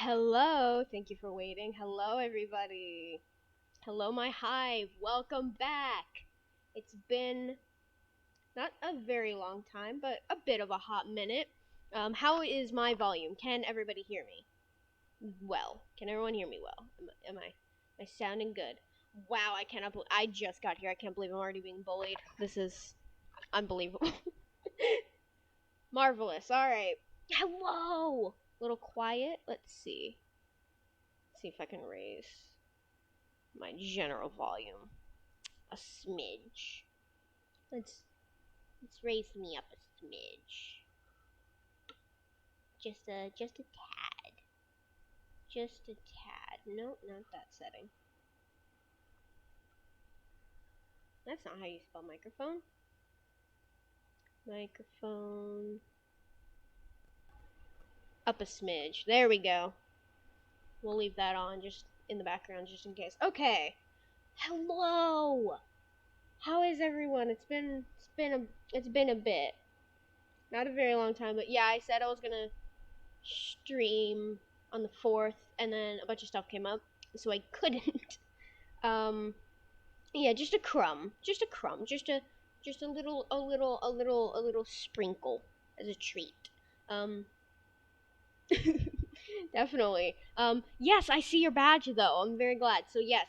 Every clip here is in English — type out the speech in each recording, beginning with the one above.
Hello, thank you for waiting. Hello, everybody. Hello, my hive. Welcome back. It's been not a very long time, but a bit of a hot minute. How is my volume? Can everybody hear me? Well, can everyone hear me well? Am I sounding good? Wow, I cannot believe I just got here. I can't believe I'm already being bullied. This is unbelievable. Marvelous. All right. Hello. Little quiet. Let's see. See if I can raise my general volume a smidge. Let's raise me up a smidge. Just a tad. Just a tad. Nope, not that setting. That's not how you spell microphone. Microphone up a smidge. There we go. We'll leave that on just in the background just in case. Okay. Hello. How is everyone? It's been a bit. Not a very long time, but yeah, I said I was gonna stream on the 4th, and then a bunch of stuff came up, so I couldn't. Yeah, just a crumb, just a little sprinkle as a treat. Definitely. Yes, I see your badge though. I'm very glad. So yes,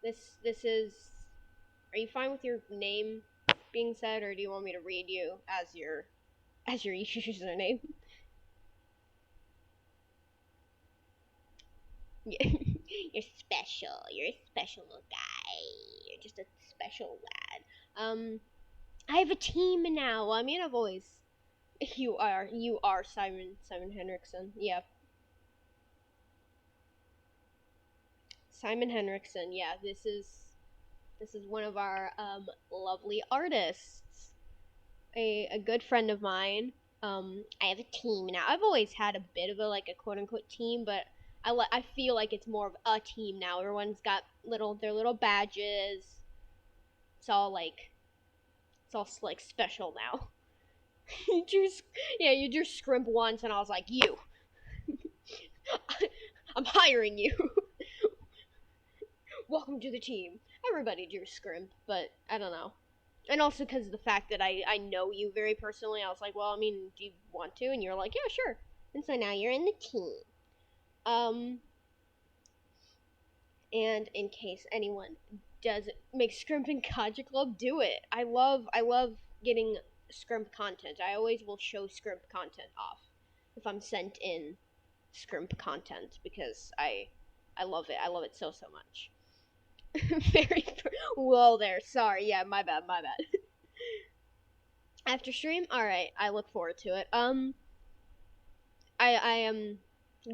this is. Are you fine with your name being said, or do you want me to read you as your username? You're special. You're a special little guy. You're just a special lad. I have a team now. I mean, I've always. You are Simon Henriksen. Yep. Simon Henriksen. Yeah, this is one of our lovely artists. A good friend of mine. I have a team now. I've always had a bit of a quote unquote team, but I feel like it's more of a team now. Everyone's got their little badges. It's all like special now. you drew Scrimp once, and I was like, you. I'm hiring you. Welcome to the team. Everybody drew Scrimp, but I don't know. And also because of the fact that I know you very personally, I was like, well, I mean, do you want to? And you're like, yeah, sure. And so now you're in the team. And in case anyone does make Scrimp and Kaja Club, do it. I love getting Scrimp content. I always will show Scrimp content off if I'm sent in Scrimp content because I love it. I love it so much. Very well there. Sorry. Yeah, my bad. After stream, all right. I look forward to it. I am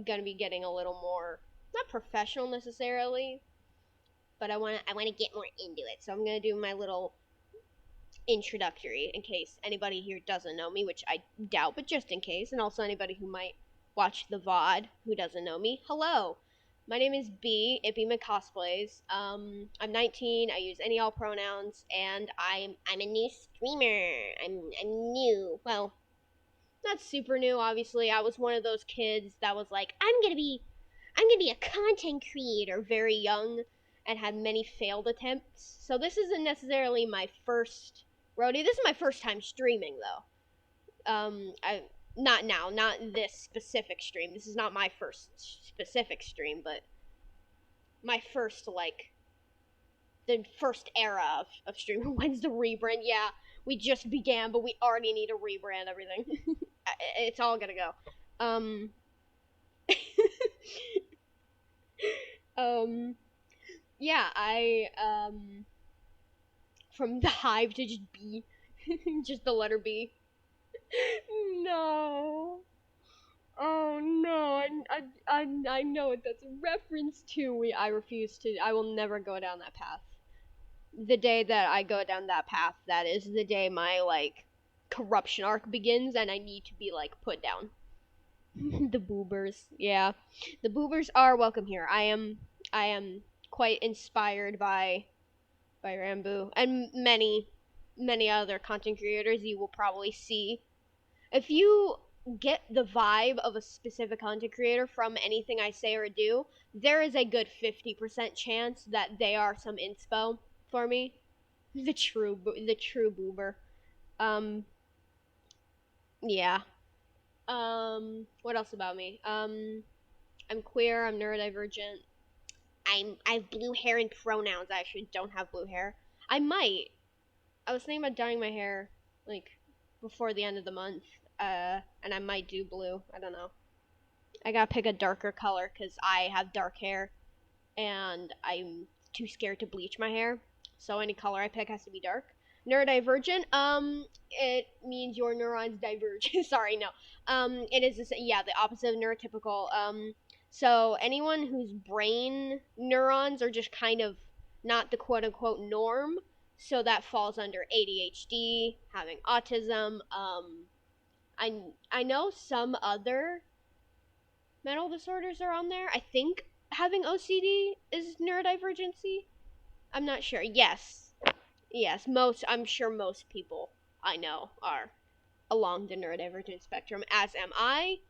gonna be getting a little more not professional necessarily, but I wanna get more into it. So I'm gonna do my little introductory in case anybody here doesn't know me, which I doubt, but just in case, and also anybody who might watch the VOD who doesn't know me. Hello. My name is B. It be my cosplays. I'm 19. I use any all pronouns, and I'm a new streamer. I'm new. Well, not super new. Obviously, I was one of those kids that was like, I'm gonna be a content creator very young, and had many failed attempts. So this isn't necessarily my first rodeo. This is my first time streaming though. Not this specific stream. This is not my first specific stream, but my first, the first era of streaming. When's the rebrand? Yeah, we just began, but we already need to rebrand everything. It's all gonna go. Yeah, from the hive to just B. Just the letter B. No. Oh no, I know what that's a reference to. I refuse to. I will never go down that path. The day that I go down that path, that is the day my corruption arc begins, and I need to be put down. The boobers, yeah, the boobers are welcome here. I am quite inspired by Rambo and many other content creators you will probably see. If you get the vibe of a specific content creator from anything I say or do, there is a good 50% chance that they are some inspo for me. The true boober. Um, yeah. What else about me? I'm queer. I'm neurodivergent. I have blue hair and pronouns. I actually don't have blue hair. I might. I was thinking about dyeing my hair like before the end of the month. And I might do blue. I don't know. I gotta pick a darker color because I have dark hair and I'm too scared to bleach my hair. So any color I pick has to be dark. Neurodivergent, it means your neurons diverge. Sorry, no. It is the opposite of neurotypical. So anyone whose brain neurons are just kind of not the quote unquote norm, so that falls under ADHD, having autism. I know some other mental disorders are on there. I think having OCD is neurodivergency. I'm not sure. Yes. I'm sure most people I know are along the neurodivergent spectrum, as am I.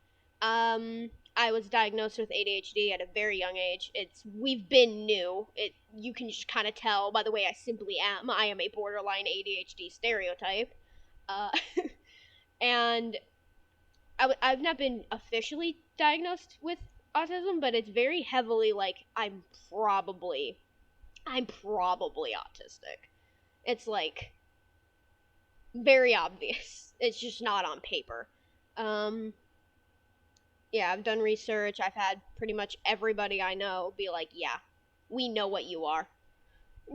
I was diagnosed with ADHD at a very young age. We've been new. You can just kind of tell by the way I simply am. I am a borderline ADHD stereotype. Uh, and I've not been officially diagnosed with autism, but it's very heavily like I'm probably autistic. It's like very obvious. It's just not on paper. Yeah, I've done research. I've had pretty much everybody I know be like, "Yeah, we know what you are."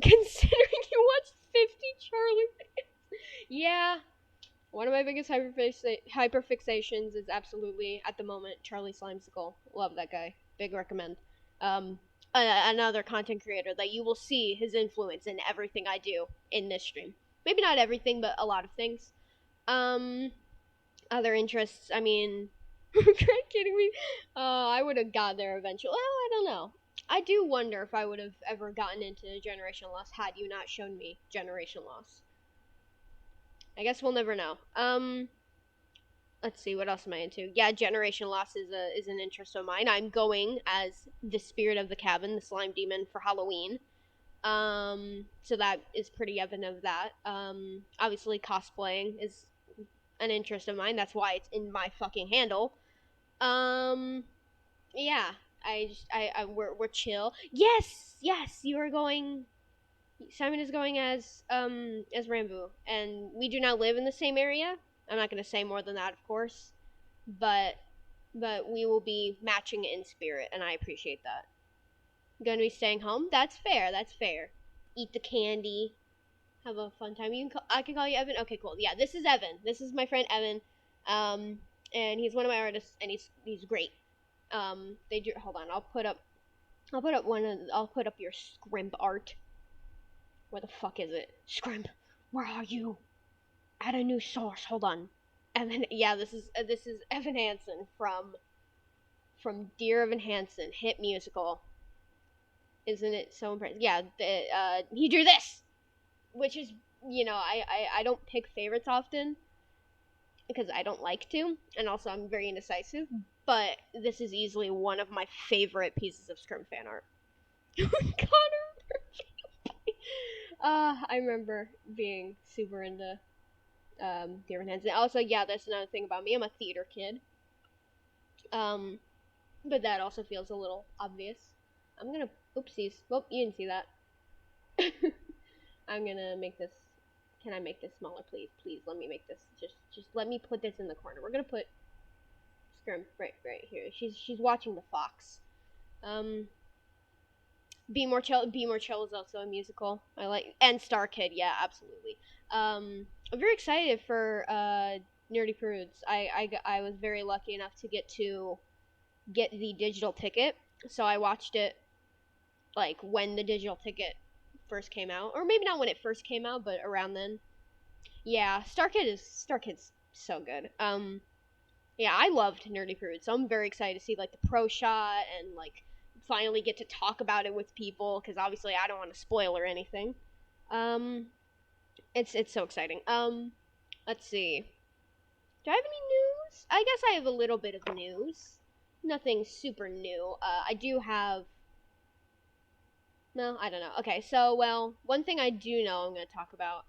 Considering you watched 50 Charlie Fans. Yeah, one of my biggest hyperfixations is absolutely, at the moment, Charlie Slimesicle. Love that guy. Big recommend. Another content creator that you will see his influence in everything I do in this stream. Maybe not everything, but a lot of things. Other interests, I mean, are you kidding me? I would have got there eventually. Well, I don't know. I do wonder if I would have ever gotten into Generation Loss had you not shown me Generation Loss. I guess we'll never know. Let's see, what else am I into? Yeah, Generation Loss is an interest of mine. I'm going as the spirit of the cabin, the slime demon, for Halloween. So that is pretty evident of that. Obviously cosplaying is an interest of mine. That's why it's in my fucking handle. Yeah. We're chill. Yes, you are going. Simon is going as Rambo, and we do not live in the same area. I'm not gonna say more than that, of course, but we will be matching in spirit, and I appreciate that. I'm gonna be staying home. That's fair. Eat the candy. Have a fun time. I can call you Evan. Okay, cool. Yeah, this is Evan. This is my friend Evan. And he's one of my artists, and he's great. They do. Hold on. I'll put up your scrimp art. Where the fuck is it? Scrimp, where are you? Add a new source. Hold on. Evan. Yeah, this is Evan Hansen from Dear Evan Hansen hit musical. Isn't it so impressive? Yeah, he drew this, which is, I don't pick favorites often because I don't like to, and also I'm very indecisive, but this is easily one of my favorite pieces of Scrim fan art. Connor I remember being super into Dear Evan Hansen. Also, yeah, that's another thing about me. I'm a theater kid. But that also feels a little obvious. I'm gonna, oopsies. Well, you didn't see that. I'm gonna make this, can I make this smaller, please? Please, let me make this, just let me put this in the corner. We're gonna put Scrim right here. She's watching the fox. Be More Chill is also a musical. I like, and Star Kid, yeah, absolutely. I'm very excited for Nerdy Prudes. I was very lucky enough to get the digital ticket, so I watched it like when the digital ticket first came out, or maybe not when it first came out, but around then. Yeah, Star Kid's so good. Yeah, I loved Nerdy Prudes, so I'm very excited to see like the pro shot and like finally get to talk about it with people, because obviously I don't want to spoil or anything. It's so exciting. Let's see. Do I have any news? I guess I have a little bit of news. Nothing super new. I do have. No, I don't know. Okay, so, well, one thing I do know I'm going to talk about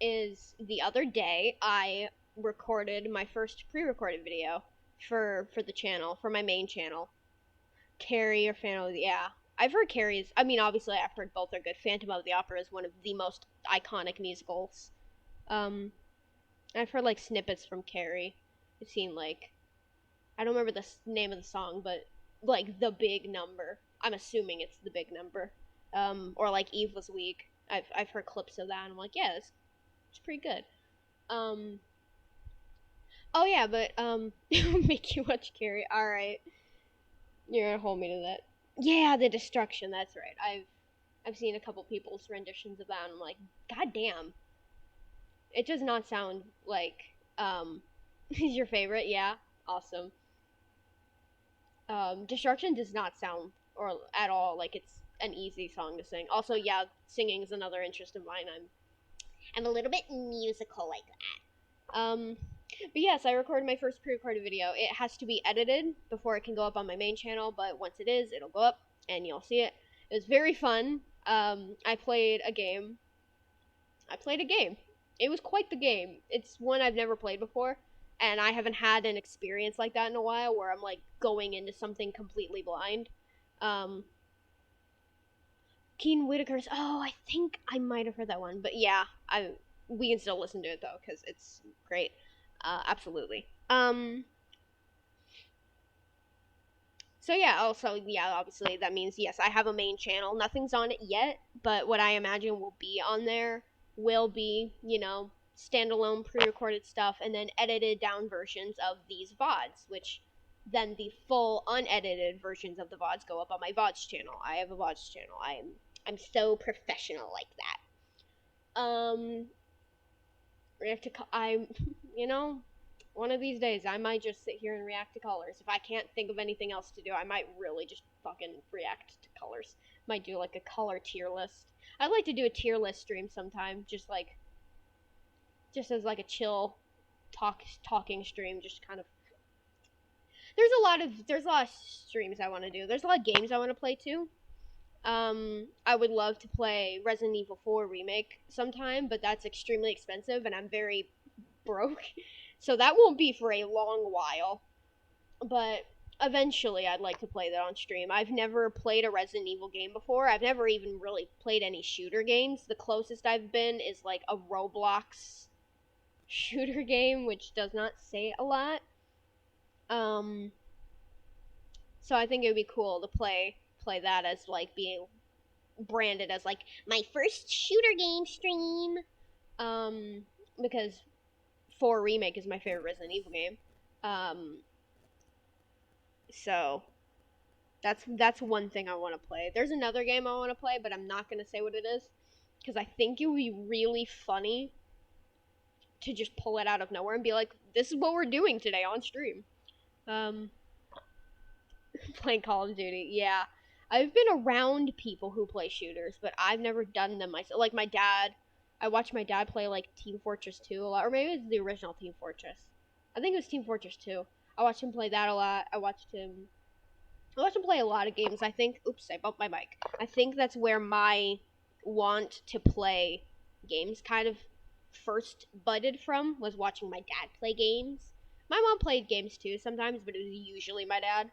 is the other day I recorded my first pre-recorded video for the channel, for my main channel. Carrie or Phantom of the, yeah. I've heard Carrie's, I mean, obviously I've heard both are good. Phantom of the Opera is one of the most iconic musicals. Um, I've heard, like, snippets from Carrie. I've seen, like, I don't remember the name of the song, but, like, the big number. I'm assuming it's the big number. Or, like, Eve was weak. I've heard clips of that, and I'm like, yeah, it's pretty good. Oh yeah, but, make you watch Carrie. Alright. You're gonna hold me to that. Yeah, the destruction, that's right. I've seen a couple people's renditions of that, and I'm like, god damn. It does not sound like, is your favorite? Yeah, awesome. Destruction does not sound, or at all, like it's an easy song to sing. Also, yeah, singing is another interest of mine. I'm a little bit musical like that. But yes, I recorded my first pre-recorded video. It has to be edited before it can go up on my main channel, but once it is, it'll go up, and you'll see it. It was very fun. I played a game. It was quite the game. It's one I've never played before, and I haven't had an experience like that in a while, where I'm, like, going into something completely blind. Keen Whitaker's, oh, I think I might have heard that one, but yeah, we can still listen to it, though, because it's great. Absolutely. So yeah, also, yeah, obviously that means, yes, I have a main channel. Nothing's on it yet, but what I imagine will be on there will be, standalone pre-recorded stuff, and then edited down versions of these VODs, which then the full unedited versions of the VODs go up on my VODs channel. I have a VODs channel. I'm so professional like that. I'm, one of these days I might just sit here and react to colors. If I can't think of anything else to do, I might really just fucking react to colors. Might do, like, a color tier list. I'd like to do a tier list stream sometime, just as, like, a chill talking stream, just kind of. There's a lot of streams I want to do. There's a lot of games I want to play too. I would love to play Resident Evil 4 Remake sometime, but that's extremely expensive, and I'm very broke, so that won't be for a long while. But eventually, I'd like to play that on stream. I've never played a Resident Evil game before. I've never even really played any shooter games. The closest I've been is, like, a Roblox shooter game, which does not say a lot. So I think it would be cool to play that as, like, being branded as, like, my first shooter game stream. Because 4 Remake is my favorite Resident Evil game. So that's one thing I want to play. There's another game I want to play, but I'm not going to say what it is, because I think it would be really funny to just pull it out of nowhere and be like, this is what we're doing today on stream. Playing Call of Duty, yeah. I've been around people who play shooters, but I've never done them myself. Like, my dad, I watched my dad play, like, Team Fortress 2 a lot, or maybe it's the original Team Fortress. I think it was Team Fortress 2. I watched him play that a lot. I watched him play a lot of games, I think. Oops, I bumped my mic. I think that's where my want to play games kind of first budded from, was watching my dad play games. My mom played games too sometimes, but it was usually my dad.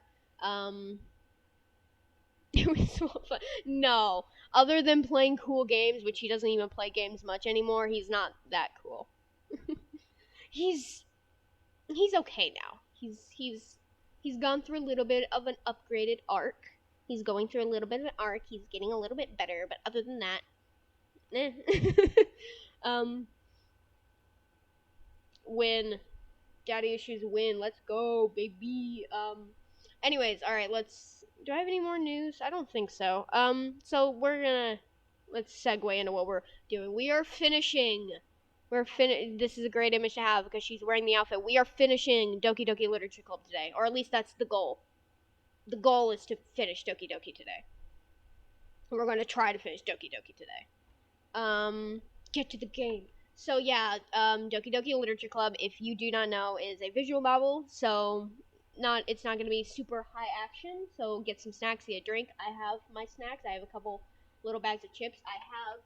It was so fun. No, other than playing cool games, which he doesn't even play games much anymore, he's not that cool. He's okay now. He's gone through a little bit of an upgraded arc. He's going through a little bit of an arc. He's getting a little bit better, but other than that, win. Daddy issues win. Let's go, baby. Anyways, alright, do I have any more news? I don't think so. So let's segue into what we're doing. We are finishing. This is a great image to have because she's wearing the outfit. We are finishing Doki Doki Literature Club today, or at least that's the goal. The goal is to finish Doki Doki today. We're going to try to finish Doki Doki today. Get to the game. So yeah, Doki Doki Literature Club, if you do not know, is a visual novel. So it's not gonna be super high action. So get some snacks, get a drink. I have my snacks. I have a couple little bags of chips. I have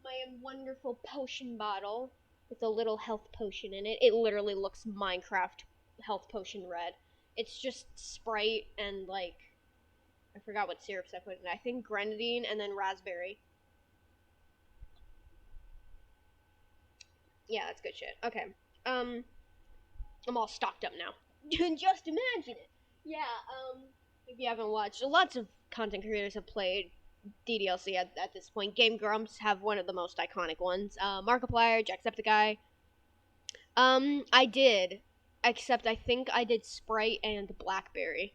my wonderful potion bottle with a little health potion in it. It literally looks Minecraft health potion red. It's just Sprite and like I forgot what syrups I put in it. I think grenadine and then raspberry. Yeah, that's good shit. Okay. I'm all stocked up now. Just imagine it. Yeah, if you haven't watched, lots of content creators have played DDLC at this point. Game Grumps have one of the most iconic ones. Markiplier, Jacksepticeye. I did, except I think I did Sprite and Blackberry,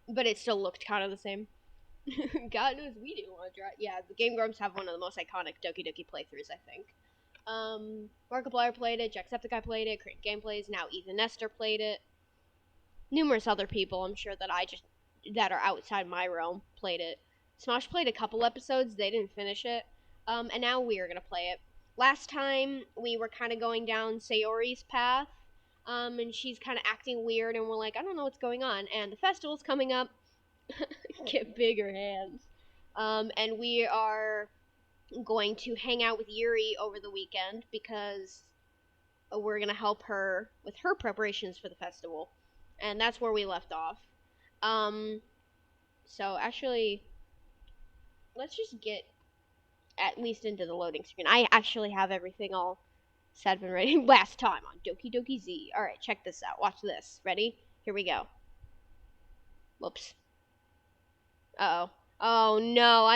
but it still looked kind of the same. God knows we didn't want to try. Yeah, the Game Grumps have one of the most iconic Doki Doki playthroughs, I think. Markiplier played it, Jacksepticeye played it, Create Gameplays, now Ethan Nestor played it. Numerous other people, I'm sure that are outside my realm, played it. Smosh played a couple episodes, they didn't finish it. And now we are gonna play it. Last time we were kind of going down Sayori's path, and she's kind of acting weird, and we're like, I don't know what's going on. And the festival's coming up. Get bigger hands. And we are going to hang out with Yuri over the weekend because we're gonna help her with her preparations for the festival, and that's where we left off. So actually, let's just get at least into the loading screen. I actually have everything all set and ready. Last time on Doki Doki Z. All right, check this out. Watch this. Ready? Here we go. Whoops. Uh-oh. Oh no,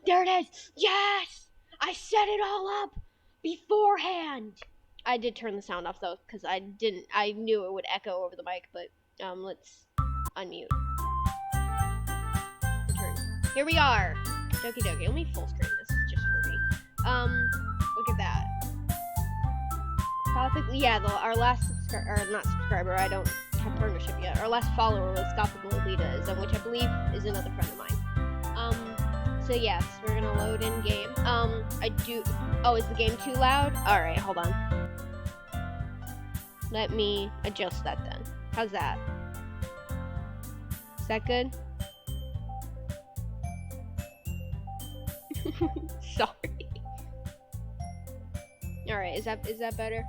there it is! Yes! I set it all up beforehand! I did turn the sound off though, because I knew it would echo over the mic, but let's unmute. Return. Here we are! Doki Doki. Let me full screen this just for me. Look at that. Gothic, yeah, our last not subscriber, I don't have partnership yet. Our last follower was Gothic Lolita, which I believe is another friend of mine. So yes, we're gonna load in game. Oh, is the game too loud? Alright, hold on. Let me adjust that then. How's that? Is that good? Sorry. Alright, is that better?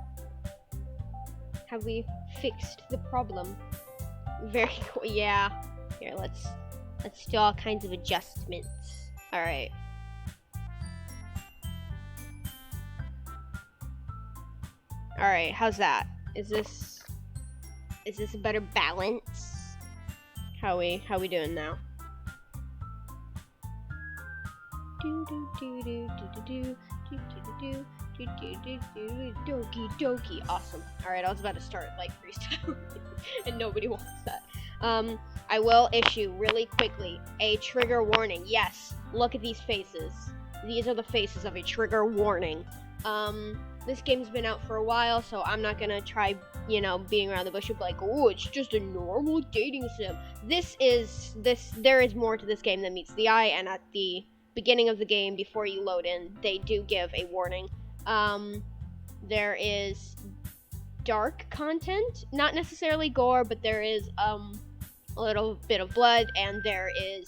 Have we fixed the problem? Very cool. Yeah. Here, let's do all kinds of adjustments. Alright. Alright, how's that? Is this a better balance? How we doing now? Doki Doki. Awesome. Alright, I was about to start like freestyle and nobody wants that. I will issue really quickly a trigger warning. Yes, look at these faces. These are the faces of a trigger warning. This game's been out for a while, so I'm not gonna try, being around the bush of like, oh, it's just a normal dating sim. There is more to this game than meets the eye, and at the beginning of the game, before you load in, they do give a warning. There is dark content, not necessarily gore, but there is, a little bit of blood, and there is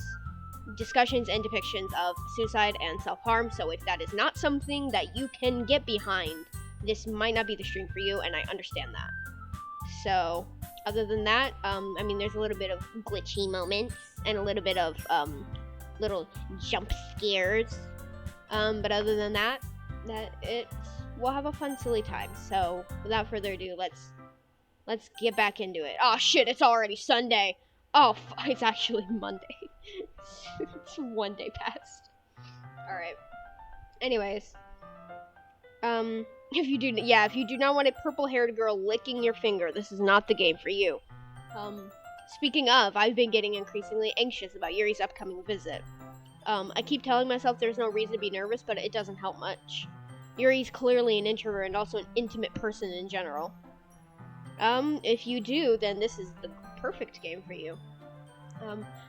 discussions and depictions of suicide and self-harm, so if that is not something that you can get behind, this might not be the stream for you, and I understand that. So, other than that, there's a little bit of glitchy moments, and a little bit of, little jump scares, but other than that, we'll have a fun, silly time. So, without further ado, let's get back into it. Oh shit, it's already Sunday. Oh, it's actually Monday. It's one day past. Alright. Anyways. If you do not want a purple-haired girl licking your finger, this is not the game for you. Speaking of, I've been getting increasingly anxious about Yuri's upcoming visit. I keep telling myself there's no reason to be nervous, but it doesn't help much. Yuri's clearly an introvert and also an intimate person in general. If you do, then this is the perfect game for you.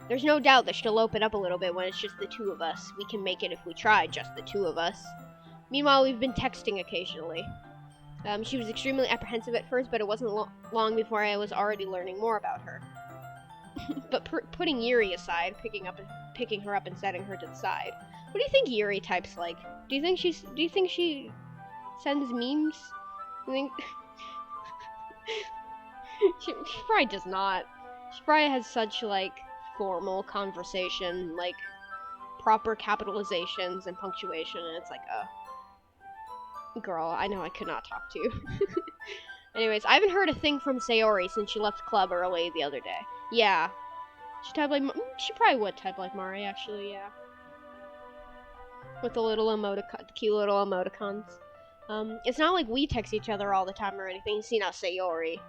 There's no doubt that she'll open up a little bit when it's just the two of us. We can make it if we try, just the two of us. Meanwhile, we've been texting occasionally. She was extremely apprehensive at first, but it wasn't long before I was already learning more about her. But putting Yuri aside, picking her up and setting her to the side. What do you think Yuri types like? Do you think she sends memes? I think she probably does not. She probably has such like formal conversation, like proper capitalizations and punctuation, and it's like, girl, I know I could not talk to you. Anyways, I haven't heard a thing from Sayori since she left club early the other day. Yeah. She probably would type like Mari, actually, yeah. With the little cute little emoticons. It's not like we text each other all the time or anything. See now, Sayori.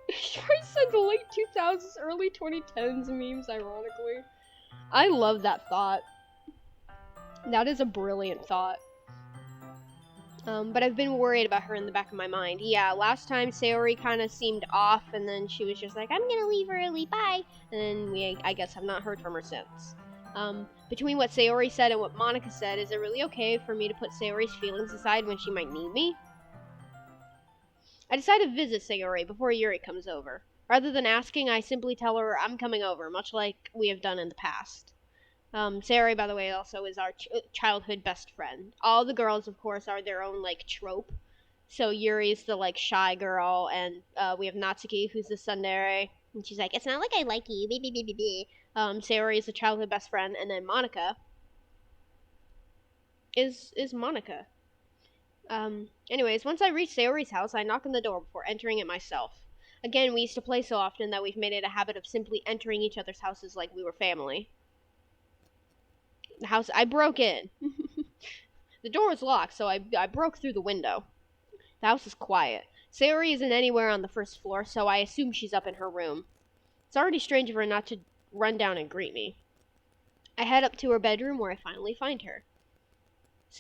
She probably sends the late 2000s, early 2010s memes, ironically. I love that thought. That is a brilliant thought. But I've been worried about her in the back of my mind. Yeah, last time Sayori kind of seemed off, and then she was just like, I'm gonna leave early, bye! And then I guess, have not heard from her since. Between what Sayori said and what Monica said, is it really okay for me to put Sayori's feelings aside when she might need me? I decide to visit Sayori before Yuri comes over. Rather than asking, I simply tell her I'm coming over, much like we have done in the past. Sayori, by the way, also is our childhood best friend. All the girls, of course, are their own, like, trope. So Yuri's the, like, shy girl, and we have Natsuki, who's the tsundere. And she's like, it's not like I like you, Sayori is the childhood best friend, and then Monica is Monica. Anyways, once I reach Sayori's house, I knock on the door before entering it myself. Again, we used to play so often that we've made it a habit of simply entering each other's houses like we were family. The house, I broke in. The door was locked, so I broke through the window. The house is quiet. Sayori isn't anywhere on the first floor, so I assume she's up in her room. It's already strange of her not to run down and greet me. I head up to her bedroom where I finally find her.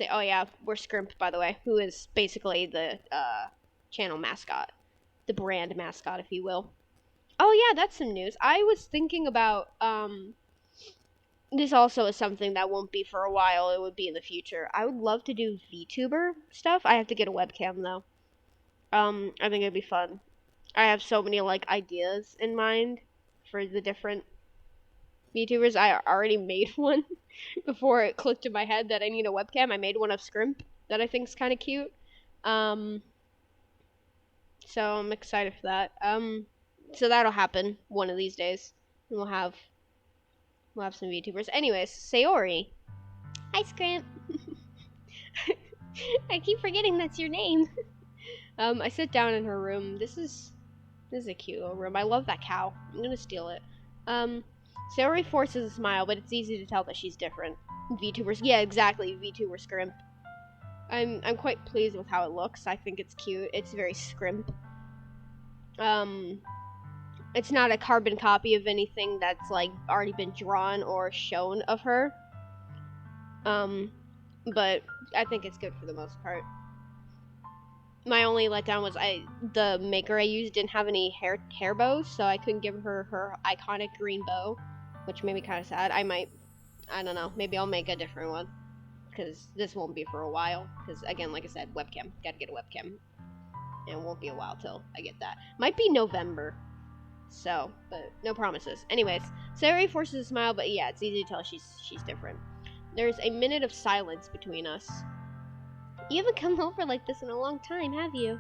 Oh yeah, we're Scrimp, by the way, who is basically the channel mascot. The brand mascot, if you will. Oh yeah, that's some news. I was thinking about, this also is something that won't be for a while. It would be in the future. I would love to do VTuber stuff. I have to get a webcam, though. I think it'd be fun. I have so many, like, ideas in mind for the different VTubers. I already made one before it clicked in my head that I need a webcam. I made one of Scrimp that I think is kind of cute. So I'm excited for that. So that'll happen one of these days. And we'll have some VTubers. Anyways, Sayori. Hi, Scrimp. I keep forgetting that's your name. I sit down in her room. This is a cute little room. I love that cow. I'm gonna steal it. Sayori forces a smile, but it's easy to tell that she's different. VTubers, yeah, exactly. VTuber Scrimp. I'm quite pleased with how it looks. I think it's cute. It's very Scrimp. It's not a carbon copy of anything that's, like, already been drawn or shown of her. But I think it's good for the most part. My only letdown was the maker I used didn't have any hair bows, so I couldn't give her her iconic green bow, which made me kind of sad. I don't know, maybe I'll make a different one, because this won't be for a while, because, again, like I said, webcam. Gotta get a webcam. And it won't be a while till I get that. Might be November. So, but no promises. Anyways, Sayori forces a smile, but yeah, it's easy to tell she's different. There's a minute of silence between us. You haven't come over like this in a long time, have you?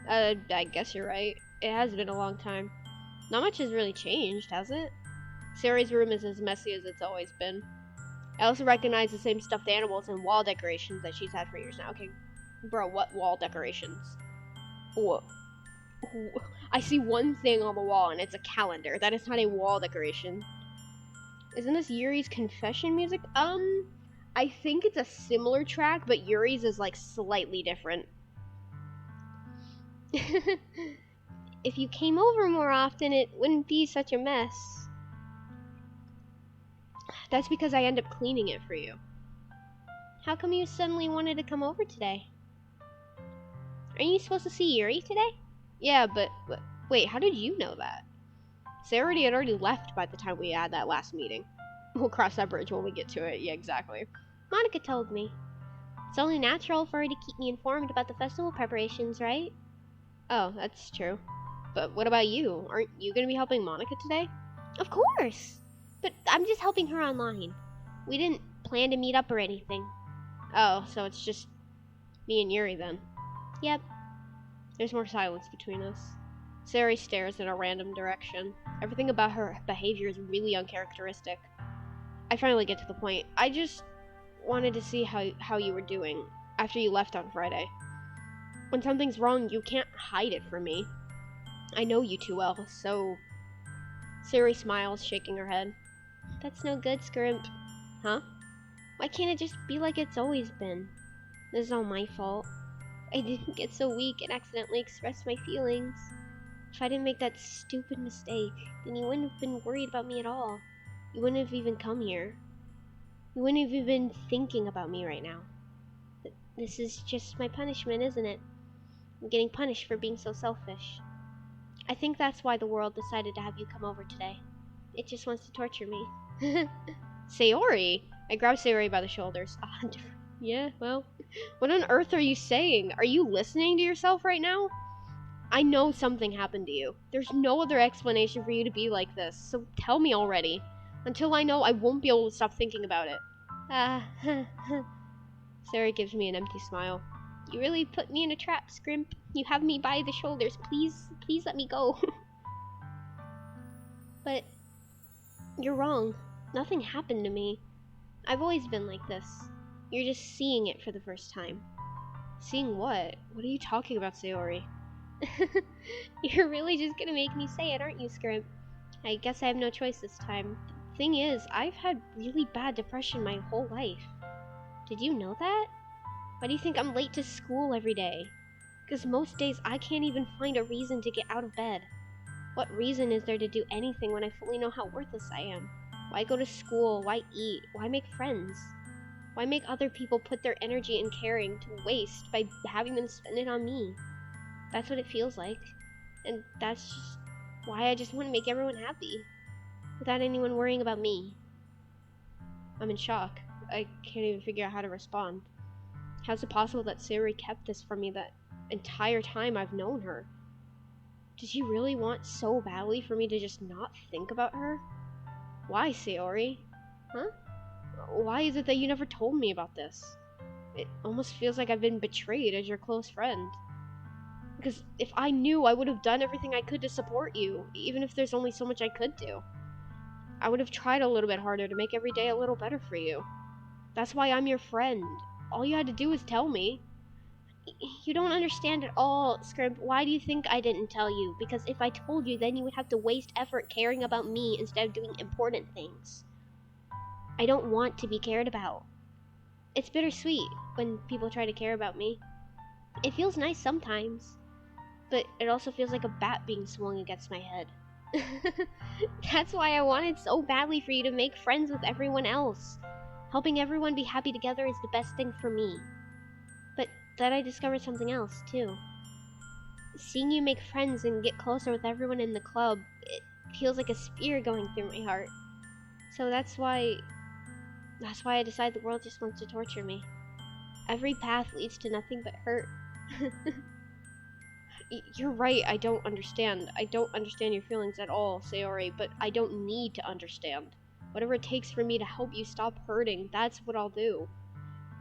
I guess you're right. It has been a long time. Not much has really changed, has it? Sayori's room is as messy as it's always been. I also recognize the same stuffed animals and wall decorations that she's had for years now. Okay, bro, what wall decorations? Whoa. I see one thing on the wall, and it's a calendar. That is not a wall decoration. Isn't this Yuri's confession music? I think it's a similar track, but Yuri's is, like, slightly different. If you came over more often, it wouldn't be such a mess. That's because I end up cleaning it for you. How come you suddenly wanted to come over today? Aren't you supposed to see Yuri today? Yeah, but wait, how did you know that? Sayori had already left by the time we had that last meeting. We'll cross that bridge when we get to it. Yeah, exactly. Monica told me. It's only natural for her to keep me informed about the festival preparations, right? Oh, that's true. But what about you? Aren't you gonna be helping Monica today? Of course! But I'm just helping her online. We didn't plan to meet up or anything. Oh, so it's just me and Yuri then. Yep. There's more silence between us. Sayori stares in a random direction. Everything about her behavior is really uncharacteristic. I finally get to the point. I just wanted to see how you were doing after you left on Friday. When something's wrong, you can't hide it from me. I know you too well, so... Sayori smiles, shaking her head. That's no good, Scrimp. Huh? Why can't it just be like it's always been? This is all my fault. I didn't get so weak and accidentally express my feelings. If I didn't make that stupid mistake, then you wouldn't have been worried about me at all. You wouldn't have even come here. You wouldn't have even been thinking about me right now. This is just my punishment, isn't it? I'm getting punished for being so selfish. I think that's why the world decided to have you come over today. It just wants to torture me. Sayori? I grab Sayori by the shoulders. Yeah, well, what on earth are you saying? Are you listening to yourself right now? I know something happened to you. There's no other explanation for you to be like this, so tell me already. Until I know, I won't be able to stop thinking about it. Sayori gives me an empty smile. You really put me in a trap, Scrimp. You have me by the shoulders. Please let me go. But you're wrong. Nothing happened to me. I've always been like this. You're just seeing it for the first time. Seeing what? What are you talking about, Sayori? You're really just gonna make me say it, aren't you, Scrimp? I guess I have no choice this time. The thing is, I've had really bad depression my whole life. Did you know that? Why do you think I'm late to school every day? Because most days I can't even find a reason to get out of bed. What reason is there to do anything when I fully know how worthless I am? Why go to school? Why eat? Why make friends? Why make other people put their energy and caring to waste by having them spend it on me? That's what it feels like. And that's just why I just want to make everyone happy. Without anyone worrying about me. I'm in shock. I can't even figure out how to respond. How's it possible that Sayori kept this from me that entire time I've known her? Did she really want so badly for me to just not think about her? Why, Sayori? Huh? Why is it that you never told me about this? It almost feels like I've been betrayed as your close friend. Because if I knew, I would have done everything I could to support you, even if there's only so much I could do. I would have tried a little bit harder to make every day a little better for you. That's why I'm your friend. All you had to do was tell me. You don't understand at all, Scrimp. Why do you think I didn't tell you? Because if I told you, then you would have to waste effort caring about me instead of doing important things. I don't want to be cared about. It's bittersweet when people try to care about me. It feels nice sometimes, but it also feels like a bat being swung against my head. That's why I wanted so badly for you to make friends with everyone else. Helping everyone be happy together is the best thing for me. But then I discovered something else, too. Seeing you make friends and get closer with everyone in the club, it feels like a spear going through my heart. So that's why I decided the world just wants to torture me. Every path leads to nothing but hurt. You're right, I don't understand. I don't understand your feelings at all, Sayori, but I don't need to understand. Whatever it takes for me to help you stop hurting, that's what I'll do.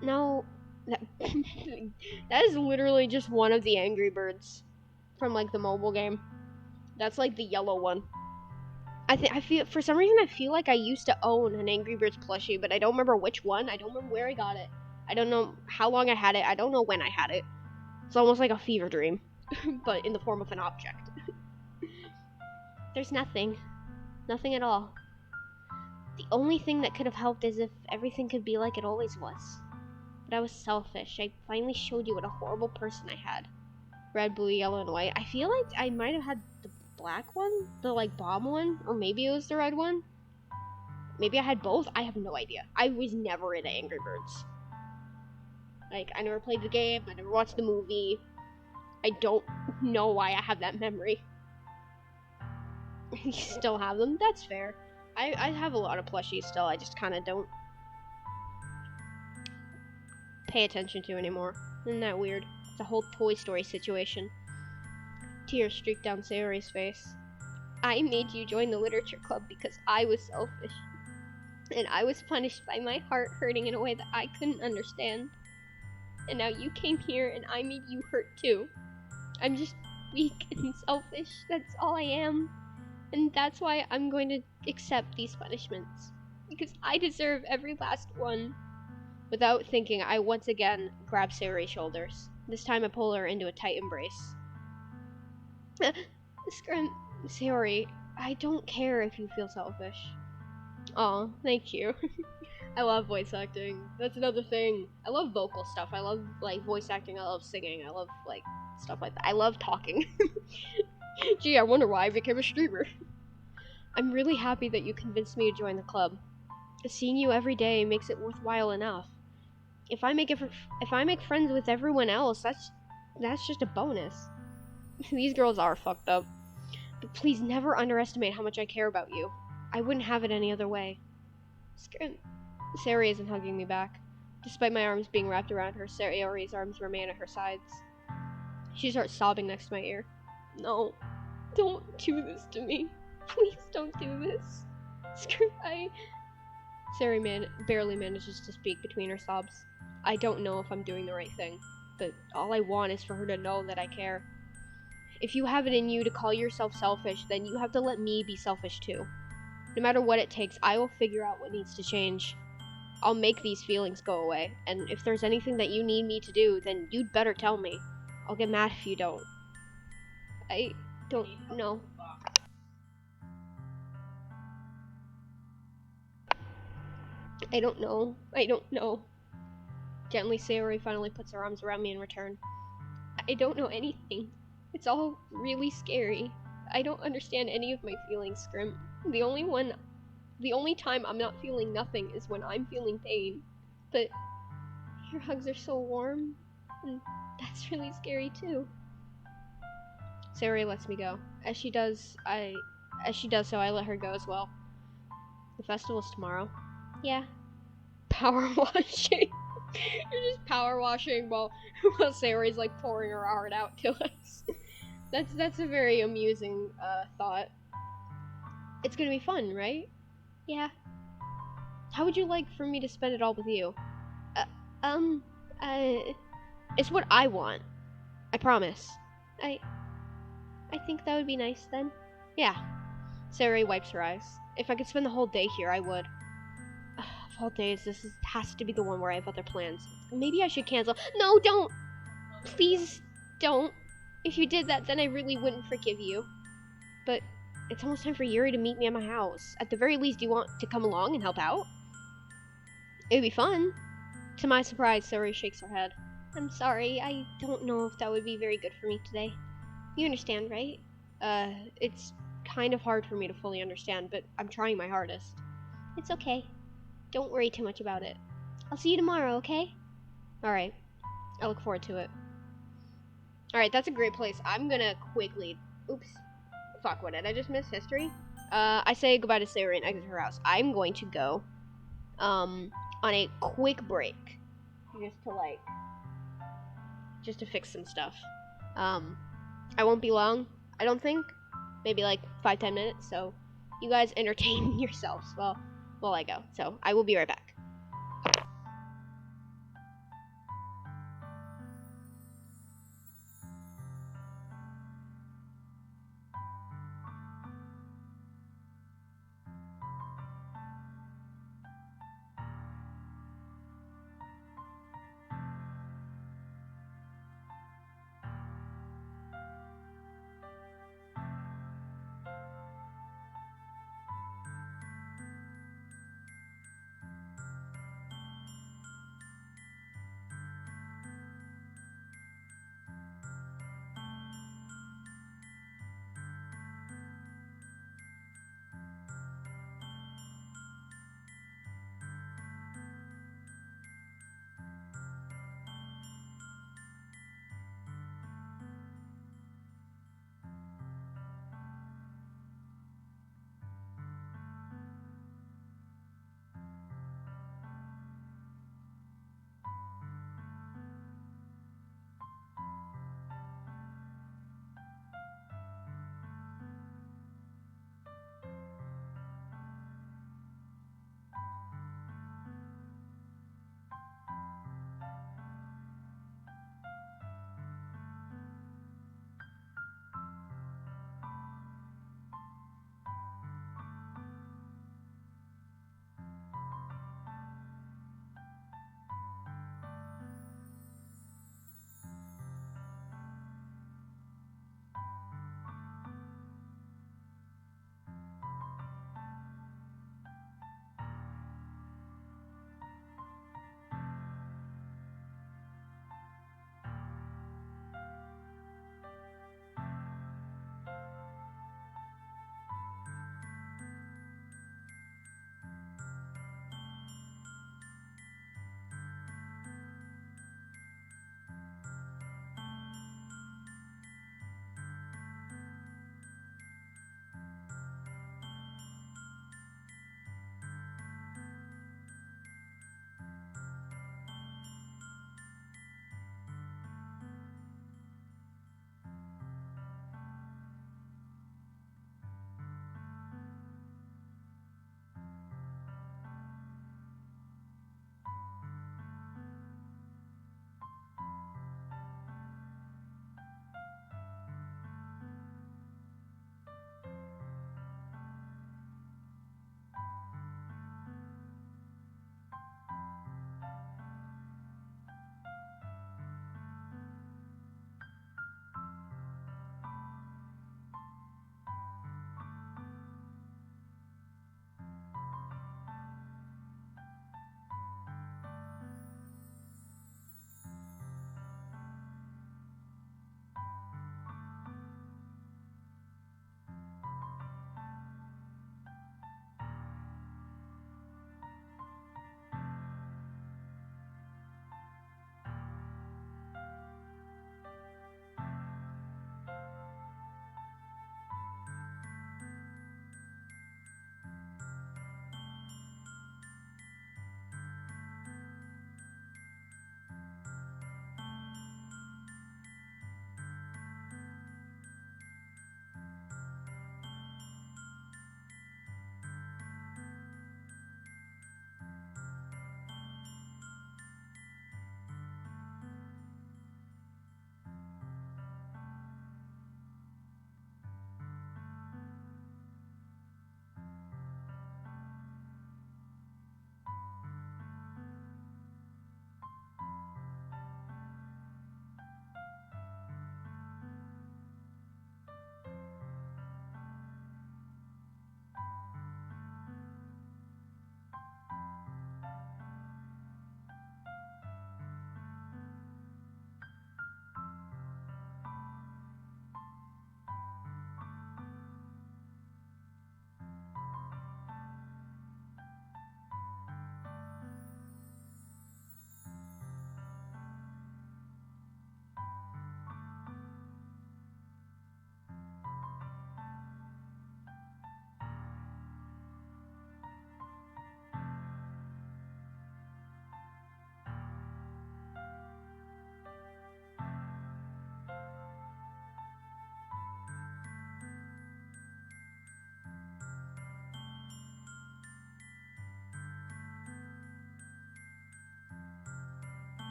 No, that is literally just one of the Angry Birds from, like, the mobile game. That's, like, the yellow one. I feel, for some reason, I feel like I used to own an Angry Birds plushie, but I don't remember which one. I don't remember where I got it. I don't know how long I had it. I don't know when I had it. It's almost like a fever dream, but in the form of an object. There's nothing. Nothing at all. The only thing that could have helped is if everything could be like it always was. But I was selfish. I finally showed you what a horrible person I had. Red, blue, yellow, and white. I feel like I might have had the black one, the, like, bomb one, or maybe it was the red one. Maybe I had both. I have no idea. I was never into Angry Birds. Like, I never played the game. I never watched the movie. I don't know why I have that memory. You still have them? That's fair. I have a lot of plushies still. I just kind of don't pay attention to anymore. Isn't that weird? It's a whole Toy Story situation. Tears streaked down Sayori's face. I made you join the literature club because I was selfish. And I was punished by my heart hurting in a way that I couldn't understand. And now you came here and I made you hurt too. I'm just weak and selfish. That's all I am. And that's why I'm going to accept these punishments. Because I deserve every last one. Without thinking, I once again grab Sayori's shoulders. This time I pull her into a tight embrace. Sayori, I don't care if you feel selfish. Aw, thank you. I love voice acting. That's another thing. I love vocal stuff. I love, like, voice acting. I love singing. I love, like, stuff like that. I love talking. Gee, I wonder why I became a streamer. I'm really happy that you convinced me to join the club. Seeing you every day makes it worthwhile enough. If I make friends with everyone else, that's just a bonus. These girls are fucked up. But please never underestimate how much I care about you. I wouldn't have it any other way. Sayori isn't hugging me back. Despite my arms being wrapped around her, Sayori's arms remain at her sides. She starts sobbing next to my ear. No, don't do this to me. Please don't do this. Sayori barely manages to speak between her sobs. I don't know if I'm doing the right thing, but all I want is for her to know that I care. If you have it in you to call yourself selfish, then you have to let me be selfish too. No matter what it takes, I will figure out what needs to change. I'll make these feelings go away, and if there's anything that you need me to do, then you'd better tell me. I'll get mad if you don't. I don't know. I don't know. Gently, Sayori finally puts her arms around me in return. I don't know anything. It's all really scary. I don't understand any of my feelings, Scrim. The only time I'm not feeling nothing is when I'm feeling pain. But your hugs are so warm, and that's really scary too. Sayori lets me go. As she does so, I let her go as well. The festival's tomorrow. Yeah. Power washing. You're just power washing while Sayori's like pouring her heart out to us. That's a very amusing thought. It's gonna be fun, right? Yeah. How would you like for me to spend it all with you? It's what I want. I promise. I think that would be nice then. Yeah. Sayori wipes her eyes. If I could spend the whole day here, I would. Of all days, has to be the one where I have other plans. Maybe I should cancel. No, don't! Please don't. If you did that, then I really wouldn't forgive you. But it's almost time for Yuri to meet me at my house. At the very least, do you want to come along and help out? It would be fun. To my surprise, Sayori shakes her head. I'm sorry, I don't know if that would be very good for me today. You understand, right? It's kind of hard for me to fully understand, but I'm trying my hardest. It's okay. Don't worry too much about it. I'll see you tomorrow, okay? Alright. I look forward to it. Alright, that's a great place. I'm gonna quickly... Oops. Fuck, what did I just miss? History? I say goodbye to Sayori and exit her house. I'm going to go, on a quick break. Just to fix some stuff. I won't be long, I don't think. Maybe like 5-10 minutes, so you guys entertain yourselves while I go. So, I will be right back.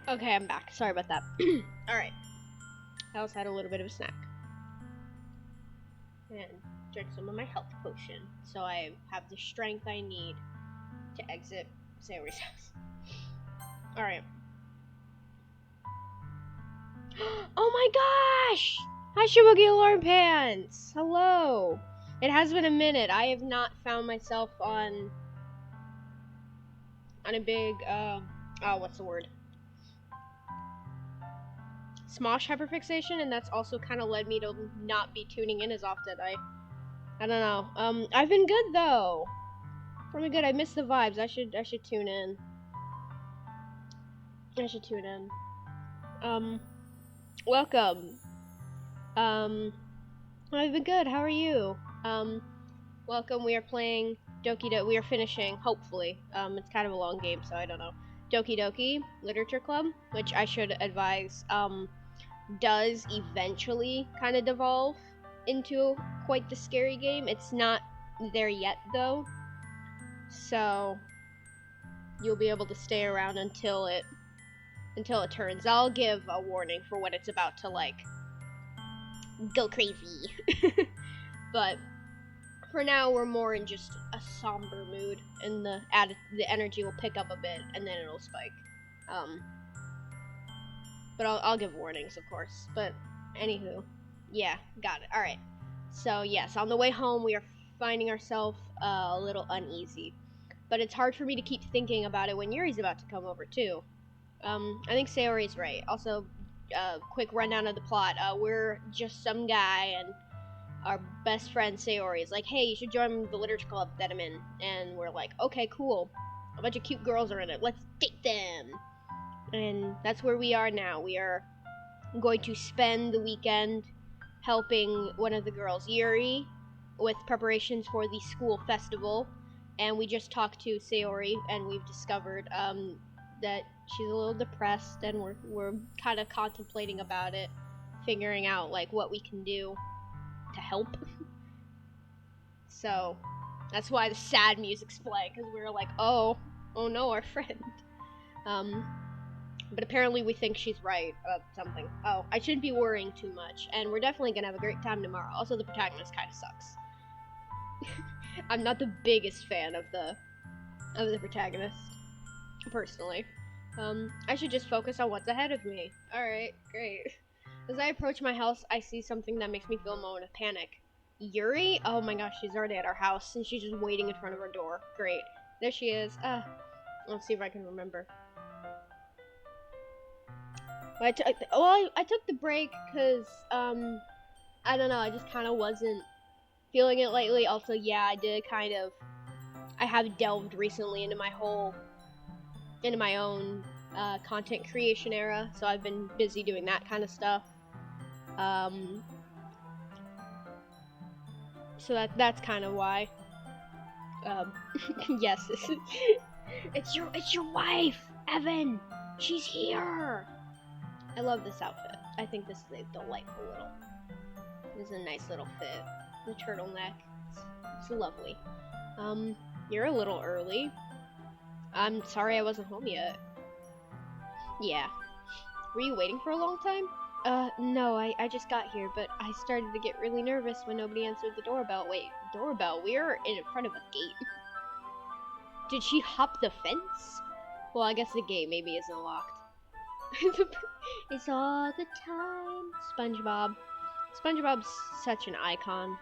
Okay, I'm back. Sorry about that. Alright. I also had a little bit of a snack. And drink some of my health potion. So I have the strength I need to exit Sayori's house. Alright. Oh my gosh! Hi, Shibuki Alarm Pants! Hello! It has been a minute. I have not found myself on a big, what's the word? Smosh hyperfixation, and that's also kind of led me to not be tuning in as often. I don't know. I've been good though. Really good. I miss the vibes. I should tune in. Welcome. I've been good. How are you? Welcome. We are playing Doki Doki. We are finishing, hopefully. It's kind of a long game, so I don't know. Doki Doki Literature Club, which I should advise, does eventually kind of devolve into quite the scary game. It's not there yet, though. So you'll be able to stay around until it turns. I'll give a warning for when it's about to, like, go crazy. But for now, we're more in just a somber mood, and the energy will pick up a bit, and then it'll spike. But I'll give warnings, of course. But anywho, yeah, got it. All right. So yes, on the way home, we are finding ourselves a little uneasy, but it's hard for me to keep thinking about it when Yuri's about to come over too. I think Sayori's right. Also, quick rundown of the plot. We're just some guy, and our best friend Sayori is like, hey, you should join the literature club that I'm in. And we're like, okay, cool. A bunch of cute girls are in it. Let's date them. And that's where we are now. We are going to spend the weekend helping one of the girls, Yuri, with preparations for the school festival. And we just talked to Sayori, and we've discovered that she's a little depressed, and we're kind of contemplating about it, figuring out like what we can do to help. So that's why the sad music's playing, because we were like, oh no, our friend. But apparently we think she's right about something. Oh, I shouldn't be worrying too much, and we're definitely gonna have a great time tomorrow. Also, the protagonist kind of sucks. I'm not the biggest fan of the protagonist, personally. I should just focus on what's ahead of me. Alright, great. As I approach my house, I see something that makes me feel a moment of panic. Yuri? Oh my gosh, she's already at our house, and she's just waiting in front of our door. Great. There she is. Let's see if I can remember. I took the break because, I don't know, I just kind of wasn't feeling it lately. Also, yeah, I have delved recently into my own content creation era, so I've been busy doing that kind of stuff. So that's kind of why. Yes, it's your wife, Evan. She's here. I love this outfit. I think this is a delightful little. This is a nice little fit. The turtleneck, it's lovely. You're a little early. I'm sorry I wasn't home yet. Yeah. Were you waiting for a long time? No, I just got here, but I started to get really nervous when nobody answered the doorbell. Wait, doorbell? We're in front of a gate. Did she hop the fence? Well, I guess the gate maybe isn't locked. It's all the time. SpongeBob. SpongeBob's such an icon.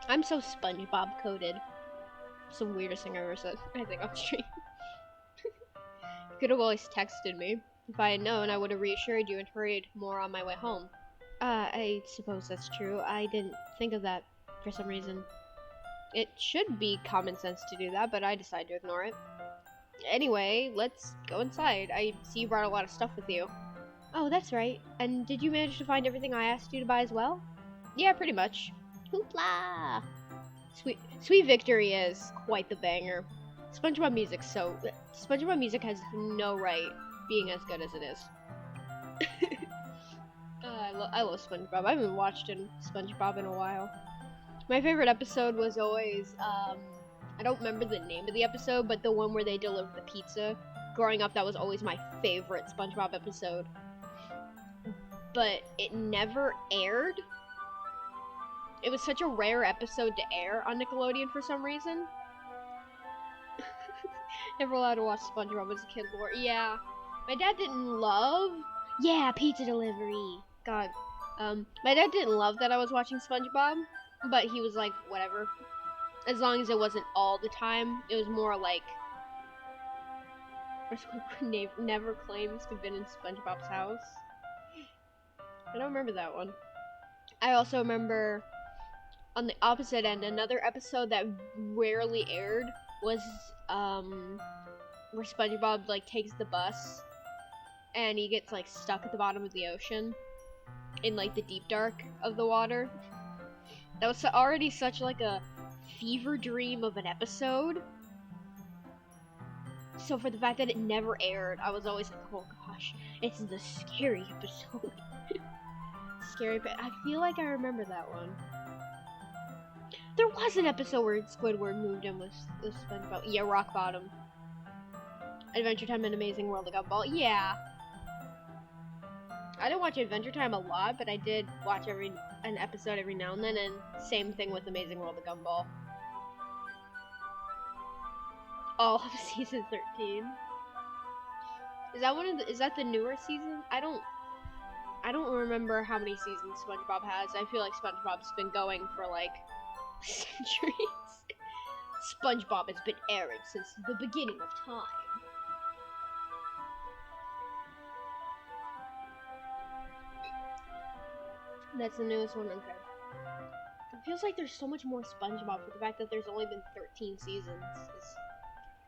I'm so SpongeBob coded. It's the weirdest thing I've ever said, I think, on stream. You could have always texted me. If I had known, I would have reassured you and hurried more on my way home. I suppose that's true. I didn't think of that for some reason. It should be common sense to do that, but I decided to ignore it. Anyway, let's go inside. I see you brought a lot of stuff with you. Oh, that's right. And did you manage to find everything I asked you to buy as well? Yeah, pretty much. Hoopla! Sweet Victory is quite the banger. SpongeBob music has no right being as good as it is. I love SpongeBob. I haven't watched SpongeBob in a while. My favorite episode was always, I don't remember the name of the episode, but the one where they deliver the pizza. growing up, that was always my favorite SpongeBob episode. But it never aired. It was such a rare episode to air on Nickelodeon for some reason. Never allowed to watch SpongeBob as a kid, Lord. Yeah. My dad didn't love... Yeah, pizza delivery. God. My dad didn't love that I was watching SpongeBob, but he was like, whatever. As long as it wasn't all the time, it was more like... never claims to have been in SpongeBob's house. I don't remember that one. I also remember, on the opposite end, another episode that rarely aired was, where SpongeBob, like, takes the bus, and he gets, like, stuck at the bottom of the ocean, in, like, the deep dark of the water. That was already such, like, a fever dream of an episode. So for the fact that it never aired, I was always like, oh gosh, it's the scary episode. Scary, but I feel like I remember that one. There was an episode where Squidward moved in with SpongeBob. Yeah, Rock Bottom. Adventure Time and Amazing World of Gumball. Yeah. I didn't watch Adventure Time a lot, but I did watch an episode every now and then, and same thing with Amazing World of Gumball. All of season 13. Is that the newer season? I don't remember how many seasons SpongeBob has. I feel like SpongeBob's been going for like centuries. SpongeBob has been airing since the beginning of time. That's the newest one, okay. It feels like there's so much more SpongeBob for the fact that there's only been 13 seasons. It's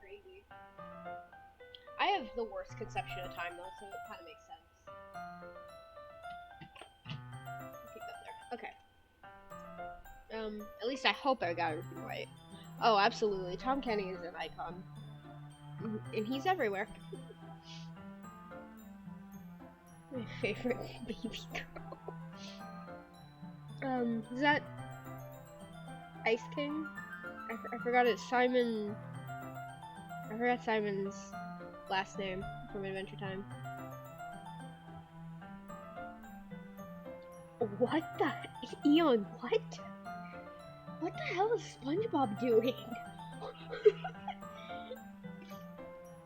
crazy. I have the worst conception of time though, so it kind of makes sense. Keep that there. Okay. At least I hope I got everything right. Oh, absolutely. Tom Kenny is an icon. And he's everywhere. My favorite baby girl. Is that Ice King? I forgot it. Simon. I forgot Simon's last name from Adventure Time. What the? Eon, what? What the hell is SpongeBob doing?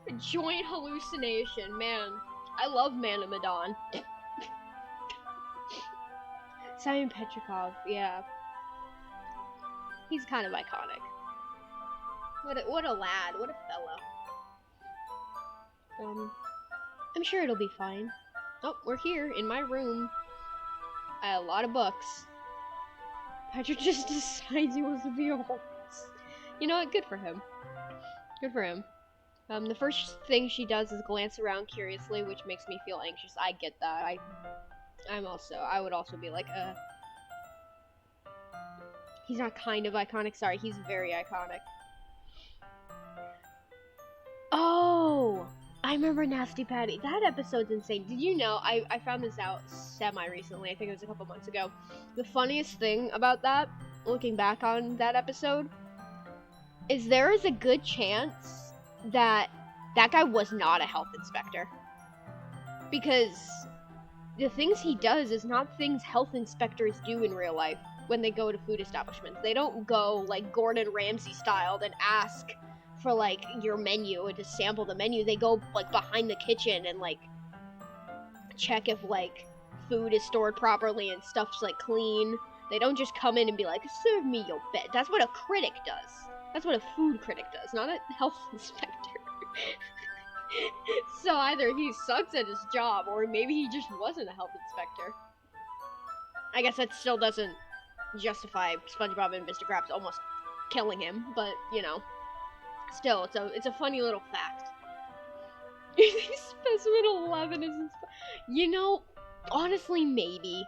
A joint hallucination, man. I love Man of Medan. Simon Petrikov, yeah. He's kind of iconic. What a lad, what a fellow. I'm sure it'll be fine. Oh, we're here, in my room. I have a lot of books. Patrick just decides he wants to be a horse. You know what, good for him. Good for him. The first thing she does is glance around curiously, which makes me feel anxious. I get that. I would also be like, he's not kind of iconic, sorry, he's very iconic. Oh! I remember Nasty Patty. That episode's insane. Did you know, I found this out semi-recently, I think it was a couple months ago. The funniest thing about that, looking back on that episode, is there is a good chance that that guy was not a health inspector. Because the things he does is not things health inspectors do in real life when they go to food establishments. They don't go, like, Gordon Ramsay styled and ask for, like, your menu and to sample the menu. They go, like, behind the kitchen and, like, check if, like, food is stored properly and stuff's, like, clean. They don't just come in and be like, serve me your bed. That's what a critic does. That's what a food critic does, not a health inspector. So either he sucks at his job, or maybe he just wasn't a health inspector. I guess that still doesn't justify SpongeBob and Mr. Krabs almost killing him, but, you know. Still, it's a funny little fact. You think Specimen 11 is you know, honestly, maybe.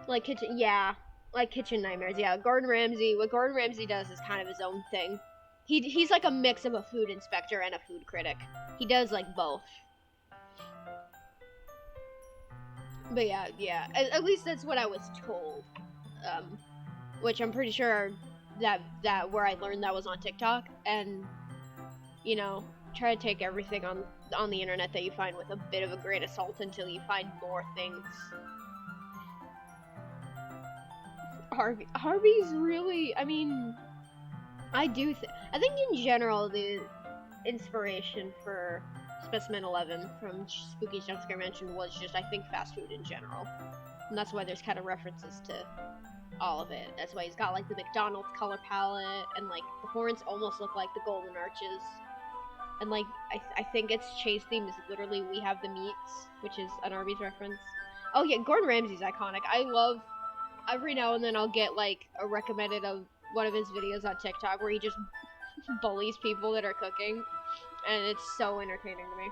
Like Kitchen Nightmares, yeah. What Gordon Ramsay does is kind of his own thing. He's like a mix of a food inspector and a food critic. He does, like, both. But yeah. At least that's what I was told. Which I'm pretty sure that where I learned that was on TikTok. And, you know, try to take everything on the internet that you find with a bit of a grain of salt until you find more things. Harvey's really, I mean, I think in general the inspiration for Specimen 11 from Spooky's Jump Scare Mansion was just, I think, fast food in general. And that's why there's kind of references to all of it. That's why he's got like the McDonald's color palette, and like the horns almost look like the golden arches. And like, I think its chase theme is literally "We Have the Meats," which is an Arby's reference. Oh yeah, Gordon Ramsay's iconic. I love, every now and then I'll get like a recommended of one of his videos on TikTok where he just bullies people that are cooking, and it's so entertaining to me.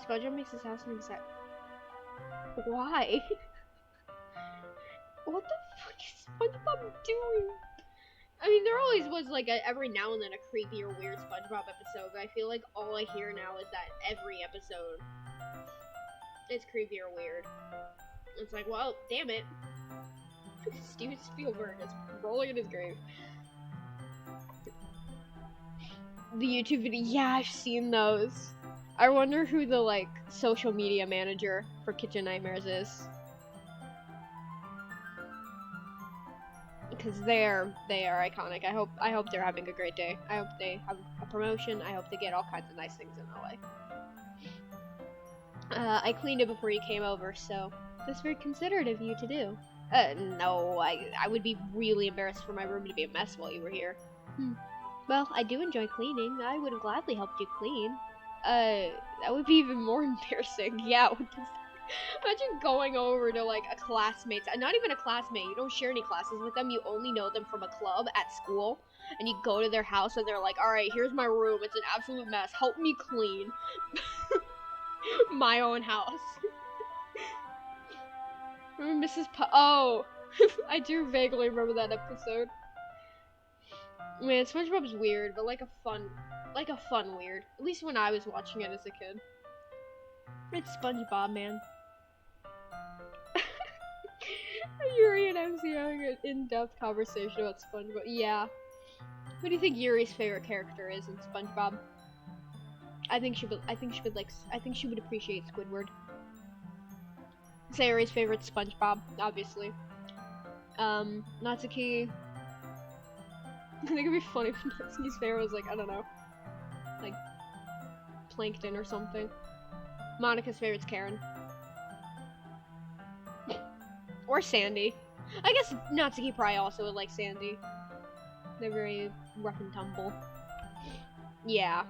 SpongeBob makes his house an exact. Why? What the fuck is SpongeBob doing? I mean, there always was like every now and then a creepy or weird SpongeBob episode, but I feel like all I hear now is that every episode is creepy or weird. It's like, well, damn it. Steven Spielberg is rolling in his grave. The YouTube video, yeah, I've seen those. I wonder who the, like, social media manager for Kitchen Nightmares is. Because they are iconic. I hope they're having a great day. I hope they have a promotion. I hope they get all kinds of nice things in their life. I cleaned it before you came over, so that's very considerate of you to do. No, I would be really embarrassed for my room to be a mess while you were here. Well, I do enjoy cleaning. I would have gladly helped you clean. That would be even more embarrassing. Yeah, imagine going over to, like, a classmate's, not even a classmate, you don't share any classes with them, you only know them from a club at school, and you go to their house and they're like, alright, here's my room, it's an absolute mess, help me clean. My own house. Remember Mrs. Oh, I do vaguely remember that episode. Man, SpongeBob's weird, but like a fun weird. At least when I was watching it as a kid. It's SpongeBob, man. Yuri and MC having an in-depth conversation about SpongeBob. Yeah. Who do you think Yuri's favorite character is in SpongeBob? I think she would appreciate Squidward. Sayori's favorite SpongeBob, obviously. Natsuki. I think it'd be funny if Natsuki's favorite was like, I don't know, like Plankton or something. Monica's favorite's Karen. Or Sandy. I guess Natsuki probably also would like Sandy. They're very rough and tumble. Yeah.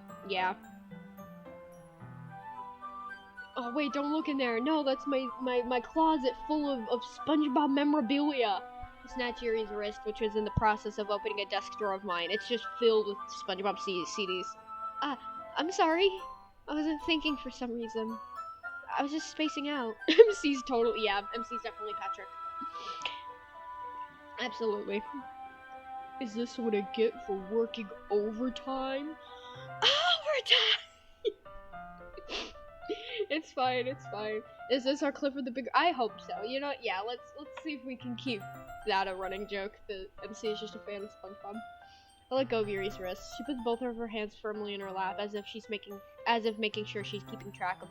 Oh wait, don't look in there. No, that's my closet full of SpongeBob memorabilia. I snatched Yuri's wrist, which was in the process of opening a desk drawer of mine. It's just filled with SpongeBob CDs. I'm sorry. I wasn't thinking for some reason. I was just spacing out. MC's totally, yeah, MC's definitely Patrick. Absolutely. Is this what I get for working overtime? Overtime! It's fine. Is this our clip of the big? I hope so. You know, yeah. Let's see if we can keep that a running joke. The MC is just a fan of SpongeBob. I let go of Yuri's wrist. She puts both of her hands firmly in her lap, as if making sure she's keeping track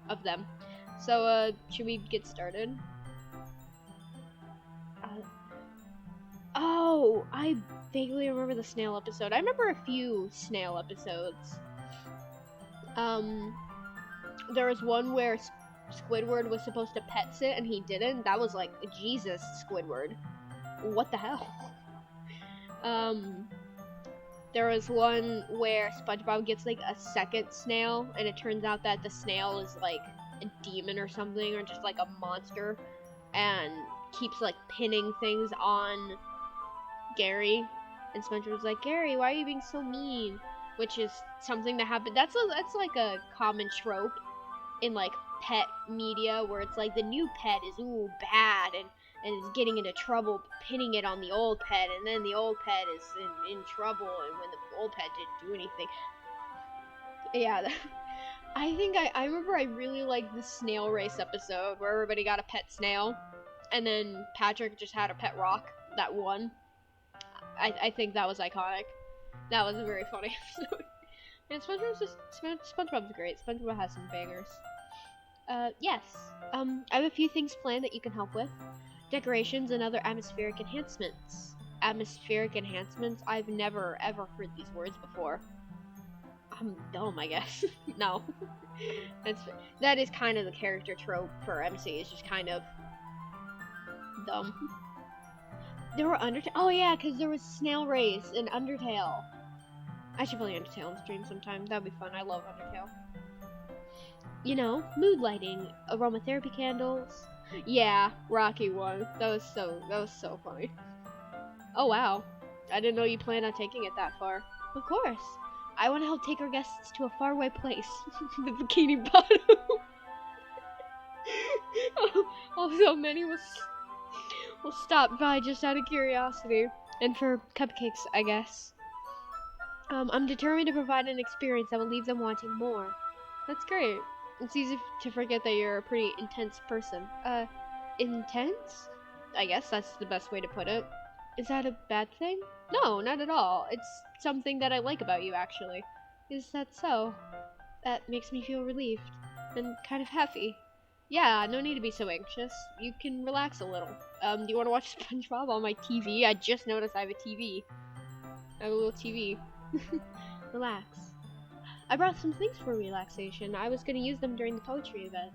of them. So, should we get started? Oh, I vaguely remember the snail episode. I remember a few snail episodes. There was one where Squidward was supposed to pet sit and he didn't. That was like, Jesus, Squidward. What the hell? There was one where SpongeBob gets like a second snail, and it turns out that the snail is like a demon or something, or just like a monster, and keeps like pinning things on Gary. And SpongeBob's like, Gary, why are you being so mean? Which is something that happened. That's like a common trope in like pet media, where it's like the new pet is bad and is getting into trouble, pinning it on the old pet, and then the old pet is in trouble, and when the old pet didn't do anything. Yeah, I remember I really liked the snail race episode where everybody got a pet snail, and then Patrick just had a pet rock that won. I think that was iconic. That was a very funny episode. And SpongeBob's great. SpongeBob has some bangers. Yes. I have a few things planned that you can help with. Decorations and other atmospheric enhancements. Atmospheric enhancements? I've never ever heard these words before. I'm dumb, I guess. No. That is kind of the character trope for MC. It's just kind of dumb. There were Undertale. Oh yeah, because there was Snail Race and Undertale. I should play Undertale on stream sometime. That'd be fun. I love Undertale. You know, mood lighting, aromatherapy candles. Yeah, Rocky one. That was so funny. Oh wow. I didn't know you planned on taking it that far. Of course. I want to help take our guests to a faraway place. The Bikini Bottom. Also, many will stop by just out of curiosity. And for cupcakes, I guess. I'm determined to provide an experience that will leave them wanting more. That's great. It's easy to forget that you're a pretty intense person. Intense? I guess that's the best way to put it. Is that a bad thing? No, not at all. It's something that I like about you, actually. Is that so? That makes me feel relieved. And kind of happy. Yeah, no need to be so anxious. You can relax a little. Do you want to watch SpongeBob on my TV? I just noticed I have a TV. I have a little TV. Relax. I brought some things for relaxation. I was gonna use them during the poetry event.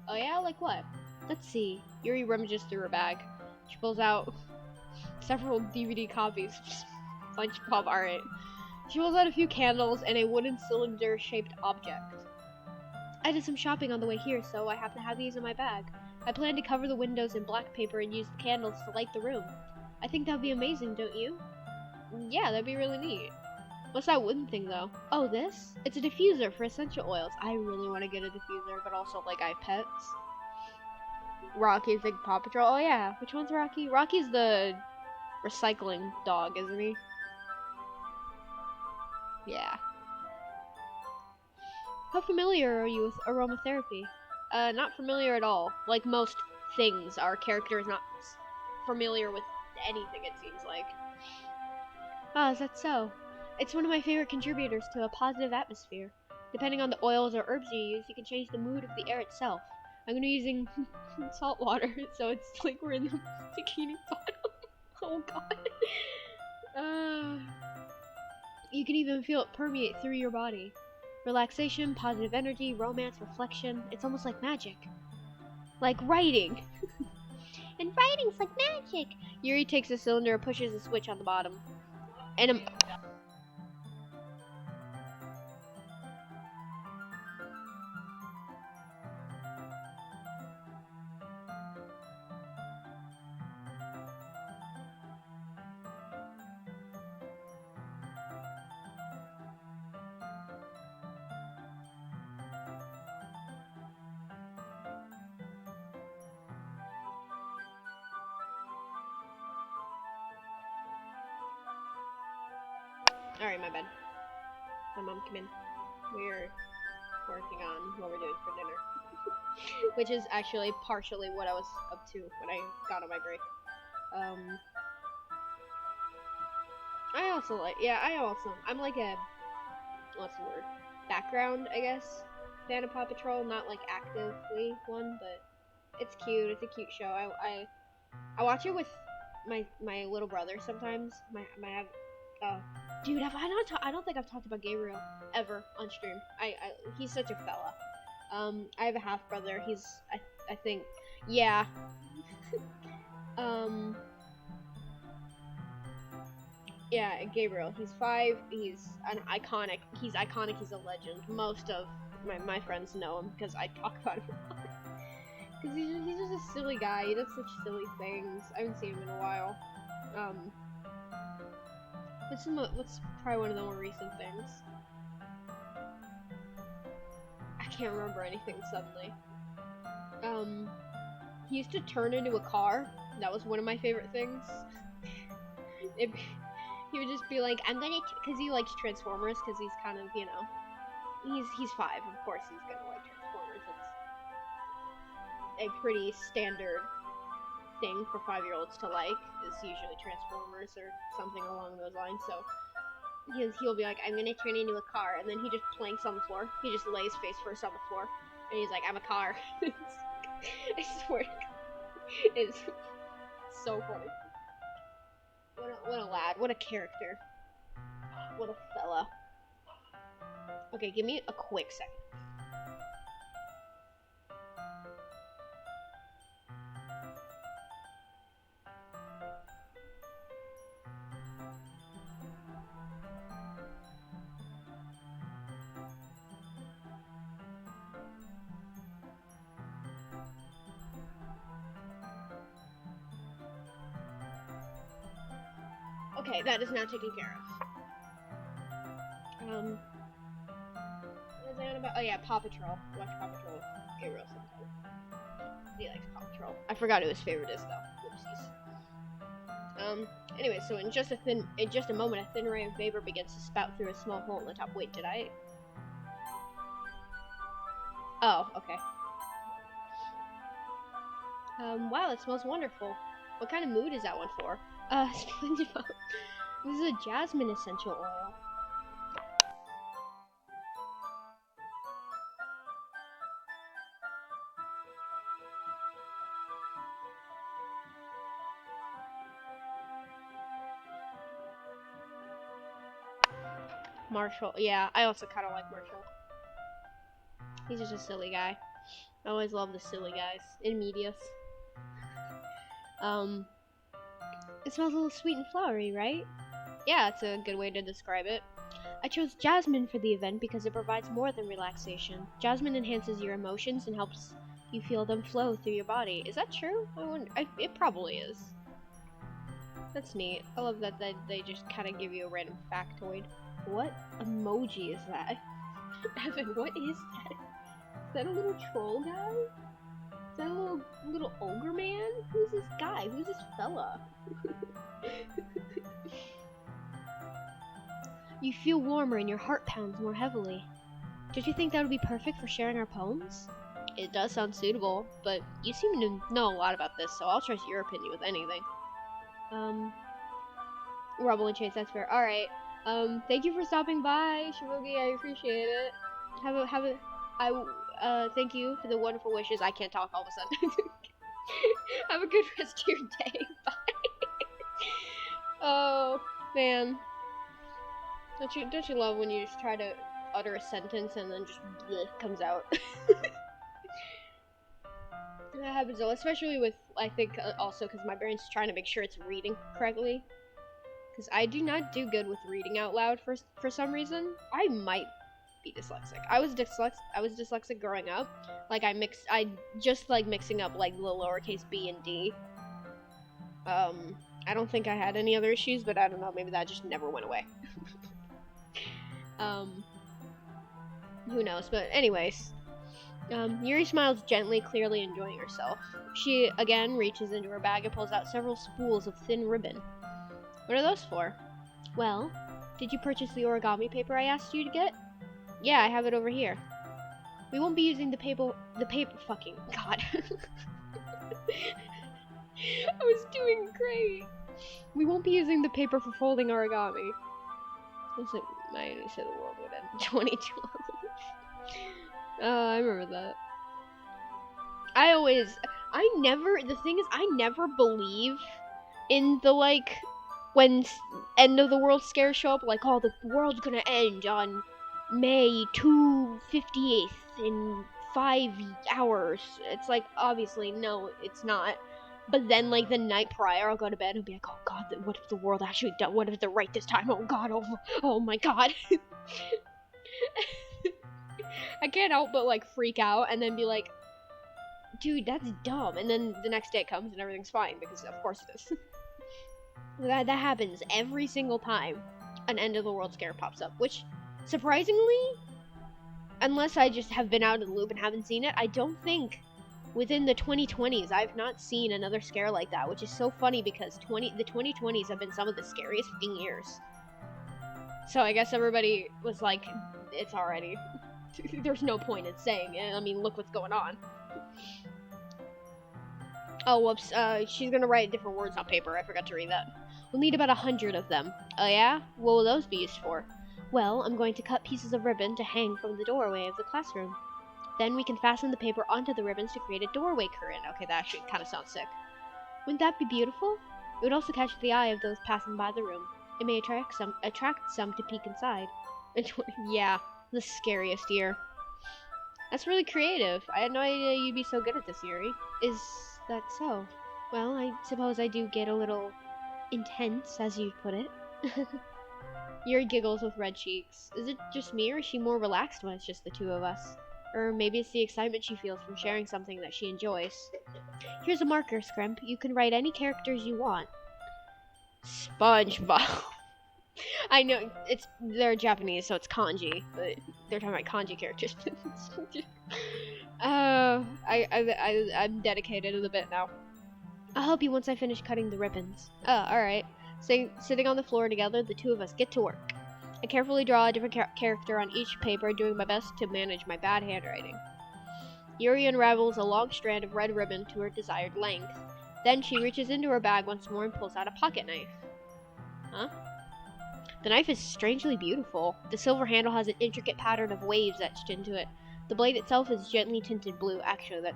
Oh yeah? Like what? Let's see. Yuri rummages through her bag. She pulls out several DVD copies of SpongeBob art. She pulls out a few candles and a wooden cylinder-shaped object. I did some shopping on the way here, so I happen to have these in my bag. I plan to cover the windows in black paper and use the candles to light the room. I think that would be amazing, don't you? Yeah, that'd be really neat. What's that wooden thing, though? Oh, this? It's a diffuser for essential oils. I really want to get a diffuser, but also, like, I have pets. Rocky's big Paw Patrol. Oh, yeah. Which one's Rocky? Rocky's the recycling dog, isn't he? Yeah. How familiar are you with aromatherapy? Not familiar at all. Like most things, our character is not familiar with anything, it seems like. Ah, is that so? It's one of my favorite contributors to a positive atmosphere. Depending on the oils or herbs you use, you can change the mood of the air itself. I'm gonna be using salt water, so it's like we're in the Bikini Bottom. Oh god. You can even feel it permeate through your body. Relaxation, positive energy, romance, reflection. It's almost like magic. Like writing. And writing's like magic. Yuri takes the cylinder and pushes a switch on the bottom. And alright, my bad. My mom came in. We're working on what we're doing for dinner. Which is actually partially what I was up to when I got on my break. I'm like a, what's the word? Background, I guess, fan of Paw Patrol. Not like actively one, but it's cute. It's a cute show. I watch it with my little brother sometimes. Dude, I don't think I've talked about Gabriel ever on stream. He's such a fella. I have a half brother. He's, I think, yeah. Yeah, Gabriel. He's 5. He's iconic. He's a legend. Most of my friends know him because I talk about him a lot. Because he's just a silly guy. He does such silly things. I haven't seen him in a while. What's probably one of the more recent things? I can't remember anything suddenly. He used to turn into a car. That was one of my favorite things. He would just be like, because he likes Transformers, because he's kind of, you know, he's 5, of course he's gonna like Transformers. It's a pretty standard thing for 5-year-olds to like, is usually Transformers or something along those lines. So he'll be like, I'm gonna turn into a car, and then he just planks on the floor. He just lays face first on the floor, and he's like, I'm a car. I swear, it's so funny. What a lad, what a character, what a fella. Okay, give me a quick second. Okay, that is now taken care of. What is that about? Oh yeah, Paw Patrol. Watch Paw Patrol. Gabriel sometimes. He likes Paw Patrol. I forgot who his favorite is though. Whoopsies. Anyway, so in just a moment, a thin ray of vapor begins to spout through a small hole in the top. Wait, did I? Oh, okay. Wow, it smells wonderful. What kind of mood is that one for? SpongeBob. This is a jasmine essential oil. Marshall. Yeah, I also kind of like Marshall. He's just a silly guy. I always love the silly guys in medias. It smells a little sweet and flowery, right? Yeah, it's a good way to describe it. I chose jasmine for the event because it provides more than relaxation. Jasmine enhances your emotions and helps you feel them flow through your body. Is that true? It probably is. That's neat. I love that they just kind of give you a random factoid. What emoji is that? Evan, what is that? Is that a little troll guy? Is that a little ogre man? Who's this guy? Who's this fella? You feel warmer and your heart pounds more heavily. Did you think that would be perfect for sharing our poems? It does sound suitable, but you seem to know a lot about this, so I'll trust your opinion with anything. Rubble and Chase, that's fair. Alright. Thank you for stopping by, Shibugi, I appreciate it. Thank you for the wonderful wishes. I can't talk all of a sudden. Have a good rest of your day. Bye. Oh, man. Don't you love when you just try to utter a sentence and then just bleh comes out? That happens though, especially with, I think, also because my brain's trying to make sure it's reading correctly. Because I do not do good with reading out loud for some reason. I might be dyslexic. I was dyslexic growing up. Like I just like mixing up like the lowercase b and d. I don't think I had any other issues, but I don't know, maybe that just never went away. Who knows, but anyways. Yuri smiles gently, clearly enjoying herself. She again reaches into her bag and pulls out several spools of thin ribbon. What are those for? Well, did you purchase the origami paper I asked you to get? Yeah, I have it over here. We won't be using the paper fucking god. I was doing great. We won't be using the paper for folding origami. Looks like I said the world would end in 2012. I remember that. The thing is, I never believe in the, like, when end of the world scares show up, like, oh, the world's gonna end on May 2/58th in 5 hours. It's like, obviously, no, it's not. But then, like, the night prior, I'll go to bed and be like, oh god, what if the world actually does? What if they're right this time? Oh god, oh my god. I can't help but, like, freak out and then be like, dude, that's dumb. And then the next day it comes and everything's fine, because of course it is. That happens every single time an end of the world scare pops up, which, surprisingly, unless I just have been out of the loop and haven't seen it, I don't think within the 2020s I've not seen another scare like that, which is so funny because the 2020s have been some of the scariest fucking years. So I guess everybody was like, it's already, there's no point in saying it. I mean, look what's going on. Oh, whoops, she's gonna write different words on paper. I forgot to read that. We'll need about 100 of them. Oh yeah? What will those be used for? Well, I'm going to cut pieces of ribbon to hang from the doorway of the classroom. Then we can fasten the paper onto the ribbons to create a doorway curtain. Okay, that actually kind of sounds sick. Wouldn't that be beautiful? It would also catch the eye of those passing by the room. It may attract some to peek inside. Yeah, the scariest year. That's really creative. I had no idea you'd be so good at this, Yuri. Is that so? Well, I suppose I do get a little intense, as you put it. Yuri giggles with red cheeks. Is it just me, or is she more relaxed when it's just the two of us? Or maybe it's the excitement she feels from sharing something that she enjoys. Here's a marker, Scrimp. You can write any characters you want. SpongeBob. I know, they're Japanese, so it's kanji, but they're talking about kanji characters. I'm dedicated a bit now. I'll help you once I finish cutting the ribbons. Alright. Sitting on the floor together, the two of us get to work. I carefully draw a different character on each paper, doing my best to manage my bad handwriting. Yuri unravels a long strand of red ribbon to her desired length. Then she reaches into her bag once more and pulls out a pocket knife. Huh? The knife is strangely beautiful. The silver handle has an intricate pattern of waves etched into it. The blade itself is gently tinted blue. Actually,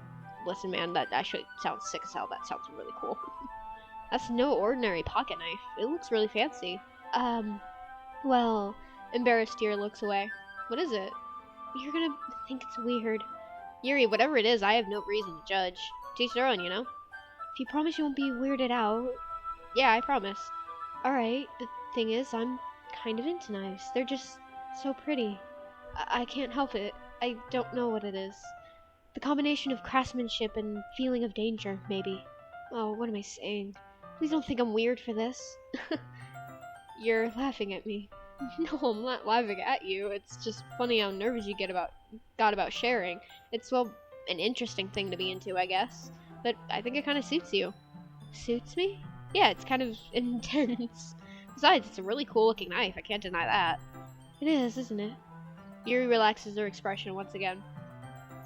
listen man, that actually sounds sick as hell. That sounds really cool. That's no ordinary pocket knife. It looks really fancy. Well, embarrassed Yuri looks away. What is it? You're gonna think it's weird. Yuri, whatever it is, I have no reason to judge. Teach their own, you know? If you promise you won't be weirded out. Yeah, I promise. Alright, the thing is, I'm kind of into knives. They're just so pretty. I can't help it. I don't know what it is. The combination of craftsmanship and feeling of danger, maybe. Oh, what am I saying? Please don't think I'm weird for this. You're laughing at me. No, I'm not laughing at you. It's just funny how nervous you got about sharing. It's, well, an interesting thing to be into, I guess. But I think it kind of suits you. Suits me? Yeah, it's kind of intense. Besides, it's a really cool looking knife. I can't deny that. It is, isn't it? Yuri relaxes her expression once again.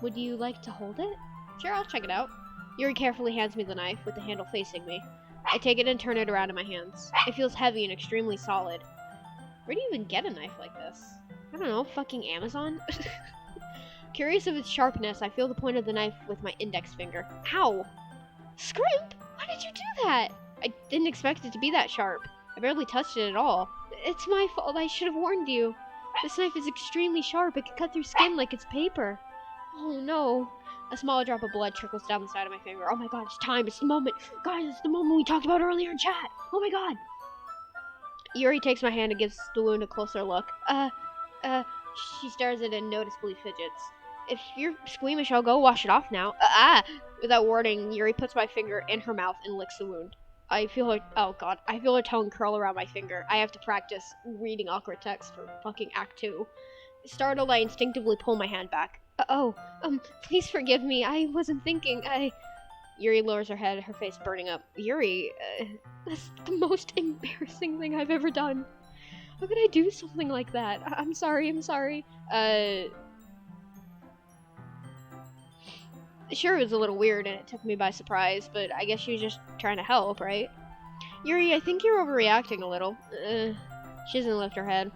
Would you like to hold it? Sure, I'll check it out. Yuri carefully hands me the knife with the handle facing me. I take it and turn it around in my hands. It feels heavy and extremely solid. Where do you even get a knife like this? I don't know, fucking Amazon? Curious of its sharpness, I feel the point of the knife with my index finger. Ow! Scrimp! Why did you do that? I didn't expect it to be that sharp. I barely touched it at all. It's my fault. I should have warned you. This knife is extremely sharp. It can cut through skin like it's paper. Oh no. A small drop of blood trickles down the side of my finger. Oh my god, it's time. It's the moment. Guys, it's the moment we talked about earlier in chat. Oh my god. Yuri takes my hand and gives the wound a closer look. She stares at it and noticeably fidgets. If you're squeamish, I'll go wash it off now. Without warning, Yuri puts my finger in her mouth and licks the wound. I feel her tongue curl around my finger. I have to practice reading awkward text for fucking Act 2. Startled, I instinctively pull my hand back. Please forgive me. I wasn't thinking. Yuri lowers her head, her face burning up. Yuri, that's the most embarrassing thing I've ever done. How could I do something like that? I'm sorry. Sure, it was a little weird and it took me by surprise, but I guess she was just trying to help, right? Yuri, I think you're overreacting a little. She doesn't lift her head.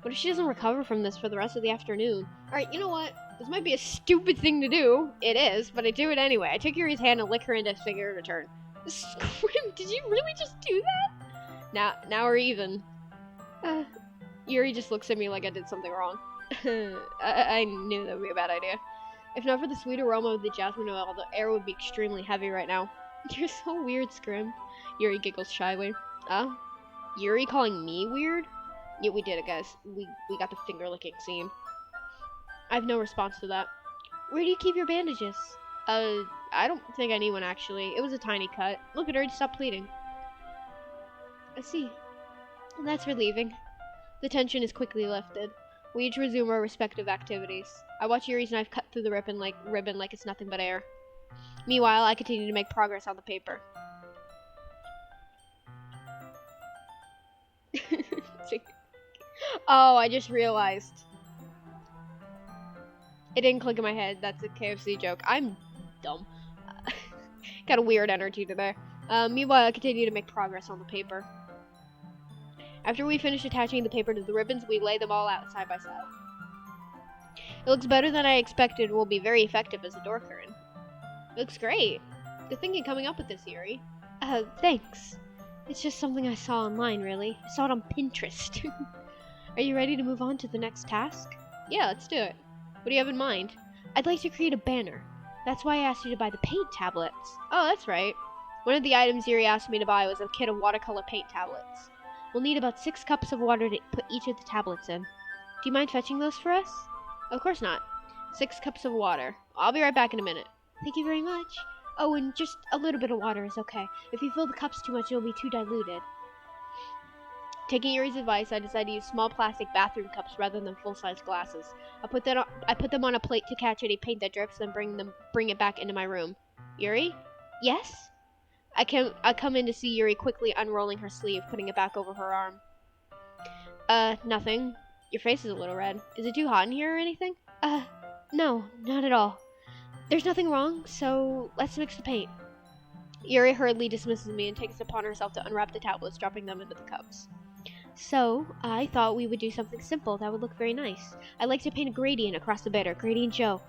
What if she doesn't recover from this for the rest of the afternoon? Alright, you know what? This might be a stupid thing to do. It is, but I do it anyway. I take Yuri's hand and lick her index finger in return. Scrim, did you really just do that? Now we're even. Yuri just looks at me like I did something wrong. I knew that would be a bad idea. If not for the sweet aroma of the jasmine oil, the air would be extremely heavy right now. You're so weird, Scrim. Yuri giggles shyly. Yuri calling me weird? Yeah, we did it, guys. We got the finger-licking scene. I have no response to that. Where do you keep your bandages? I don't think I need one, actually. It was a tiny cut. Look, it already stopped bleeding. I see. That's relieving. The tension is quickly lifted. We each resume our respective activities. I watch Yuri's knife cut through the ribbon like it's nothing but air. Meanwhile, I continue to make progress on the paper. Oh, I just realized. It didn't click in my head. That's a KFC joke. I'm dumb. Got a weird energy today. Meanwhile, I continue to make progress on the paper. After we finish attaching the paper to the ribbons, we lay them all out side by side. It looks better than I expected. Will be very effective as a door curtain. It looks great. Good thinking coming up with this, Yuri. Thanks. It's just something I saw online, really. I saw it on Pinterest. Are you ready to move on to the next task? Yeah, let's do it. What do you have in mind? I'd like to create a banner. That's why I asked you to buy the paint tablets. Oh, that's right. One of the items Yuri asked me to buy was a kit of watercolor paint tablets. We'll need about 6 cups of water to put each of the tablets in. Do you mind fetching those for us? Of course not. 6 cups of water. I'll be right back in a minute. Thank you very much. Oh, and just a little bit of water is okay. If you fill the cups too much, it'll be too diluted. Taking Yuri's advice, I decided to use small plastic bathroom cups rather than full-size glasses. I put them on a plate to catch any paint that drips, then bring it back into my room. Yuri? Yes? I come in to see Yuri quickly unrolling her sleeve, putting it back over her arm. Nothing. Your face is a little red. Is it too hot in here or anything? No, not at all. There's nothing wrong, so let's mix the paint. Yuri hurriedly dismisses me and takes it upon herself to unwrap the tablets, dropping them into the cups. So, I thought we would do something simple that would look very nice. I'd like to paint a gradient across the banner. Gradient Joe.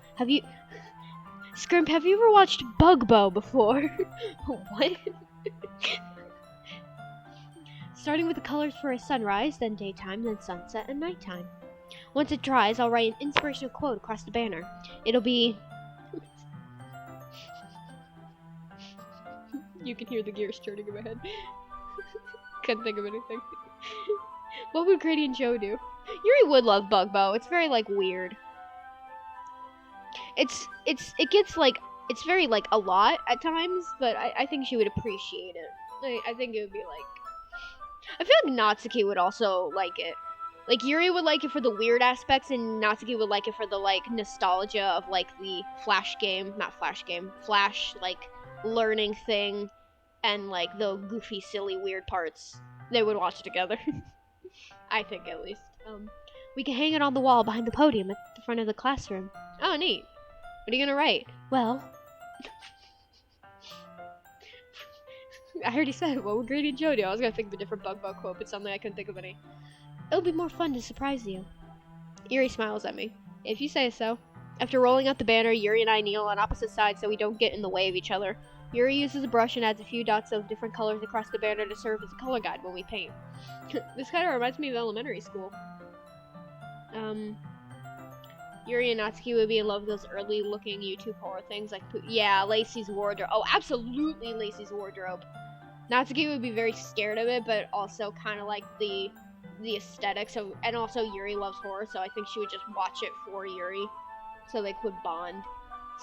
Scrimp, have you ever watched Bugbo before? What? Starting with the colors for a sunrise, then daytime, then sunset, and nighttime. Once it dries, I'll write an inspirational quote across the banner. It'll be... You can hear the gears turning in my head. Couldn't think of anything. What would Gradient Joe do? Yuri would love Bugbo. It's very, weird. It gets, it's very, a lot at times, but I think she would appreciate it. I think it would be, I feel like Natsuki would also like it. Yuri would like it for the weird aspects, and Natsuki would like it for the, nostalgia of, the Flash, learning thing, and, the goofy, silly, weird parts. They would watch together. I think, at least. We can hang it on the wall behind the podium at the front of the classroom. Oh, neat. What are you gonna write? Well... I already said, what would Gradient Joe do? I was gonna think of a different Bugbo quote, but suddenly I couldn't think of any. It'll be more fun to surprise you. Yuri smiles at me. If you say so. After rolling out the banner, Yuri and I kneel on opposite sides so we don't get in the way of each other. Yuri uses a brush and adds a few dots of different colors across the banner to serve as a color guide when we paint. This kind of reminds me of elementary school. Yuri and Natsuki would be in love with those early-looking YouTube horror things like, yeah, Lacey's wardrobe. Oh, absolutely Lacey's wardrobe. Natsuki would be very scared of it, but also kind of like the aesthetic. So, and also Yuri loves horror, so I think she would just watch it for Yuri, so they could bond.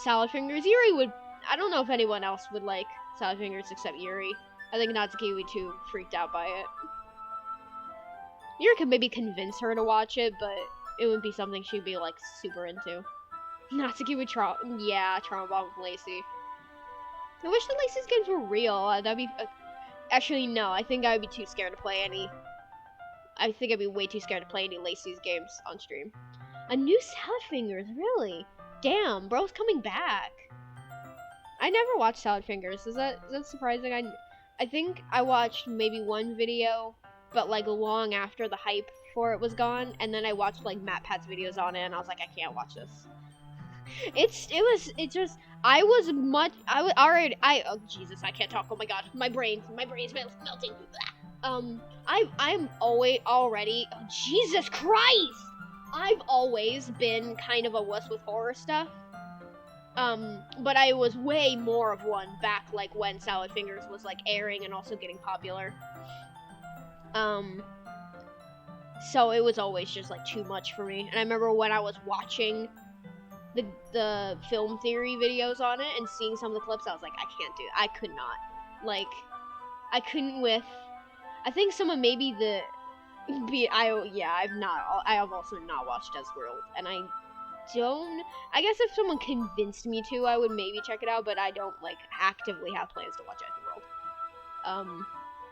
Salad Fingers, Yuri would. I don't know if anyone else would like Salad Fingers except Yuri. I think Natsuki would be too freaked out by it. Yuri could maybe convince her to watch it, but it would be something she'd be super into. Natsuki would trauma bomb with Lacey. I wish the Lacey's games were real. That'd be. Actually, no. I think I would be too scared to play any. I think I'd be way too scared to play any Lacey's games on stream. A new Salad Fingers, really? Damn, bro's coming back. I never watched Salad Fingers. Is that surprising? I think I watched maybe one video, but long after the hype for it was gone, and then I watched MatPat's videos on it, and I was like, I can't watch this. Oh Jesus, I can't talk. Oh my god, my brain's melting. I'm already. Oh, Jesus Christ! I've always been kind of a wuss with horror stuff. But I was way more of one back when Salad Fingers was airing and also getting popular. So it was always just too much for me. And I remember when I was watching the film theory videos on it and seeing some of the clips, I was like, I can't do it. I could not. I couldn't with. I think someone maybe I have also not watched Discworld, and I guess if someone convinced me to, I would maybe check it out, but I don't actively have plans to watch Discworld.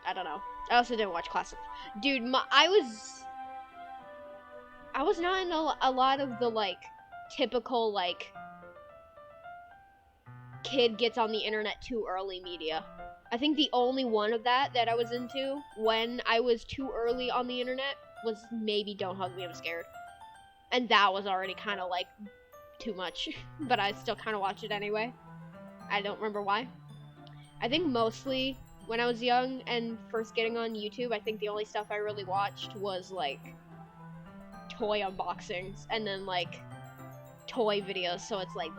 I don't know. I also didn't watch Classic. Dude, I was not in a lot of the typical kid gets on the internet too early media. I think the only one of that I was into when I was too early on the internet was maybe Don't Hug Me, I'm Scared. And that was already kind of like too much, but I still kind of watched it anyway. I don't remember why. I think mostly when I was young and first getting on YouTube, I think the only stuff I really watched was like toy unboxings and then like toy videos. So it's like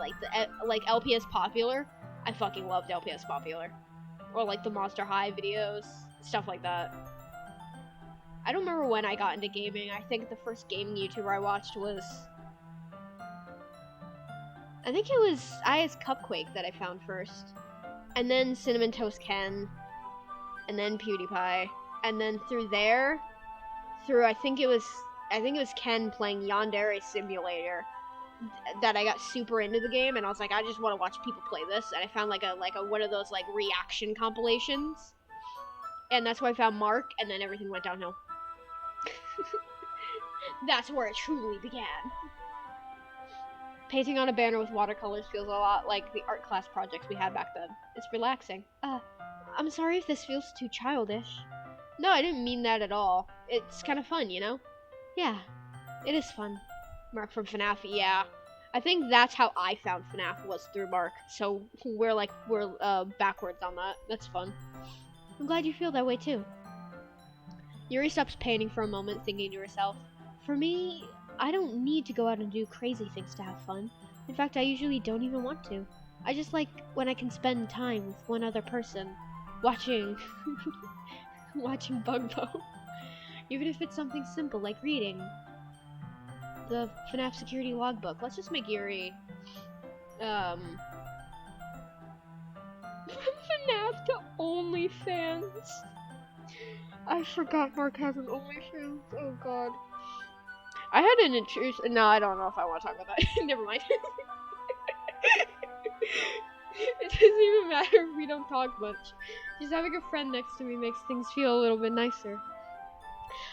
LPS Popular. I fucking loved LPS Popular. Or like the Monster High videos, stuff like that. I don't remember when I got into gaming. I think the first gaming YouTuber I watched was... I think it was IS Cupquake that I found first. And then Cinnamon Toast Ken. And then PewDiePie. And then through there, I think it was Ken playing Yandere Simulator that I got super into the game, and I was like, I just want to watch people play this, and I found like a one of those like reaction compilations, and that's where I found Mark, and then everything went downhill. That's where it truly began. Painting on a banner with watercolors feels a lot like the art class projects we had back then. It's relaxing. I'm sorry if this feels too childish. No, I didn't mean that at all. It's kind of fun, you know? Yeah, it is fun. Mark from FNAF, yeah. I think that's how I found FNAF, was through Mark. So we're backwards on that. That's fun. I'm glad you feel that way too. Yuri stops painting for a moment, thinking to herself, for me, I don't need to go out and do crazy things to have fun. In fact, I usually don't even want to. I just like when I can spend time with one other person, watching Bugbo. Even if it's something simple like reading the FNAF security logbook. Let's just make Yuri FNAF to OnlyFans. I forgot Mark has an OnlyFans. Oh god. I had an intrusion. No, I don't know if I want to talk about that. Never mind. It doesn't even matter if we don't talk much. Just having a friend next to me makes things feel a little bit nicer.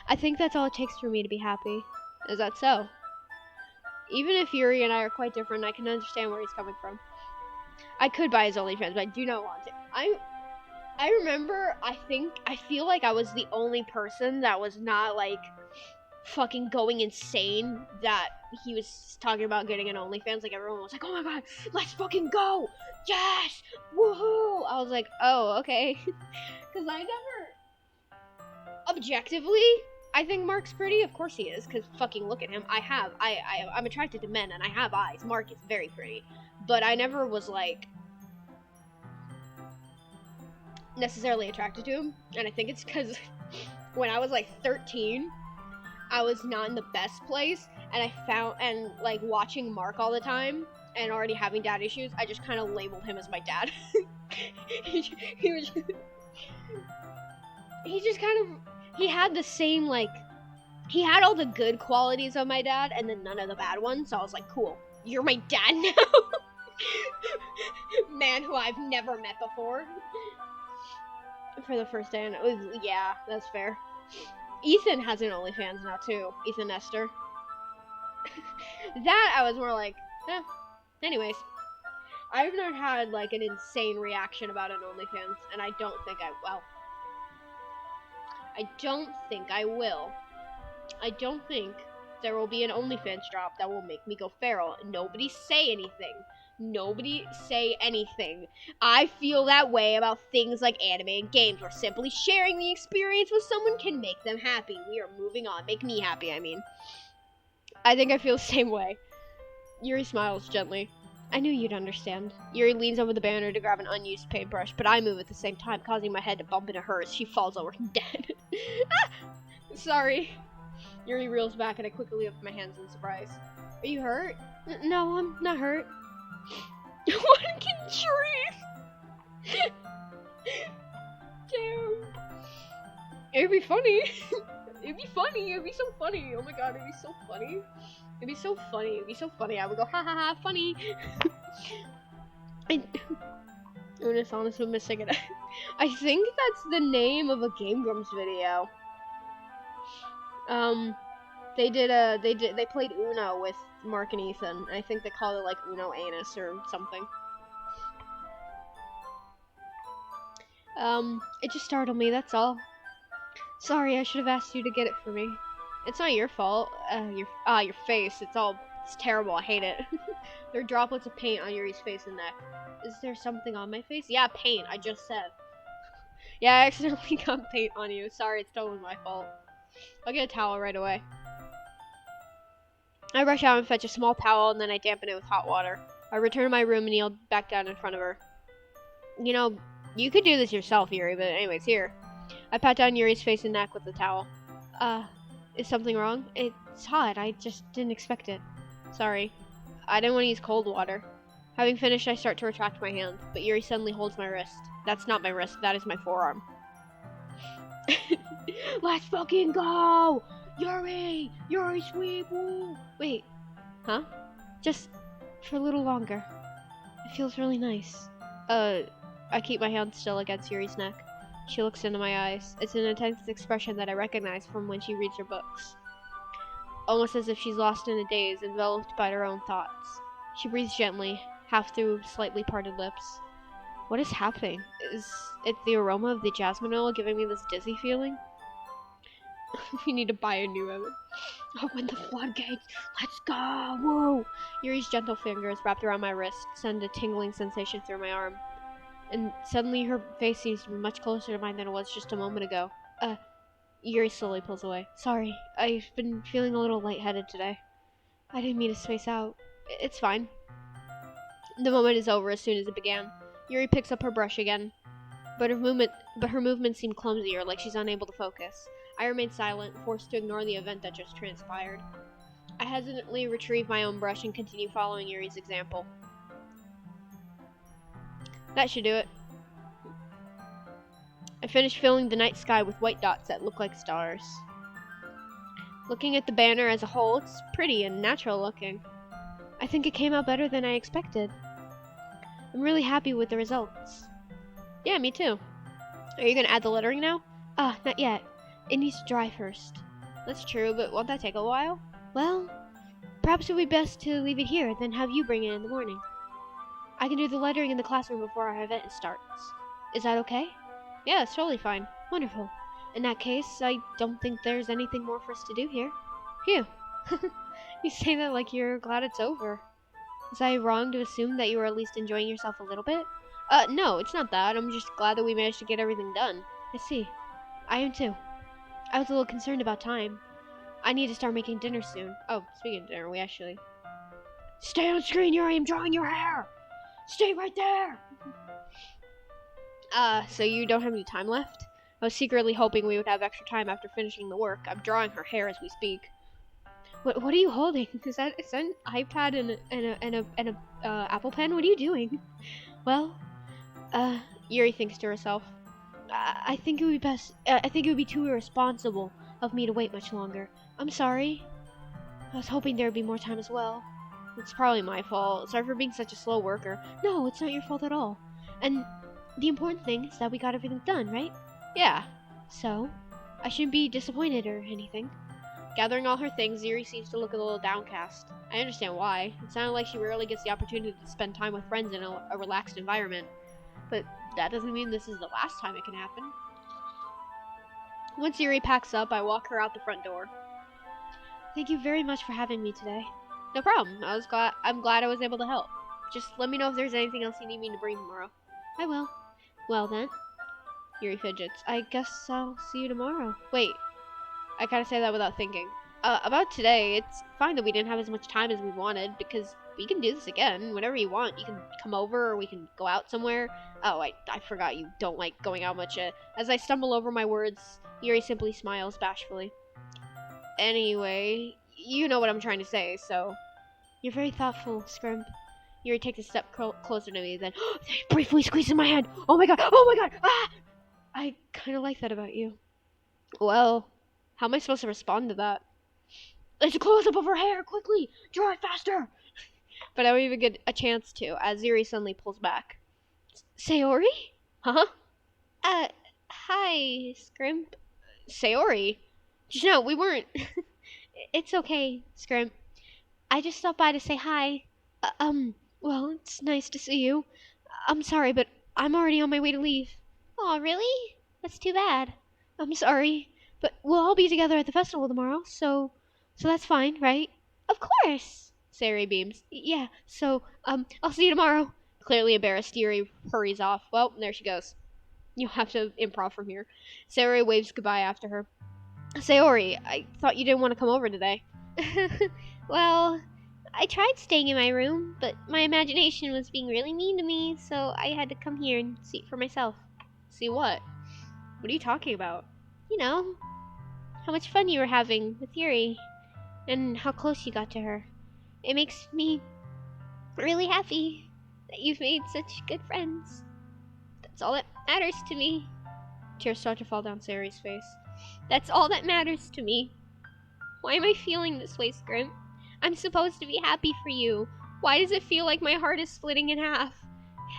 I think that's all it takes for me to be happy. Is that so? Even if Yuri and I are quite different, I can understand where he's coming from. I could buy his OnlyFans, but I do not want to. I remember, I feel like I was the only person that was not, like, fucking going insane that he was talking about getting an OnlyFans. Like, everyone was like, oh my god, let's fucking go! Yes! Woohoo! I was like, oh, okay. Because I never... Objectively, I think Mark's pretty. Of course he is, because fucking look at him. I'm attracted to men, and I have eyes. Mark is very pretty. But I never was, like, necessarily attracted to him. And I think it's because when I was, like, 13, I was not in the best place. And like, watching Mark all the time, and already having dad issues, I just kind of labeled him as my dad. He had the same, like, he had all the good qualities of my dad, and then none of the bad ones, so I was like, cool, you're my dad now? Man who I've never met before. For the first day, and it was, yeah, that's fair. Ethan has an OnlyFans now, too. Ethan Nestor. That, I was more like, eh. Anyways. I've not had, like, an insane reaction about an OnlyFans, and I don't think I will. I don't think there will be an OnlyFans drop that will make me go feral. Nobody say anything. Nobody say anything. I feel that way about things like anime and games, where simply sharing the experience with someone can make them happy. We are moving on. Make me happy, I mean. I think I feel the same way. Yuri smiles gently. I knew you'd understand. Yuri leans over the banner to grab an unused paintbrush, but I move at the same time, causing my head to bump into hers. She falls over dead. Ah! Sorry. Yuri reels back, and I quickly lift my hands in surprise. Are you hurt? No, I'm not hurt. What can Yuri? Damn. It'd be funny. It'd be funny. It'd be so funny. Oh my god, it'd be so funny. It'd be so funny. It'd be so funny. I would go, ha ha ha, funny. Ernest honestly missing it. I think that's the name of a Game Grumps video. They played Uno with Mark and Ethan. I think they called it like Uno Anus or something. It just startled me, that's all. Sorry, I should have asked you to get it for me. It's not your fault. Your face. It's terrible. I hate it. There are droplets of paint on Yuri's face and neck. Is there something on my face? Yeah, paint. I just said. Yeah, I accidentally got paint on you. Sorry, it's totally my fault. I'll get a towel right away. I rush out and fetch a small towel, and then I dampen it with hot water. I return to my room and kneel back down in front of her. You know, you could do this yourself, Yuri, but anyways, here. I pat down Yuri's face and neck with the towel. Is something wrong? It's hot. I just didn't expect it. Sorry. I didn't want to use cold water. Having finished, I start to retract my hand, but Yuri suddenly holds my wrist. That's not my wrist, that is my forearm. Let's fucking go! Yuri! Yuri, sweet! Woo! Wait. Huh? Just for a little longer. It feels really nice. I keep my hand still against Yuri's neck. She looks into my eyes. It's an intense expression that I recognize from when she reads her books. Almost as if she's lost in a daze, enveloped by her own thoughts. She breathes gently, half through slightly parted lips. What is happening? Is it the aroma of the jasmine oil giving me this dizzy feeling? We need to buy a new oven. Open the floodgates. Let's go! Woo! Yuri's gentle fingers wrapped around my wrist send a tingling sensation through my arm. And suddenly her face seems much closer to mine than it was just a moment ago. Yuri slowly pulls away. Sorry, I've been feeling a little lightheaded today. I didn't mean to space out. It's fine. The moment is over as soon as it began. Yuri picks up her brush again, but her movements seem clumsier, like she's unable to focus. I remain silent, forced to ignore the event that just transpired. I hesitantly retrieve my own brush and continue following Yuri's example. That should do it. I finished filling the night sky with white dots that look like stars. Looking at the banner as a whole, it's pretty and natural looking. I think it came out better than I expected. I'm really happy with the results. Yeah, me too. Are you gonna add the lettering now? Not yet. It needs to dry first. That's true, but won't that take a while? Well, perhaps it would be best to leave it here, then have you bring it in the morning. I can do the lettering in the classroom before our event starts. Is that okay? Yeah, it's totally fine. Wonderful. In that case, I don't think there's anything more for us to do here. Phew. You say that like you're glad it's over. Was I wrong to assume that you were at least enjoying yourself a little bit? No, it's not that. I'm just glad that we managed to get everything done. I see. I am too. I was a little concerned about time. I need to start making dinner soon. Oh, speaking of dinner, we actually... Stay on screen, Yuri! I'm drawing your hair! Stay right there! So you don't have any time left? I was secretly hoping we would have extra time after finishing the work. I'm drawing her hair as we speak. What are you holding? Is that an iPad and a Apple Pen? What are you doing? Well, Yuri thinks to herself. I think it would be best. I think it would be too irresponsible of me to wait much longer. I'm sorry. I was hoping there would be more time as well. It's probably my fault. Sorry for being such a slow worker. No, it's not your fault at all. And the important thing is that we got everything done, right? Yeah. So, I shouldn't be disappointed or anything. Gathering all her things, Yuri seems to look a little downcast. I understand why. It sounded like she rarely gets the opportunity to spend time with friends in a relaxed environment. But that doesn't mean this is the last time it can happen. Once Yuri packs up, I walk her out the front door. Thank you very much for having me today. No problem. I'm glad I was able to help. Just let me know if there's anything else you need me to bring tomorrow. I will. Well then. Yuri fidgets. I guess I'll see you tomorrow. Wait. I kind of say that without thinking. About today, it's fine that we didn't have as much time as we wanted, because we can do this again whenever you want. You can come over, or we can go out somewhere. Oh, I forgot you don't like going out much. As I stumble over my words, Yuri simply smiles bashfully. Anyway, you know what I'm trying to say, so... You're very thoughtful, Scrimp. Yuri takes a step closer to me, then briefly squeezes my hand. Oh my god! Ah! I kind of like that about you. Well, how am I supposed to respond to that? It's a close-up of her hair! Quickly! Draw it faster! But I don't even get a chance to, as Yuri suddenly pulls back. Sayori? Huh? Hi, Scrimp. Sayori? Just no, we weren't. It's okay, Scrimp. I just stopped by to say hi. Well, it's nice to see you. I'm sorry, but I'm already on my way to leave. Aw, really? That's too bad. I'm sorry, but we'll all be together at the festival tomorrow, so that's fine, right? Of course! Sayori beams. Yeah, so, I'll see you tomorrow. Clearly embarrassed, Yuri hurries off. Well, there she goes. You'll have to improv from here. Sayori waves goodbye after her. Sayori, I thought you didn't want to come over today. Well, I tried staying in my room, but my imagination was being really mean to me, so I had to come here and see it for myself. See what? What are you talking about? You know, how much fun you were having with Yuri, and how close you got to her. It makes me really happy that you've made such good friends. That's all that matters to me. Tears start to fall down Sayori's face. That's all that matters to me. Why am I feeling this way, Scrimp? I'm supposed to be happy for you. Why does it feel like my heart is splitting in half?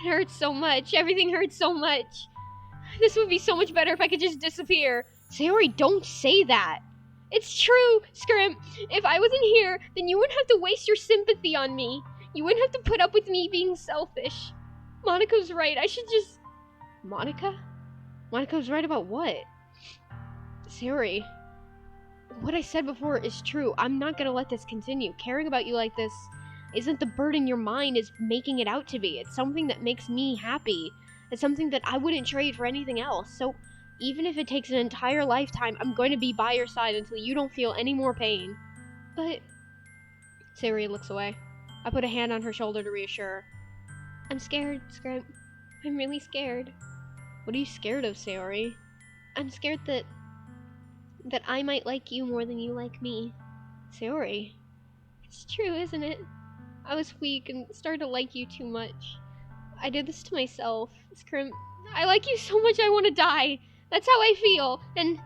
It hurts so much. Everything hurts so much. This would be so much better if I could just disappear. Sayori, don't say that. It's true, Scrimp. If I wasn't here, then you wouldn't have to waste your sympathy on me. You wouldn't have to put up with me being selfish. Moniko's right. I should just... Monika? Moniko's right about what? Sayori, what I said before is true. I'm not gonna let this continue. Caring about you like this isn't the burden your mind is making it out to be. It's something that makes me happy. It's something that I wouldn't trade for anything else. So even if it takes an entire lifetime, I'm going to be by your side until you don't feel any more pain. But... Sayori looks away. I put a hand on her shoulder to reassure her. I'm scared, Scrimp. I'm really scared. What are you scared of, Sayori? I'm scared that I might like you more than you like me. Sayori. It's true, isn't it? I was weak and started to like you too much. I did this to myself. Scrimp, I like you so much I want to die. That's how I feel. And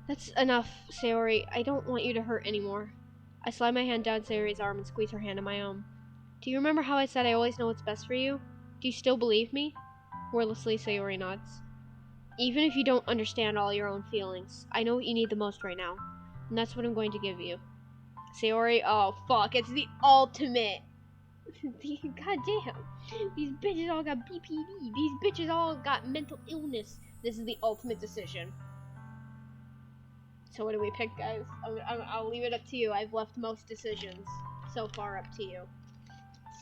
that's enough, Sayori. I don't want you to hurt anymore. I slide my hand down Sayori's arm and squeeze her hand in my own. Do you remember how I said I always know what's best for you? Do you still believe me? Wordlessly, Sayori nods. Even if you don't understand all your own feelings, I know what you need the most right now, and that's what I'm going to give you. Sayori, oh fuck, it's the ultimate. God damn, these bitches all got BPD. These bitches all got mental illness. This is the ultimate decision. So what do we pick, guys? I'll leave it up to you. I've left most decisions so far up to you.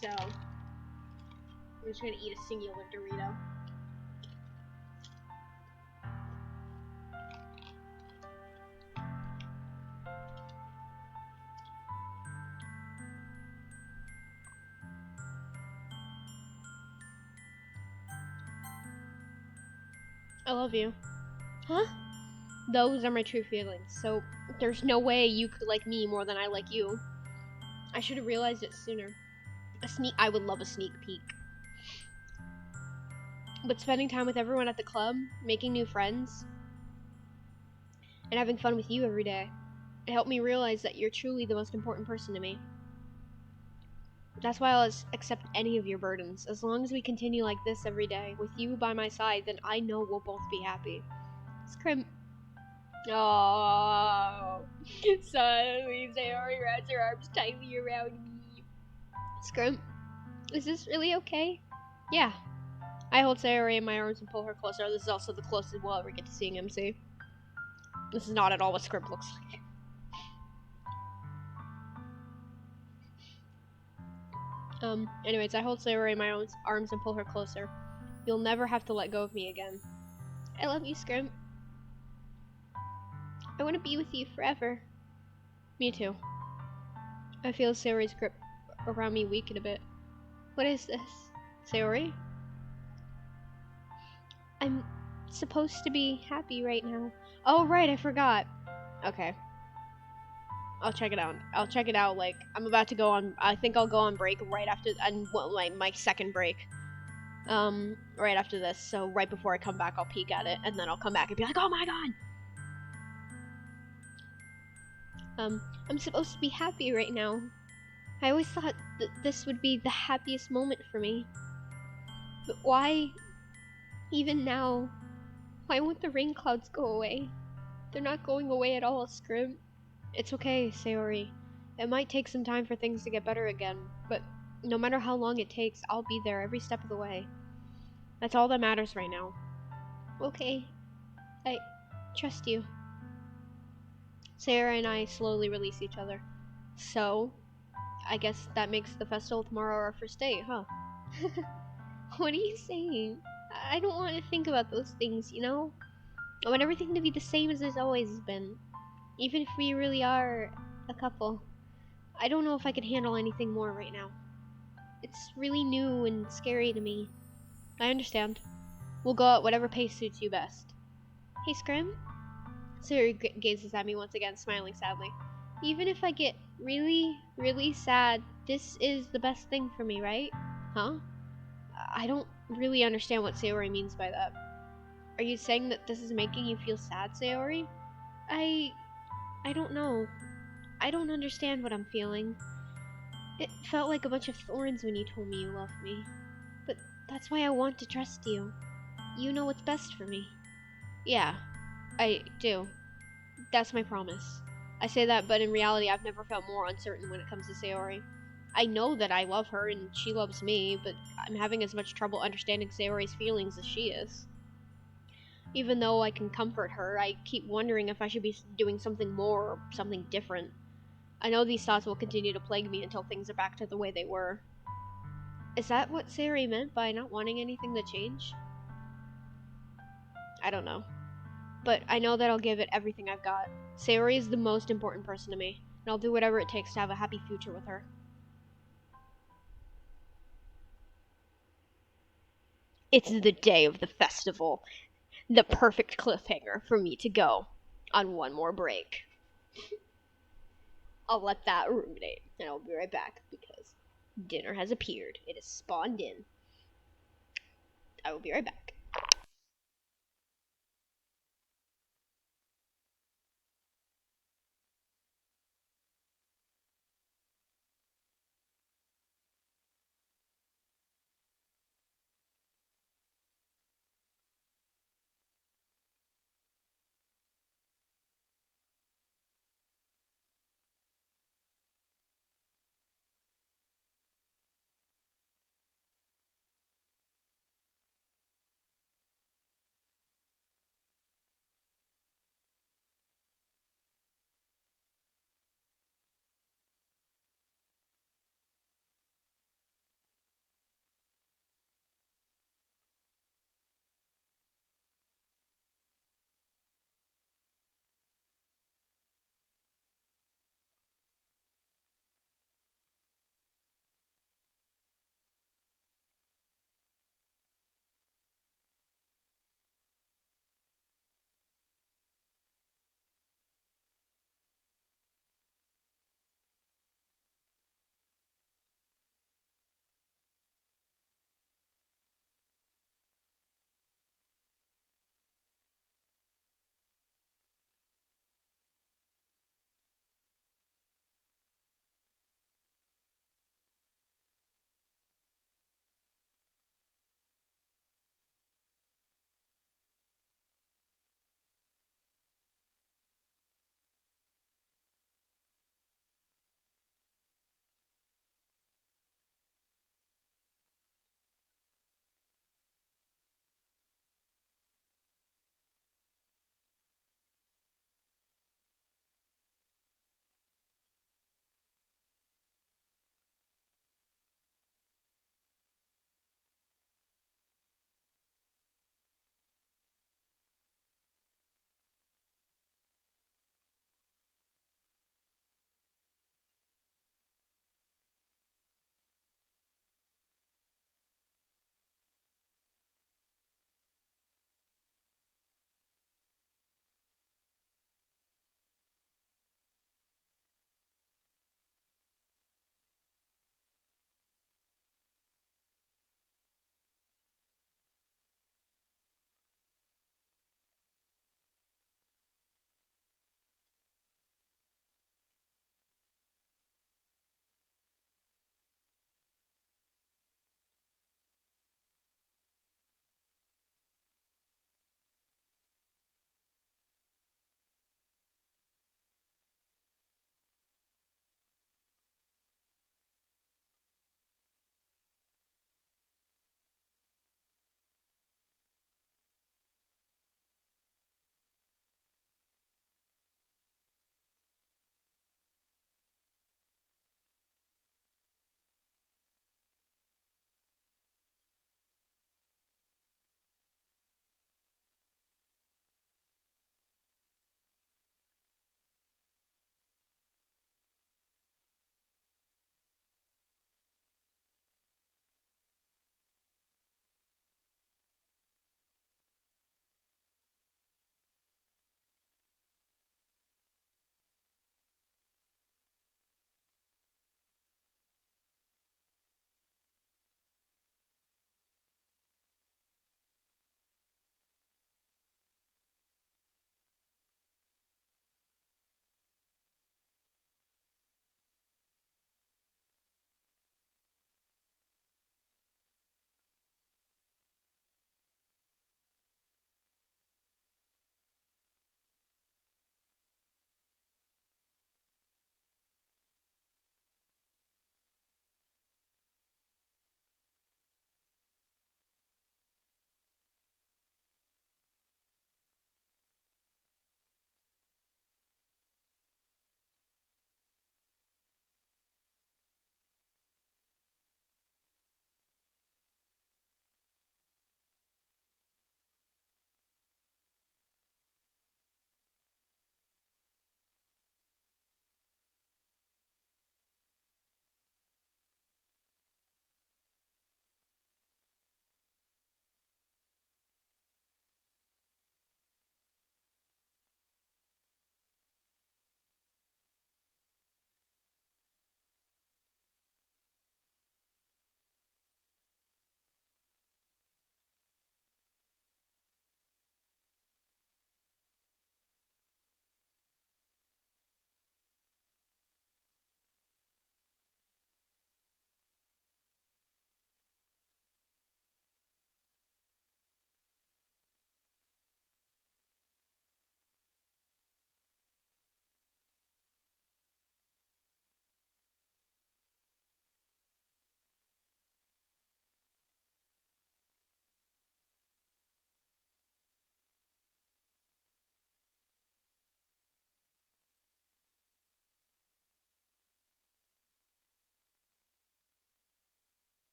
So I'm just gonna eat a singular Dorito. I love you. Huh? Those are my true feelings, so there's no way you could like me more than I like you. I should have realized it sooner. I would love a sneak peek. But spending time with everyone at the club, making new friends, and having fun with you every day, it helped me realize that you're truly the most important person to me. That's why I'll accept any of your burdens. As long as we continue like this every day, with you by my side, then I know we'll both be happy. Scrimp. Oh, suddenly Sayori wraps her arms tightly around me. Scrimp, is this really okay? Yeah. I hold Sayori in my arms and pull her closer. This is also the closest we'll ever get to seeing MC. This is not at all what Scrimp looks like. Anyways, I hold Sayori in my own arms and pull her closer. You'll never have to let go of me again. I love you, Scrimp. I want to be with you forever. Me too. I feel Sayori's grip around me weaken a bit. What is this? Sayori? I'm supposed to be happy right now. Oh, right, I forgot. Okay. I'll check it out. I'll check it out, like, I'm about to go on, I think I'll go on break right after, and well, my second break. Right after this, so right before I come back, I'll peek at it, and then I'll come back and be like, oh my god! I'm supposed to be happy right now. I always thought that this would be the happiest moment for me. But why, even now, why won't the rain clouds go away? They're not going away at all, Scrimp. It's okay, Sayori. It might take some time for things to get better again, but no matter how long it takes, I'll be there every step of the way. That's all that matters right now. Okay, I trust you. Sarah and I slowly release each other. So, I guess that makes the festival tomorrow our first date, huh? What are you saying? I don't want to think about those things, you know? I want everything to be the same as it's always been. Even if we really are a couple. I don't know if I could handle anything more right now. It's really new and scary to me. I understand. We'll go at whatever pace suits you best. Hey, Scrim? Sarah gazes at me once again, smiling sadly. Even if I get really, really sad, this is the best thing for me, right? Huh? I don't really understand what Sayori means by that. Are you saying that this is making you feel sad, Sayori? I... I don't know. I don't understand what I'm feeling. It felt like a bunch of thorns when you told me you loved me. But that's why I want to trust you. You know what's best for me. Yeah, I do. That's my promise. I say that, but in reality, I've never felt more uncertain when it comes to Sayori. I know that I love her and she loves me, but I'm having as much trouble understanding Sayori's feelings as she is. Even though I can comfort her, I keep wondering if I should be doing something more or something different. I know these thoughts will continue to plague me until things are back to the way they were. Is that what Sayori meant by not wanting anything to change? I don't know. But I know that I'll give it everything I've got. Sayori is the most important person to me, and I'll do whatever it takes to have a happy future with her. It's the day of the festival. The perfect cliffhanger for me to go on one more break. I'll let that ruminate, and I'll be right back because dinner has appeared. It has spawned in. I will be right back.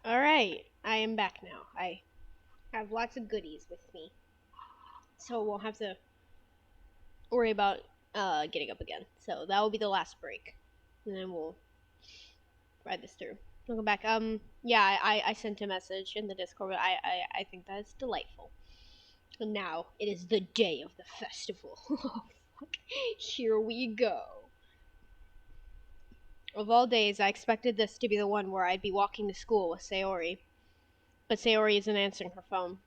Alright, I am back now. I have lots of goodies with me. So we'll have to worry about getting up again. So that will be the last break. And then we'll ride this through. We'll go back. Yeah, I sent a message in the Discord, but I think that's delightful. And now it is the day of the festival. Oh, fuck. Here we go. Of all days, I expected this to be the one where I'd be walking to school with Sayori. But Sayori isn't answering her phone.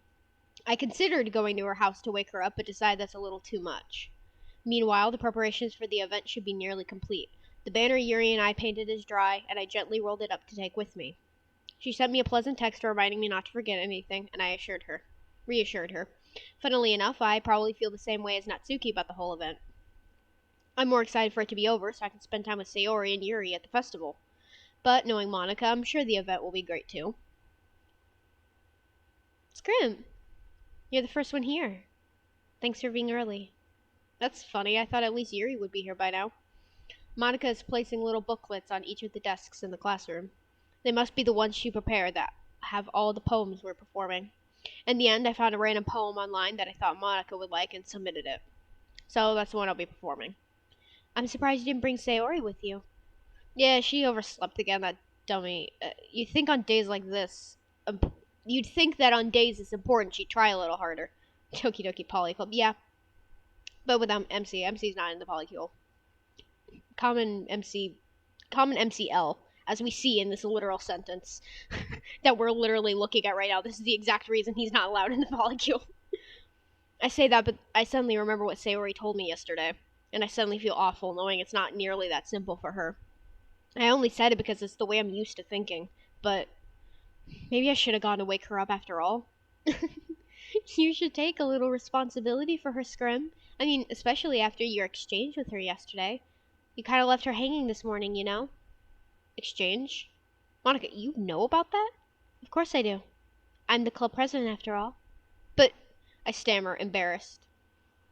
I considered going to her house to wake her up, but decided that's a little too much. Meanwhile, the preparations for the event should be nearly complete. The banner Yuri and I painted is dry, and I gently rolled it up to take with me. She sent me a pleasant text reminding me not to forget anything, and I reassured her. Funnily enough, I probably feel the same way as Natsuki about the whole event. I'm more excited for it to be over so I can spend time with Sayori and Yuri at the festival. But knowing Monika, I'm sure the event will be great too. Scrim, you're the first one here. Thanks for being early. That's funny, I thought at least Yuri would be here by now. Monika is placing little booklets on each of the desks in the classroom. They must be the ones she prepared that have all the poems we're performing. In the end, I found a random poem online that I thought Monika would like and submitted it. So that's the one I'll be performing. I'm surprised you didn't bring Sayori with you. Yeah, she overslept again, that dummy. You'd think on days like this, you'd think that on days it's important she'd try a little harder. Doki Doki Poly Club, yeah. But without MC. MC's not in the polycule. Common MCL, as we see in this literal sentence that we're literally looking at right now. This is the exact reason he's not allowed in the polycule. I say that, but I suddenly remember what Sayori told me yesterday, and I suddenly feel awful knowing it's not nearly that simple for her. I only said it because it's the way I'm used to thinking, but maybe I should have gone to wake her up after all. You should take a little responsibility for her, Scrim. I mean, especially after your exchange with her yesterday. You kind of left her hanging this morning, you know? Exchange? Monika, you know about that? Of course I do. I'm the club president after all. But, I stammer, embarrassed.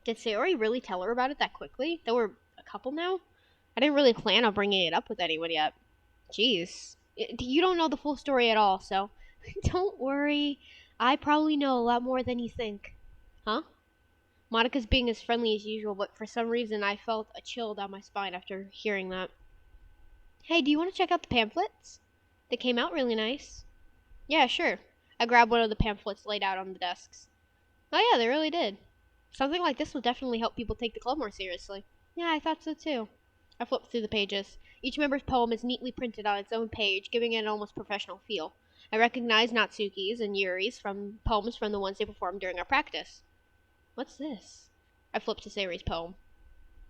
Did Sayori really tell her about it that quickly? That we're a couple now? I didn't really plan on bringing it up with anyone yet. Jeez. You don't know the full story at all, so... Don't worry. I probably know a lot more than you think. Huh? Monika's being as friendly as usual, but for some reason I felt a chill down my spine after hearing that. Hey, do you want to check out the pamphlets? They came out really nice. Yeah, sure. I grabbed one of the pamphlets laid out on the desks. Oh yeah, they really did. Something like this will definitely help people take the club more seriously. Yeah, I thought so too. I flipped through the pages. Each member's poem is neatly printed on its own page, giving it an almost professional feel. I recognized Natsuki's and Yuri's from poems from the ones they performed during our practice. What's this? I flipped to Sayori's poem.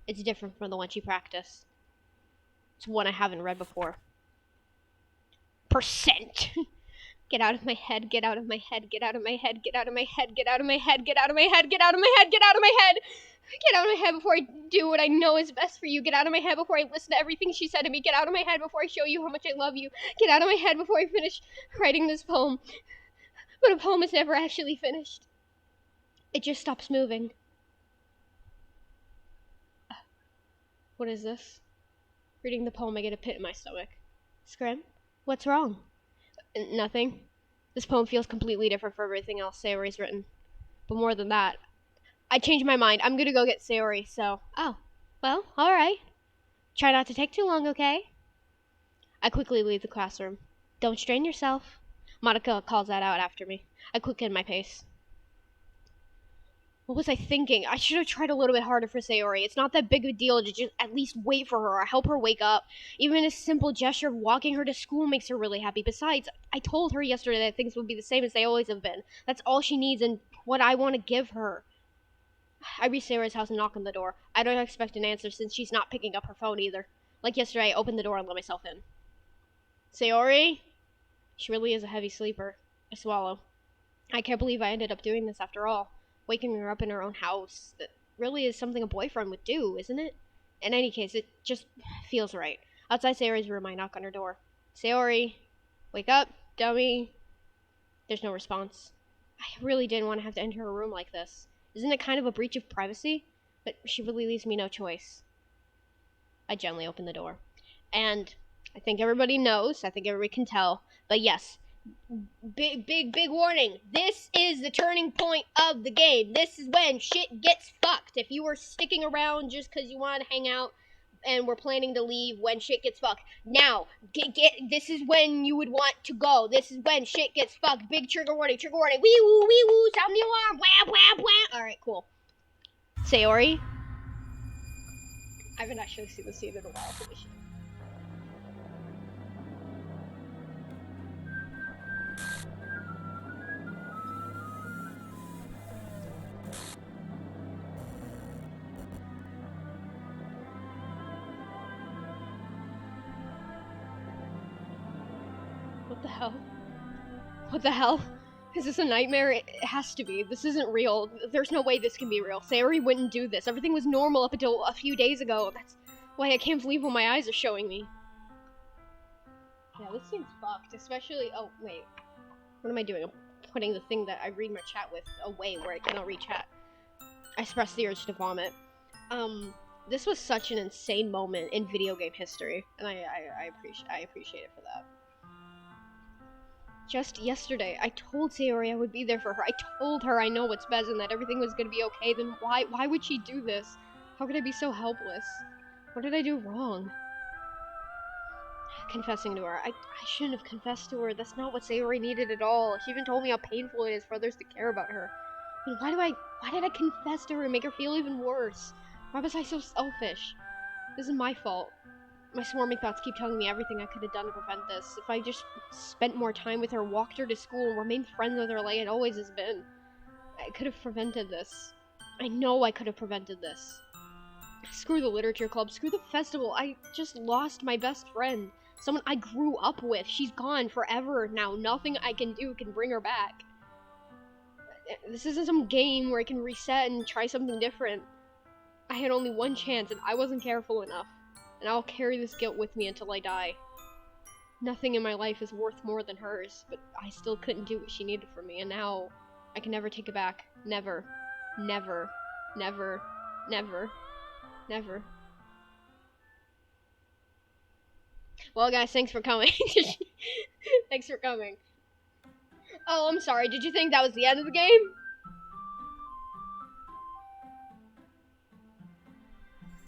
It's different from the one she practiced. It's one I haven't read before. Percent! Get out of my head, get out of my head, get out of my head, get out of my head, get out of my head, get out of my head, get out of my head, get out of my head! Get out of my head before I do what I know is best for you. Get out of my head before I listen to everything she said to me. Get out of my head before I show you how much I love you. Get out of my head before I finish writing this poem. But a poem is never actually finished. It just stops moving. What is this? Reading the poem, I get a pit in my stomach. Scrim? What's wrong? Nothing. This poem feels completely different from everything else Sayori's written. But more than that, I changed my mind. I'm gonna go get Sayori, so... Oh, well, alright. Try not to take too long, okay? I quickly leave the classroom. Don't strain yourself. Monika calls that out after me. I quicken my pace. What was I thinking? I should have tried a little bit harder for Sayori. It's not that big of a deal to just at least wait for her or help her wake up. Even a simple gesture of walking her to school makes her really happy. Besides, I told her yesterday that things would be the same as they always have been. That's all she needs and what I want to give her. I reach Sayori's house and knock on the door. I don't expect an answer since she's not picking up her phone either. Like yesterday, I opened the door and let myself in. Sayori? She really is a heavy sleeper. I swallow. I can't believe I ended up doing this after all. Waking her up in her own house. That really is something a boyfriend would do, isn't it? In any case, it just feels right. Outside Sayori's room, I knock on her door. Sayori, wake up, dummy. There's no response. I really didn't want to have to enter her room like this. Isn't it kind of a breach of privacy? But she really leaves me no choice. I gently open the door. And I think everybody knows, I think everybody can tell, but yes, Big warning. This is the turning point of the game. This is when shit gets fucked. If you were sticking around just because you wanted to hang out and we're planning to leave, when shit gets fucked. Now, this is when you would want to go. This is when shit gets fucked. Big trigger warning, trigger warning. Wee woo, sound the alarm. Wham, wham, wham. Alright, cool. Sayori? I haven't actually seen the scene in a while for this shit. What the hell? What the hell? Is this a nightmare? It has to be. This isn't real. There's no way this can be real. Sayori wouldn't do this. Everything was normal up until a few days ago. That's why I can't believe what my eyes are showing me. Yeah, this seems fucked. Especially... Oh, wait. What am I doing? I'm putting the thing that I read my chat with away where I cannot read chat. I suppressed the urge to vomit. This was such an insane moment in video game history. And I appreciate it for that. Just yesterday, I told Sayori I would be there for her. I told her I know what's best and that everything was gonna be okay. Then why would she do this? How could I be so helpless? What did I do wrong? Confessing to her. I shouldn't have confessed to her. That's not what Sayori needed at all. She even told me how painful it is for others to care about her. And why did I confess to her and make her feel even worse? Why was I so selfish? This is my fault. My swarming thoughts keep telling me everything I could have done to prevent this. If I just spent more time with her, walked her to school, and remained friends with her like it always has been, I could have prevented this. I know I could have prevented this. Screw the literature club, screw the festival. I just lost my best friend. Someone I grew up with. She's gone forever now. Nothing I can do can bring her back. This isn't some game where I can reset and try something different. I had only one chance, and I wasn't careful enough. And I'll carry this guilt with me until I die. Nothing in my life is worth more than hers, but I still couldn't do what she needed from me, and now I can never take it back. Never. Never. Never. Never. Never. Well, guys, thanks for coming. Thanks for coming. Oh, I'm sorry. Did you think that was the end of the game?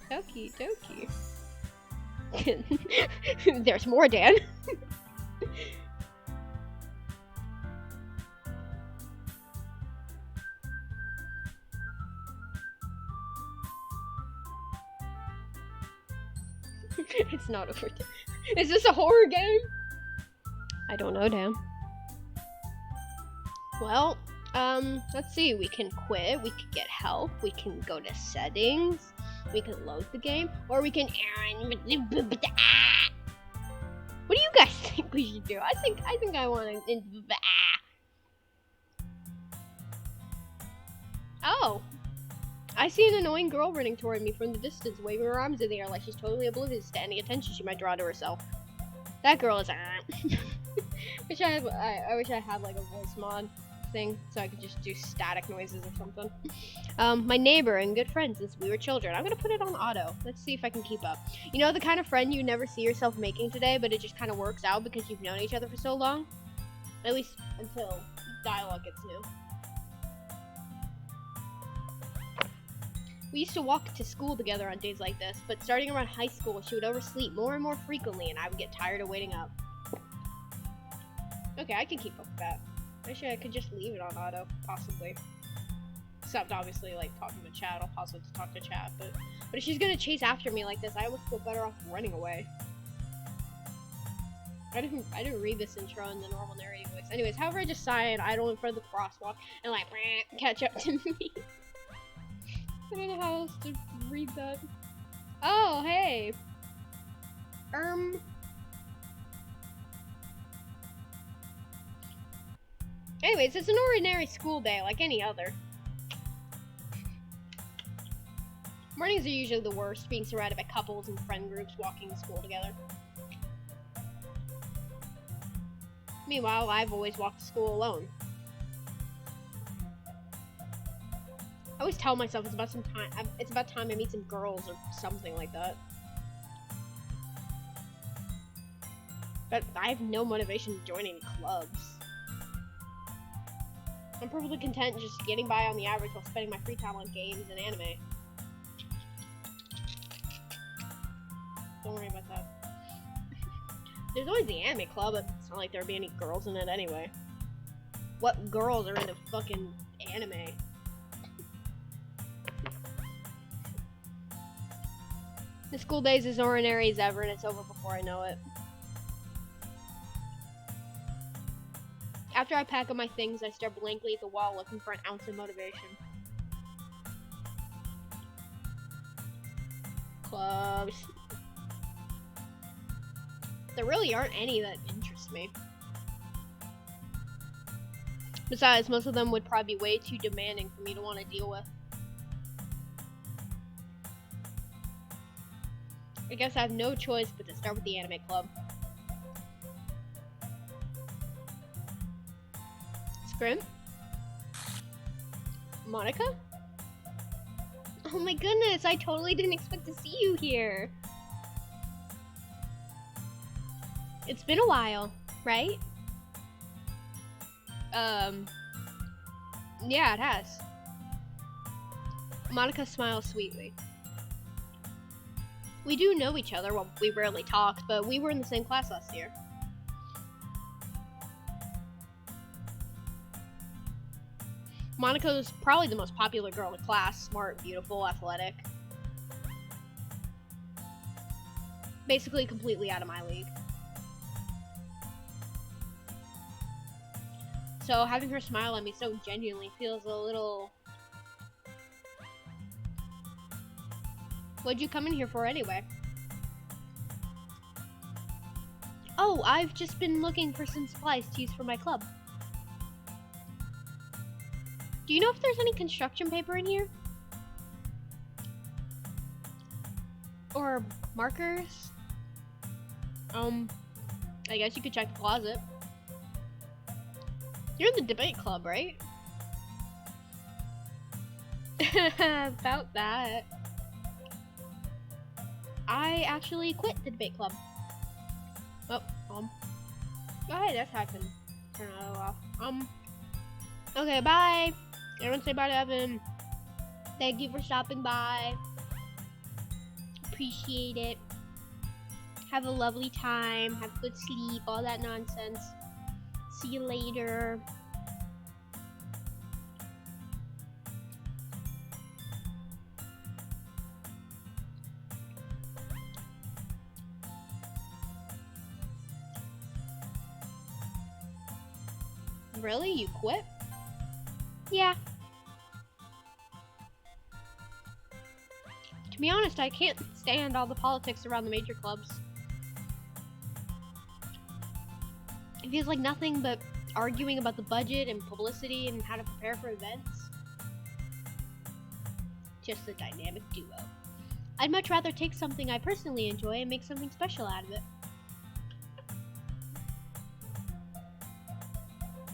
Doki Doki. There's more, Dan. It's not over. Is this a horror game? I don't know, Dan. Well, let's see. We can quit. We can get help. We can go to settings. We can load the game, or we can. What do you guys think we should do? I think I want to. Oh, I see an annoying girl running toward me from the distance, waving her arms in the air like she's totally oblivious to any attention she might draw to herself. That girl is. I wish I had like a voice mod thing so I could just do static noises or something. My neighbor and good friend since we were children. I'm gonna put it on auto. Let's see if I can keep up. You know the kind of friend you never see yourself making today, but it just kind of works out because you've known each other for so long? At least until dialogue gets new. We used to walk to school together on days like this, but starting around high school, she would oversleep more and more frequently, and I would get tired of waiting up. Okay, I can keep up with that. Actually, I could just leave it on auto, possibly. Except, obviously, like, talking to chat, I'll pause it to talk to chat, but if she's gonna chase after me like this, I almost feel better off running away. I didn't read this intro in the normal narrating voice. Anyways, however, I just sigh and idle in front of the crosswalk and, like, catch up to me. I don't know how else to read that. Oh, hey! Anyways, it's an ordinary school day, like any other. Mornings are usually the worst, being surrounded by couples and friend groups walking to school together. Meanwhile, I've always walked to school alone. I always tell myself it's about time I meet some girls or something like that. But I have no motivation to join any clubs. I'm perfectly content just getting by on the average while spending my free time on games and anime. Don't worry about that. There's always the anime club, but it's not like there'd be any girls in it anyway. What girls are into fucking anime? The school days as ordinary as ever, and it's over before I know it. After I pack up my things, I stare blankly at the wall looking for an ounce of motivation. Clubs. There really aren't any that interest me. Besides, most of them would probably be way too demanding for me to want to deal with. I guess I have no choice but to start with the anime club. Scrim? Monica? Oh my goodness, I totally didn't expect to see you here. It's been a while, right? Yeah, it has. Monica smiles sweetly. We do know each other, well, we rarely talk, but we were in the same class last year. Monica was probably the most popular girl in the class, smart, beautiful, athletic. Basically completely out of my league. So having her smile at me so genuinely feels a little... What'd you come in here for anyway? Oh, I've just been looking for some supplies to use for my club. Do you know if there's any construction paper in here? Or markers? I guess you could check the closet. You're in the debate club, right? About that. I actually quit the debate club. Oh, hey, that's how I can turn it off. Okay, bye. Everyone say bye to Evan. Thank you for stopping by. Appreciate it. Have a lovely time. Have good sleep. All that nonsense. See you later. Really? You quit? Yeah. To be honest, I can't stand all the politics around the major clubs. It feels like nothing but arguing about the budget and publicity and how to prepare for events. Just a dynamic duo. I'd much rather take something I personally enjoy and make something special out of it.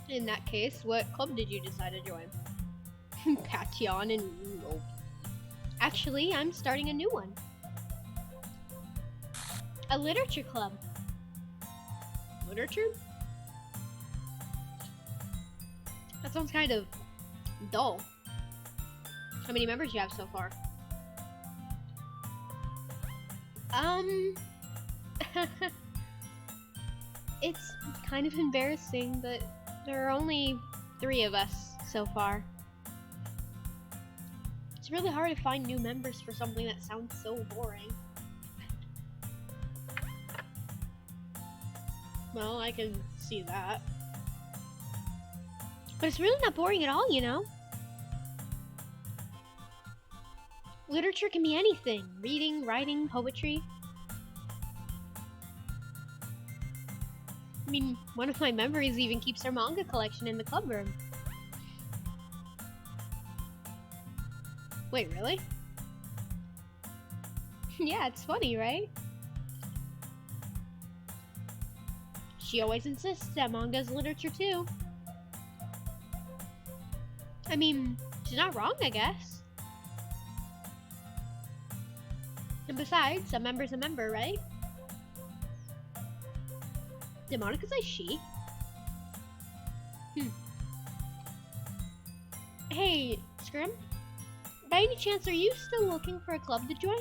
In that case, what club did you decide to join? Patyon and Nope. Actually, I'm starting a new one. A literature club. Literature? That sounds kind of dull. How many members do you have so far? It's kind of embarrassing, but there are only 3 of us so far. It's really hard to find new members for something that sounds so boring. Well, I can see that. But it's really not boring at all, you know? Literature can be anything. Reading, writing, poetry. I mean, one of my members even keeps her manga collection in the club room. Wait, really? Yeah, it's funny, right? She always insists that manga's literature too. I mean, she's not wrong, I guess. And besides, a member's a member, right? Did Monica say she? Hey, Scrim. By any chance, are you still looking for a club to join?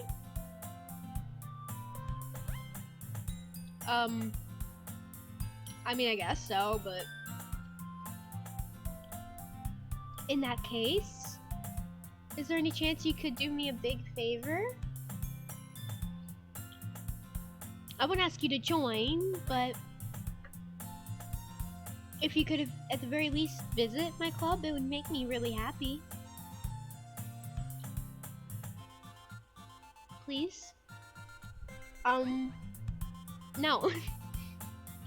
I mean, I guess so, but in that case, is there any chance you could do me a big favor? I wouldn't ask you to join, but if you could, at the very least, visit my club, it would make me really happy. Please? No.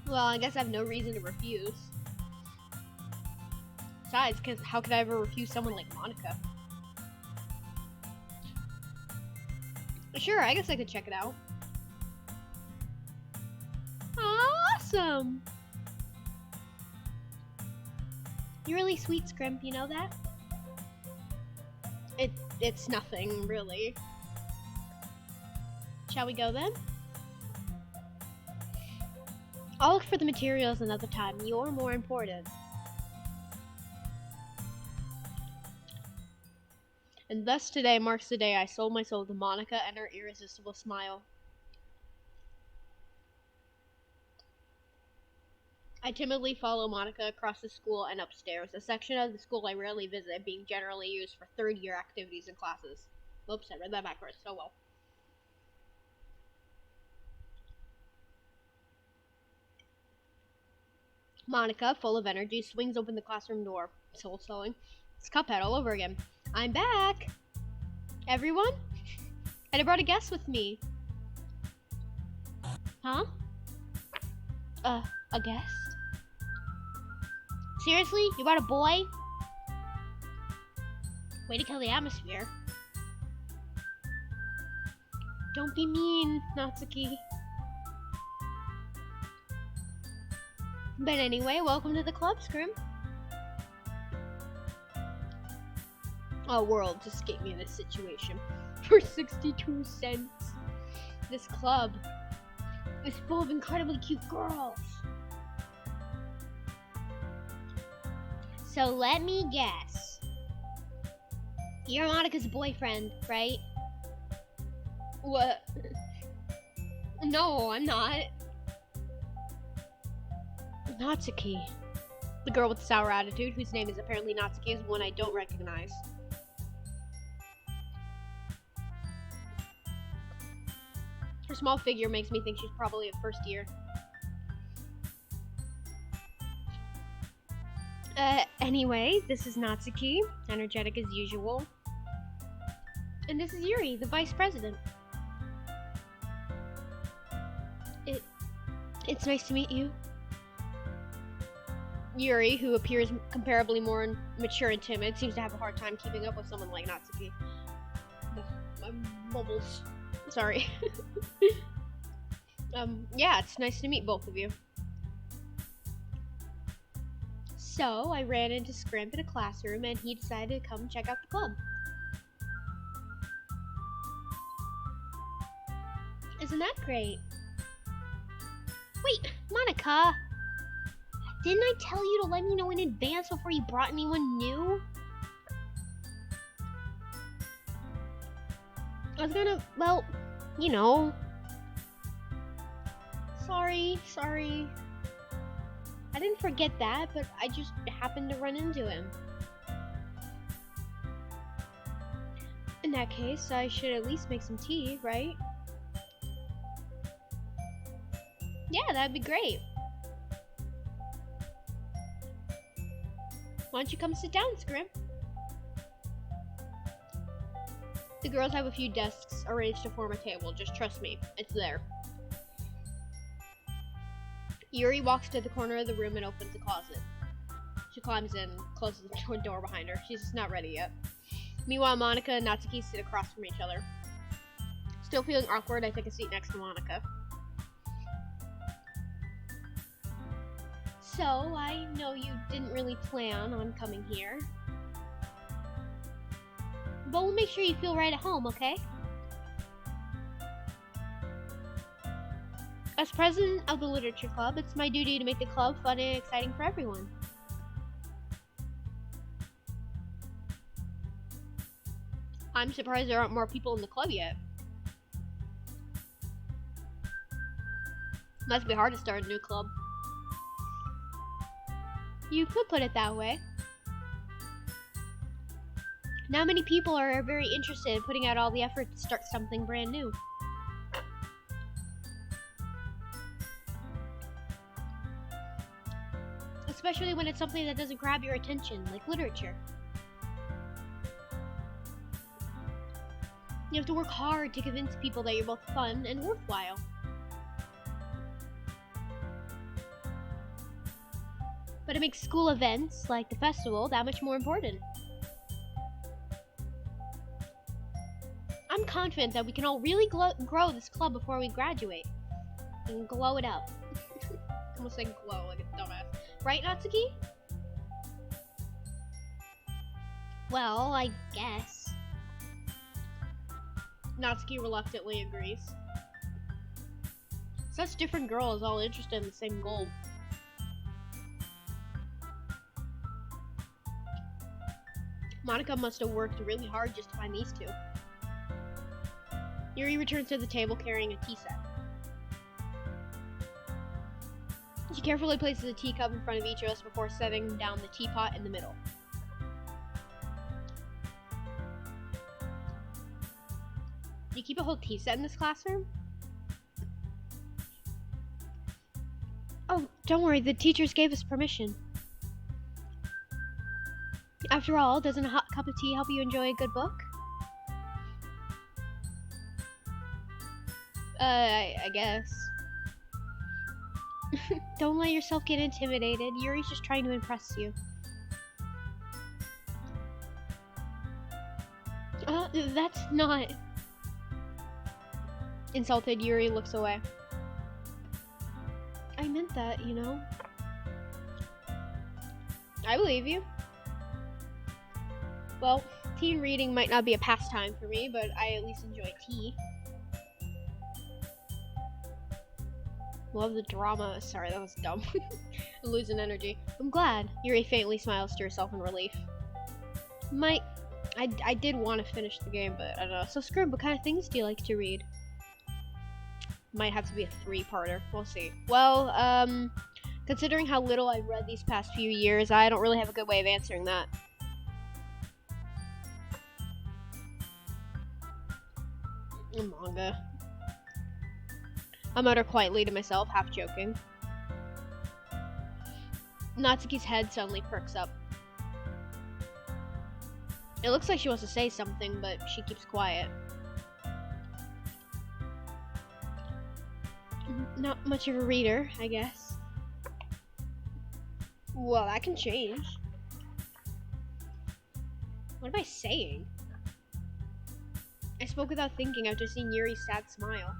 Well, I guess I have no reason to refuse. Besides, because how could I ever refuse someone like Monica? Sure, I guess I could check it out. Awesome! You're really sweet, Scrimp, you know that? It's nothing, really. Shall we go then? I'll look for the materials another time. You're more important. And thus today marks the day I sold my soul to Monica and her irresistible smile. I timidly follow Monica across the school and upstairs, a section of the school I rarely visit, being generally used for third-year activities and classes. Oops, I read that backwards. Oh well. Monica, full of energy, swings open the classroom door. Soul sewing. It's Cuphead all over again. I'm back! Everyone? And I brought a guest with me. Huh? A guest? Seriously? You brought a boy? Way to kill the atmosphere. Don't be mean, Natsuki. But anyway, welcome to the club, Scrim. Oh, world, just get me in this situation. For 62 cents. This club is full of incredibly cute girls. So let me guess. You're Monica's boyfriend, right? What? No, I'm not. Natsuki. The girl with the sour attitude, whose name is apparently Natsuki, is one I don't recognize. Her small figure makes me think she's probably a first year. Anyway, this is Natsuki, energetic as usual. And this is Yuri, the vice president. It's nice to meet you. Yuri, who appears comparably more mature and timid, seems to have a hard time keeping up with someone like Natsuki. My bubbles. Sorry. Yeah, it's nice to meet both of you. So, I ran into Scrimp in a classroom and he decided to come check out the club. Isn't that great? Wait, Monica! Didn't I tell you to let me know in advance before you brought anyone new? I was gonna, well, you know. Sorry. I didn't forget that, but I just happened to run into him. In that case, I should at least make some tea, right? Yeah, that'd be great. Why don't you come sit down, Scrim? The girls have a few desks arranged to form a table. Just trust me, it's there. Yuri walks to the corner of the room and opens a closet. She climbs in, closes the door behind her. She's just not ready yet. Meanwhile, Monica and Natsuki sit across from each other. Still feeling awkward, I take a seat next to Monica. So, I know you didn't really plan on coming here. But we'll make sure you feel right at home, okay? As president of the literature club, it's my duty to make the club fun and exciting for everyone. I'm surprised there aren't more people in the club yet. Must be hard to start a new club. You could put it that way. Not many people are very interested in putting out all the effort to start something brand new. Especially when it's something that doesn't grab your attention, like literature. You have to work hard to convince people that you're both fun and worthwhile. But it makes school events, like the festival, that much more important. I'm confident that we can all really grow this club before we graduate. And glow it up. I almost said glow like a dumbass. Right, Natsuki? Well, I guess. Natsuki reluctantly agrees. Such different girls all interested in the same goal. Monica must have worked really hard just to find these two. Yuri returns to the table carrying a tea set. She carefully places a teacup in front of each of us before setting down the teapot in the middle. Do you keep a whole tea set in this classroom? Oh, don't worry, the teachers gave us permission. After all, doesn't a hot cup of tea help you enjoy a good book? I guess. Don't let yourself get intimidated. Yuri's just trying to impress you. That's not... Insulted, Yuri looks away. I meant that, you know. I believe you. Well, tea and reading might not be a pastime for me, but I at least enjoy tea. Love the drama. Sorry, that was dumb. I'm losing energy. I'm glad. Yuri faintly smiles to herself in relief. I did want to finish the game, but I don't know. So Scrub, what kind of things do you like to read? Might have to be a 3-parter. We'll see. Well, considering how little I've read these past few years, I don't really have a good way of answering that. Manga. I mutter quietly to myself, half joking. Natsuki's head suddenly perks up. It looks like she wants to say something, but she keeps quiet. Not much of a reader, I guess. Well, that can change. What am I saying? I spoke without thinking after seeing Yuri's sad smile.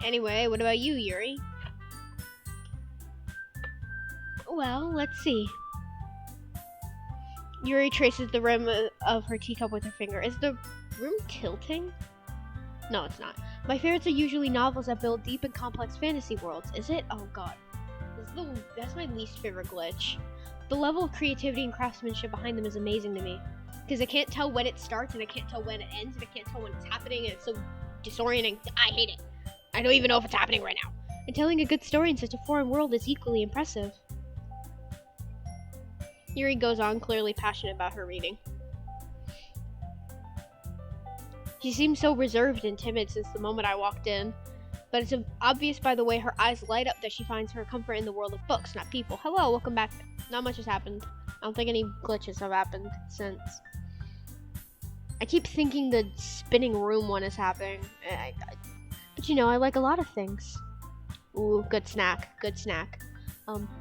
Anyway, what about you, Yuri? Well, let's see. Yuri traces the rim of her teacup with her finger. Is the room tilting? No, it's not. My favorites are usually novels that build deep and complex fantasy worlds. Is it? Oh god. That's my least favorite glitch. The level of creativity and craftsmanship behind them is amazing to me. Because I can't tell when it starts, and I can't tell when it ends, and I can't tell when it's happening, and it's so disorienting. I hate it. I don't even know if it's happening right now. And telling a good story in such a foreign world is equally impressive. Yuri goes on, clearly passionate about her reading. She seems so reserved and timid since the moment I walked in, but it's obvious by the way her eyes light up that she finds her comfort in the world of books, not people. Hello, welcome back. Not much has happened. I don't think any glitches have happened since. I keep thinking the spinning room one is happening. But you know, I like a lot of things. Ooh, good snack, good snack.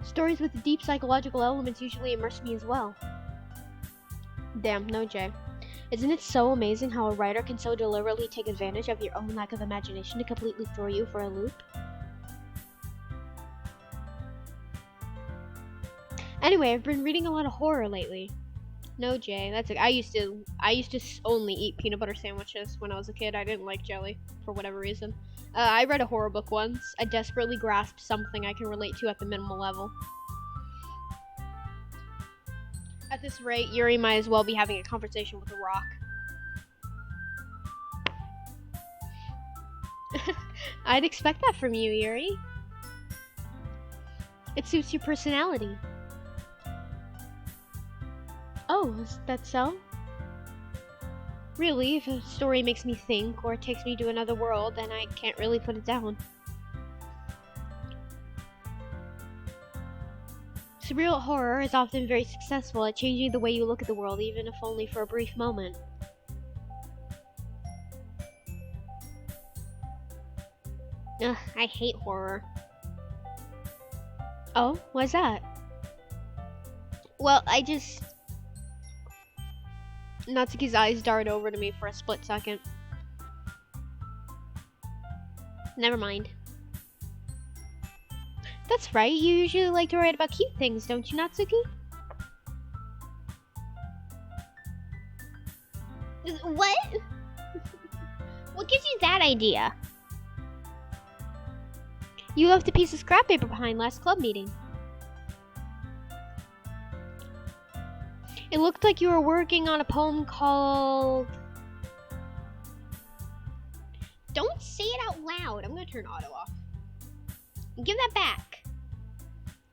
Stories with deep psychological elements usually immerse me as well. Damn, no J. Isn't it so amazing how a writer can so deliberately take advantage of your own lack of imagination to completely throw you for a loop? Anyway, I've been reading a lot of horror lately. No J. That's I used to only eat peanut butter sandwiches when I was a kid. I didn't like jelly for whatever reason. I read a horror book once. I desperately grasped something I can relate to at the minimal level. At this rate, Yuri might as well be having a conversation with a rock. I'd expect that from you, Yuri. It suits your personality. Oh, is that so? Really, if a story makes me think or takes me to another world, then I can't really put it down. Surreal horror is often very successful at changing the way you look at the world, even if only for a brief moment. Ugh, I hate horror. Oh, why's that? Well, Natsuki's eyes dart over to me for a split second. Never mind. That's right, you usually like to write about cute things, don't you, Natsuki? What? What gives you that idea? You left a piece of scrap paper behind last club meeting. It looked like you were working on a poem called... Don't say it out loud. I'm gonna turn auto off. Give that back.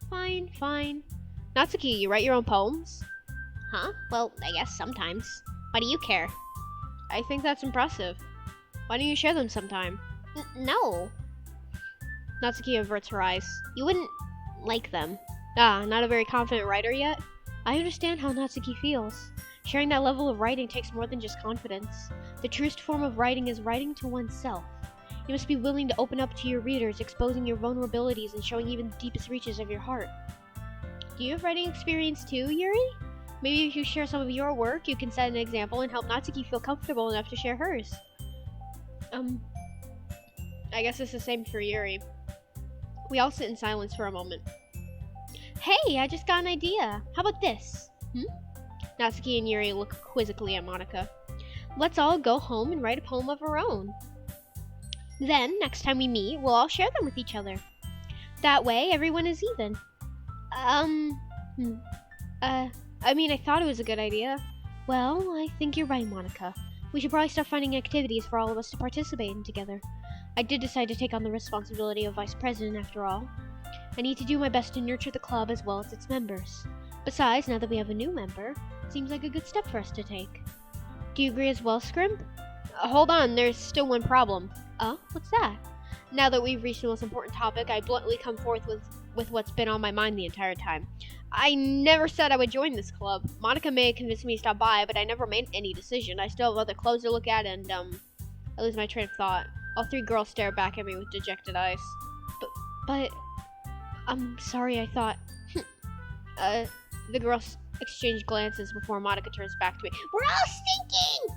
Fine, fine. Natsuki, you write your own poems? Huh? Well, I guess sometimes. Why do you care? I think that's impressive. Why don't you share them sometime? No. Natsuki averts her eyes. You wouldn't like them. Ah, not a very confident writer yet? I understand how Natsuki feels. Sharing that level of writing takes more than just confidence. The truest form of writing is writing to oneself. You must be willing to open up to your readers, exposing your vulnerabilities and showing even the deepest reaches of your heart. Do you have writing experience too, Yuri? Maybe if you share some of your work, you can set an example and help Natsuki feel comfortable enough to share hers. I guess it's the same for Yuri. We all sit in silence for a moment. Hey, I just got an idea. How about this? Natsuki and Yuri look quizzically at Monika. Let's all go home and write a poem of our own. Then, next time we meet, we'll all share them with each other. That way, everyone is even. I thought it was a good idea. Well, I think you're right, Monika. We should probably start finding activities for all of us to participate in together. I did decide to take on the responsibility of vice president after all. I need to do my best to nurture the club as well as its members. Besides, now that we have a new member, it seems like a good step for us to take. Do you agree as well, Scrimp? Hold on, there's still one problem. What's that? Now that we've reached the most important topic, I bluntly come forth with what's been on my mind the entire time. I never said I would join this club. Monika may have convinced me to stop by, but I never made any decision. I still have other clothes to look at, and, I lose my train of thought. All three girls stare back at me with dejected eyes. But, I'm sorry, I thought... The girls exchange glances before Monika turns back to me. We're all stinking!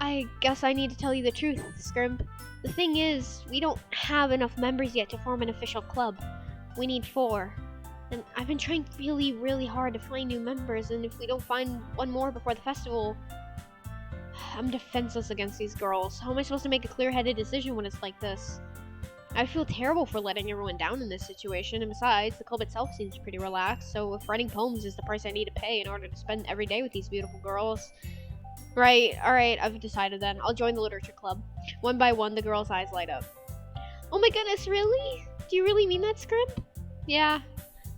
I guess I need to tell you the truth, Scrimp. The thing is, we don't have enough members yet to form an official club. We need 4. And I've been trying really, really hard to find new members, and if we don't find one more before the festival... I'm defenseless against these girls. How am I supposed to make a clear-headed decision when it's like this? I feel terrible for letting everyone down in this situation, and besides, the club itself seems pretty relaxed, so if writing poems is the price I need to pay in order to spend every day with these beautiful girls... Right, alright, I've decided then. I'll join the literature club. One by one, the girls' eyes light up. Oh my goodness, really? Do you really mean that, Scrimp? Yeah,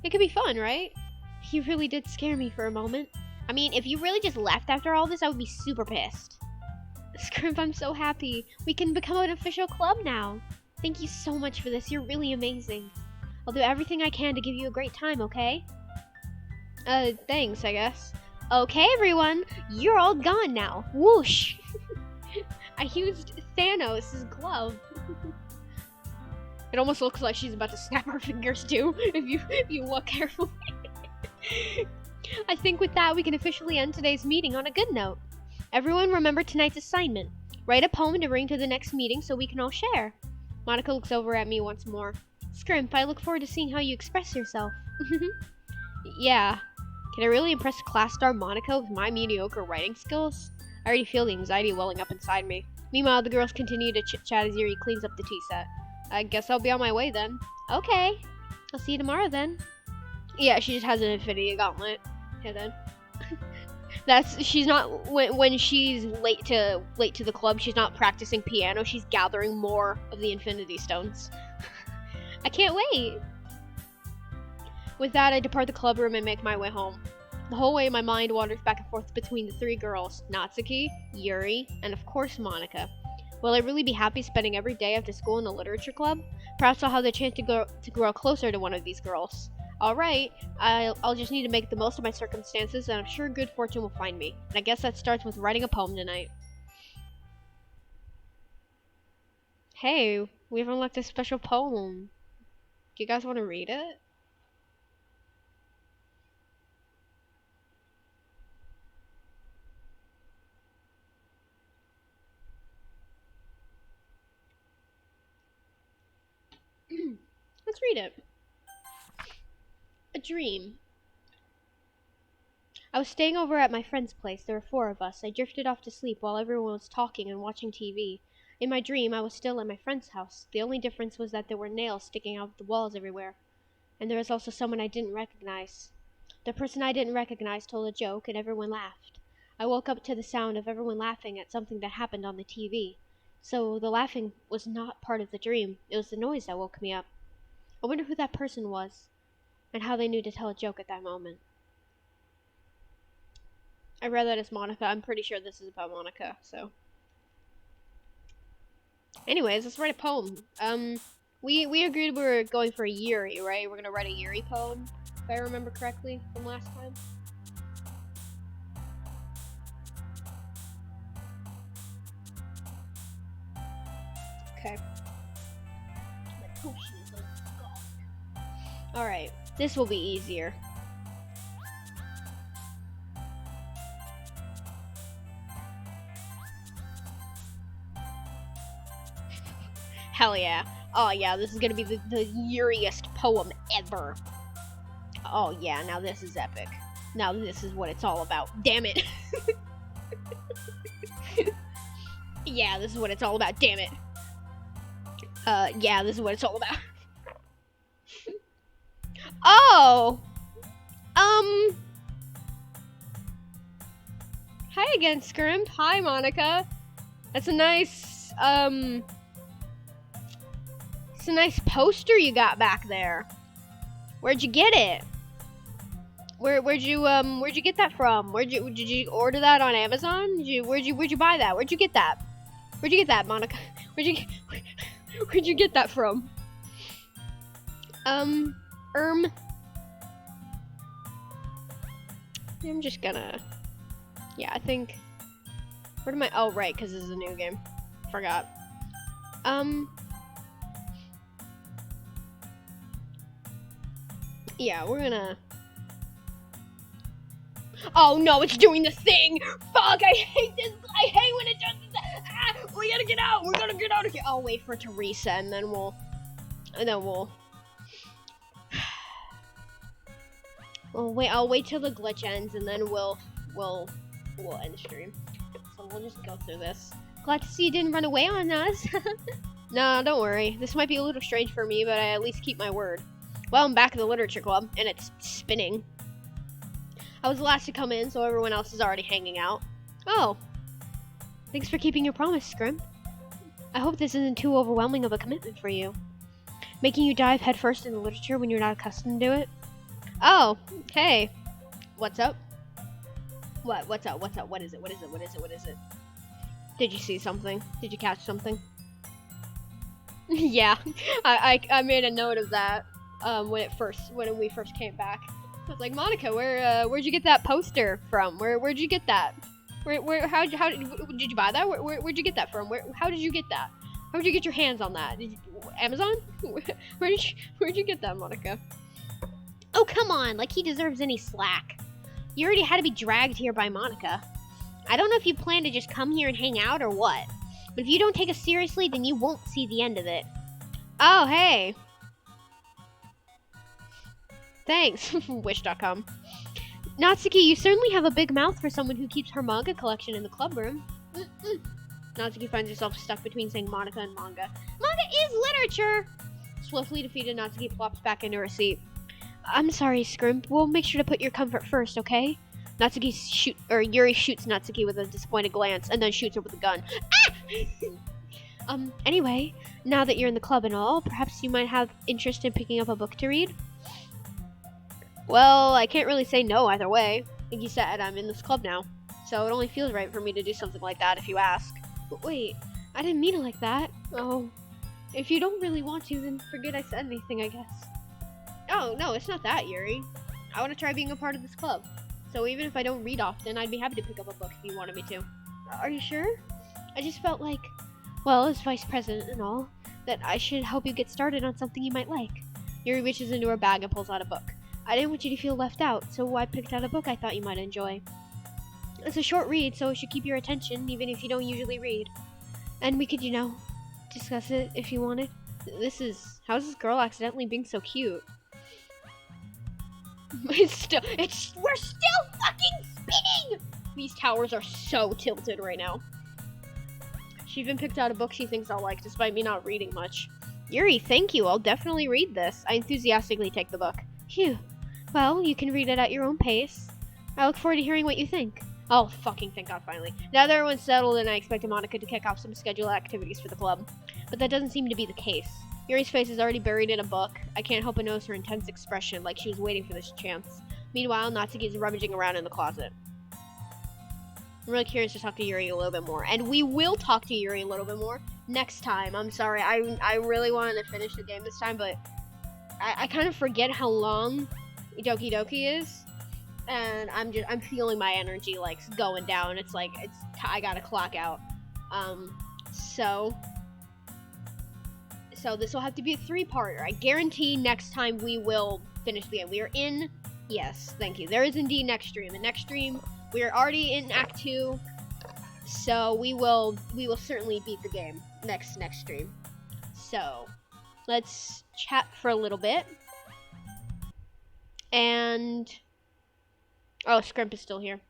it could be fun, right? You really did scare me for a moment. I mean, if you really just left after all this, I would be super pissed. Scrimp, I'm so happy. We can become an official club now. Thank you so much for this. You're really amazing. I'll do everything I can to give you a great time, okay? Thanks, I guess. Okay, everyone, you're all gone now. Whoosh! I used Thanos' glove. It almost looks like she's about to snap her fingers too, if you look carefully. I think with that, we can officially end today's meeting on a good note. Everyone remember tonight's assignment. Write a poem to bring to the next meeting so we can all share. Monika looks over at me once more. Scrimp, I look forward to seeing how you express yourself. Yeah. Can I really impress class star Monica with my mediocre writing skills? I already feel the anxiety welling up inside me. Meanwhile, the girls continue to chit-chat as Yuri cleans up the tea set. I guess I'll be on my way then. Okay. I'll see you tomorrow then. Yeah, she just has an Infinity Gauntlet hidden. She's not when she's late to the club, she's not practicing piano, she's gathering more of the Infinity Stones. I can't wait. With that, I depart the club room and make my way home. The whole way, my mind wanders back and forth between the three girls, Natsuki, Yuri, and of course Monica. Will I really be happy spending every day after school in the literature club? Perhaps I'll have the chance to grow closer to one of these girls. Alright, I'll just need to make the most of my circumstances, and I'm sure good fortune will find me. And I guess that starts with writing a poem tonight. Hey, we've unlocked a special poem. Do you guys want to read it? Let's read it. A dream. I was staying over at my friend's place. There were 4 of us. I drifted off to sleep while everyone was talking and watching TV. In my dream, I was still at my friend's house. The only difference was that there were nails sticking out of the walls everywhere. And there was also someone I didn't recognize. The person I didn't recognize told a joke and everyone laughed. I woke up to the sound of everyone laughing at something that happened on the TV. So the laughing was not part of the dream. It was the noise that woke me up. I wonder who that person was, and how they knew to tell a joke at that moment. I read that as Monica. I'm pretty sure this is about Monica, so. Anyways, let's write a poem. We agreed we were going for a Yuri, right? We're gonna write a Yuri poem, if I remember correctly from last time. Okay. Alright, this will be easier. Hell yeah. Oh yeah, this is gonna be the Yuriest poem ever. Oh yeah, now this is epic. Now this is what it's all about. Damn it. Yeah, this is what it's all about. Damn it. Yeah, this is what it's all about. Oh! Hi again, Scrimp. Hi, Monica. That's a nice, it's a nice poster you got back there. Where'd you get it? Where'd you get that from? Did you order that on Amazon? Where'd you buy that? Where'd you get that? Where'd you get that, Monica? Where'd you get that from? I'm just gonna, yeah, I think, where am I, oh, right, because this is a new game, forgot, yeah, we're gonna, oh no, it's doing the thing, fuck, I hate this, I hate when it does this, we gotta get out, we're gonna get out of here, I'll wait for it to reset, and then we'll I'll wait till the glitch ends, and then we'll end the stream. So we'll just go through this. Glad to see you didn't run away on us. No, don't worry. This might be a little strange for me, but I at least keep my word. Well, I'm back at the literature club, and it's spinning. I was the last to come in, so everyone else is already hanging out. Oh. Thanks for keeping your promise, Scrim. I hope this isn't too overwhelming of a commitment for you. Making you dive headfirst into literature when you're not accustomed to it? Oh, hey. What's up? What's up? What is it? Did you see something? Did you catch something? Yeah, I made a note of that when we first came back. I was like, Monica, where'd you get that poster from? Where'd you get that? How did you buy that? Where'd you get that from? How did you get that? How did you get your hands on that? Amazon? Where'd you get that, Monica? Oh, come on, like he deserves any slack. You already had to be dragged here by Monica. I don't know if you plan to just come here and hang out or what, but if you don't take us seriously, then you won't see the end of it. Oh, hey. Thanks, Wish.com. Natsuki, you certainly have a big mouth for someone who keeps her manga collection in the club room. Natsuki finds herself stuck between saying Monica and manga. Manga is literature! Swiftly defeated, Natsuki plops back into her seat. I'm sorry, Scrimp. We'll make sure to put your comfort first, okay? Yuri shoots Natsuki with a disappointed glance and then shoots her with a gun. Ah! Anyway, now that you're in the club and all, perhaps you might have interest in picking up a book to read? Well, I can't really say no either way. Like you said, I'm in this club now, so it only feels right for me to do something like that if you ask. But wait, I didn't mean it like that. Oh, if you don't really want to, then forget I said anything, I guess. Oh, no, it's not that, Yuri. I want to try being a part of this club. So even if I don't read often, I'd be happy to pick up a book if you wanted me to. Are you sure? I just felt like, well, as vice president and all, that I should help you get started on something you might like. Yuri reaches into her bag and pulls out a book. I didn't want you to feel left out, so I picked out a book I thought you might enjoy. It's a short read, so it should keep your attention, even if you don't usually read. And we could, discuss it if you wanted. How's this girl accidentally being so cute? We're still fucking spinning! These towers are so tilted right now. She even picked out a book she thinks I'll like, despite me not reading much. Yuri, thank you. I'll definitely read this. I enthusiastically take the book. Phew. Well, you can read it at your own pace. I look forward to hearing what you think. Oh, fucking thank God, finally. Now that everyone's settled and I expected Monica to kick off some scheduled activities for the club. But that doesn't seem to be the case. Yuri's face is already buried in a book. I can't help but notice her intense expression, like she was waiting for this chance. Meanwhile, Natsuki is rummaging around in the closet. I'm really curious to talk to Yuri a little bit more. And we will talk to Yuri a little bit more next time. I'm sorry, I really wanted to finish the game this time, but I kind of forget how long I Doki Doki is. And I'm feeling my energy, like, going down. It's like, I gotta clock out. So this will have to be a 3-parter. I guarantee next time we will finish the game. We are in, yes, thank you. There is indeed next stream. The next stream, we are already in Act 2. So we will certainly beat the game next stream. So let's chat for a little bit. And oh, Scrimp is still here.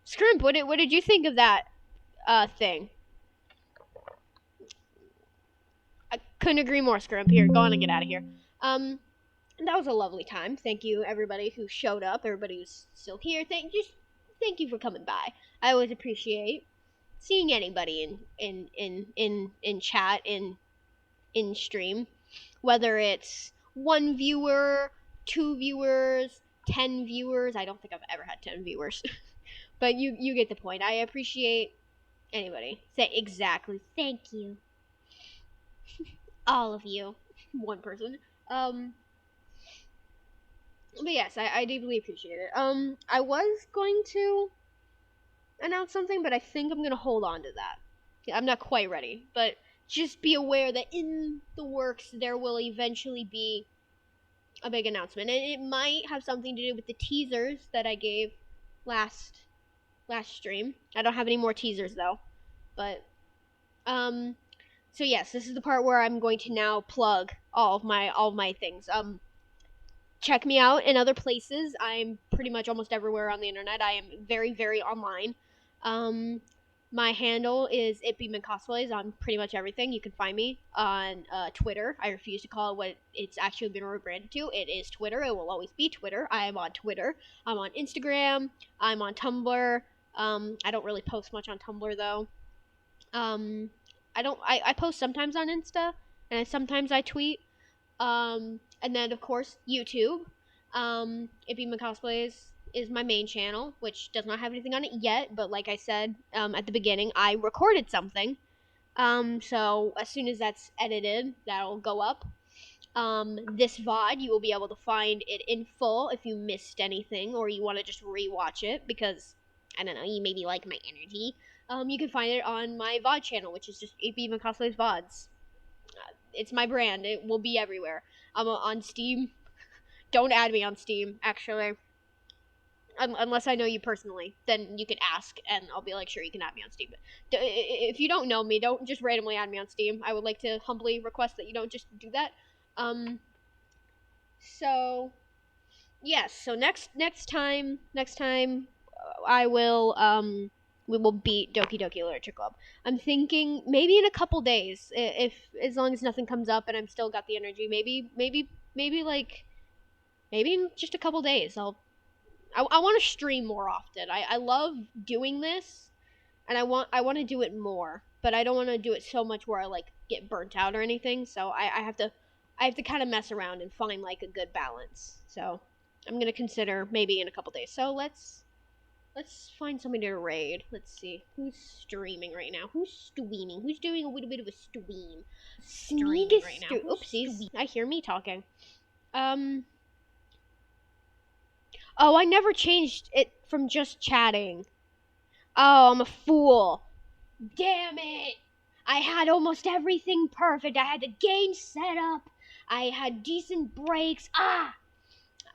Scrimp, what did you think of that thing? I couldn't agree more, Scrimp. Here, go on and get out of here. That was a lovely time. Thank you, everybody who showed up. Everybody who's still here. Thank you for coming by. I always appreciate seeing anybody in chat, in stream, whether it's 1 viewer, 2 viewers, 10 viewers. I don't think I've ever had 10 viewers, but you get the point. I appreciate anybody. Say exactly. Thank you, all of you. 1 person. But yes, I deeply appreciate it. I was going to announce something, but I think I'm gonna hold on to that. I'm not quite ready, but just be aware that in the works there will eventually be a big announcement, and it might have something to do with the teasers that I gave last stream. I don't have any more teasers though, but so yes, this is the part where I'm going to now plug all of my things. Check me out in other places. I'm pretty much almost everywhere on the internet. I am very, very online. My handle is itbeeman_cosplays on pretty much everything. You can find me on Twitter. I refuse to call it what it's actually been rebranded to. It is Twitter. It will always be Twitter. I am on Twitter. I'm on Instagram. I'm on Tumblr. I don't really post much on Tumblr though. I post sometimes on Insta, and sometimes I tweet. And then of course YouTube. Itbeeman Cosplays is my main channel, which does not have anything on it yet, but like I said at the beginning, I recorded something. So as soon as that's edited, that'll go up. This VOD, you will be able to find it in full if you missed anything or you want to just rewatch it because, I don't know, you maybe like my energy. You can find it on my VOD channel, which is just Itbeeman Cosplays VODs. It's my brand. It will be everywhere. I'm on Steam. Don't add me on Steam, actually. Unless I know you personally, then you can ask, and I'll be like, sure, you can add me on Steam. But if you don't know me, don't just randomly add me on Steam. I would like to humbly request that you don't just do that. So, Yes. So next time I will we will beat Doki Doki Literature Club. I'm thinking maybe in a couple days, if as long as nothing comes up and I'm still got the energy. Maybe like maybe in just a couple days. I want to stream more often. I love doing this, and I want to do it more, but I don't want to do it so much where I like get burnt out or anything. So I have to kind of mess around and find like a good balance. So I'm gonna consider maybe in a couple days. So let's find somebody to raid. Let's see who's streaming right now. Who's streaming? Who's doing a little bit of a stream? Sneak is right now. Oopsies! I hear me talking. Oh, I never changed it from just chatting. Oh, I'm a fool. Damn it! I had almost everything perfect. I had the game set up. I had decent breaks.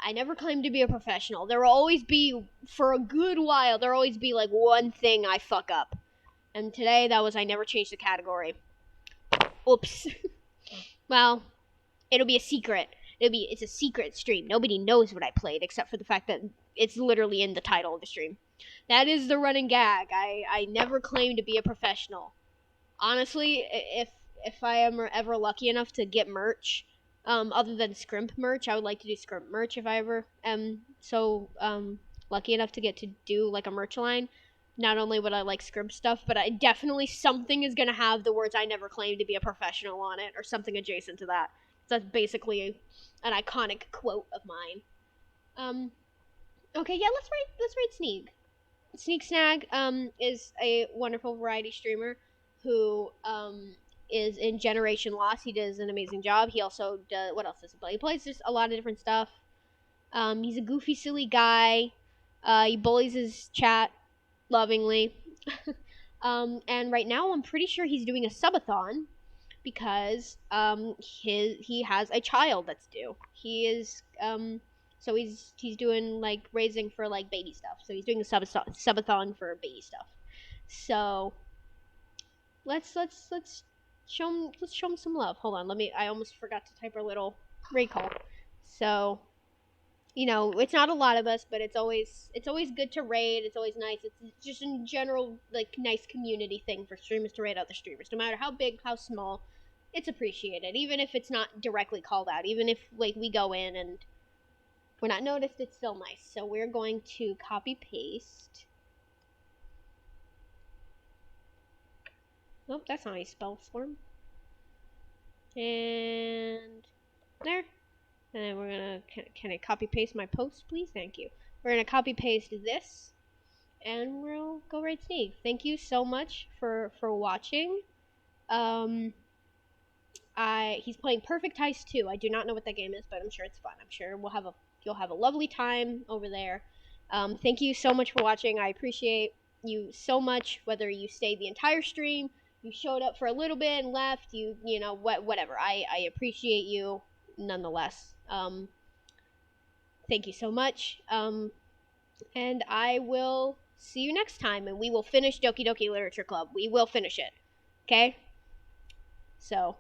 I never claimed to be a professional. There will always be, for a good while, there will always be like one thing I fuck up. And today that was I never changed the category. Oops. Well, it'll be a secret. It's a secret stream. Nobody knows what I played except for the fact that it's literally in the title of the stream. That is the running gag. I never claimed to be a professional. Honestly, if I am ever lucky enough to get merch, other than scrimp merch, I would like to do scrimp merch if I ever am so lucky enough to get to do like a merch line. Not only would I like scrimp stuff, but I definitely something is gonna have the words "I never claimed to be a professional" on it, or something adjacent to that. That's basically an iconic quote of mine. Okay, yeah, let's rate Sneak. Sneak Snag is a wonderful variety streamer who is in Generation Lost. He does an amazing job. He also does, what else does he play? He plays just a lot of different stuff. He's a goofy, silly guy. He bullies his chat lovingly. And right now, I'm pretty sure he's doing a subathon because he has a child that's due. He is so he's doing like raising for like baby stuff. So he's doing a subathon for baby stuff. So let's show him some love. Hold on, I almost forgot to type our little raid call. So it's not a lot of us, but it's always good to raid. It's always nice. It's just in general like nice community thing for streamers to raid other streamers, no matter how big, how small. It's appreciated, even if it's not directly called out. Even if like we go in and we're not noticed, it's still nice. So we're going to copy paste. Nope, that's not how you spell storm. And there. And then we're gonna, can I copy paste my post, please? Thank you. We're gonna copy paste this, and we'll go raid Sneak. Thank you so much for watching. He's playing Perfect Heist 2. I do not know what that game is, but I'm sure it's fun. I'm sure you'll have a lovely time over there. Thank you so much for watching. I appreciate you so much, whether you stayed the entire stream, you showed up for a little bit and left, whatever. I appreciate you nonetheless. Thank you so much. And I will see you next time, and we will finish Doki Doki Literature Club. We will finish it. Okay? So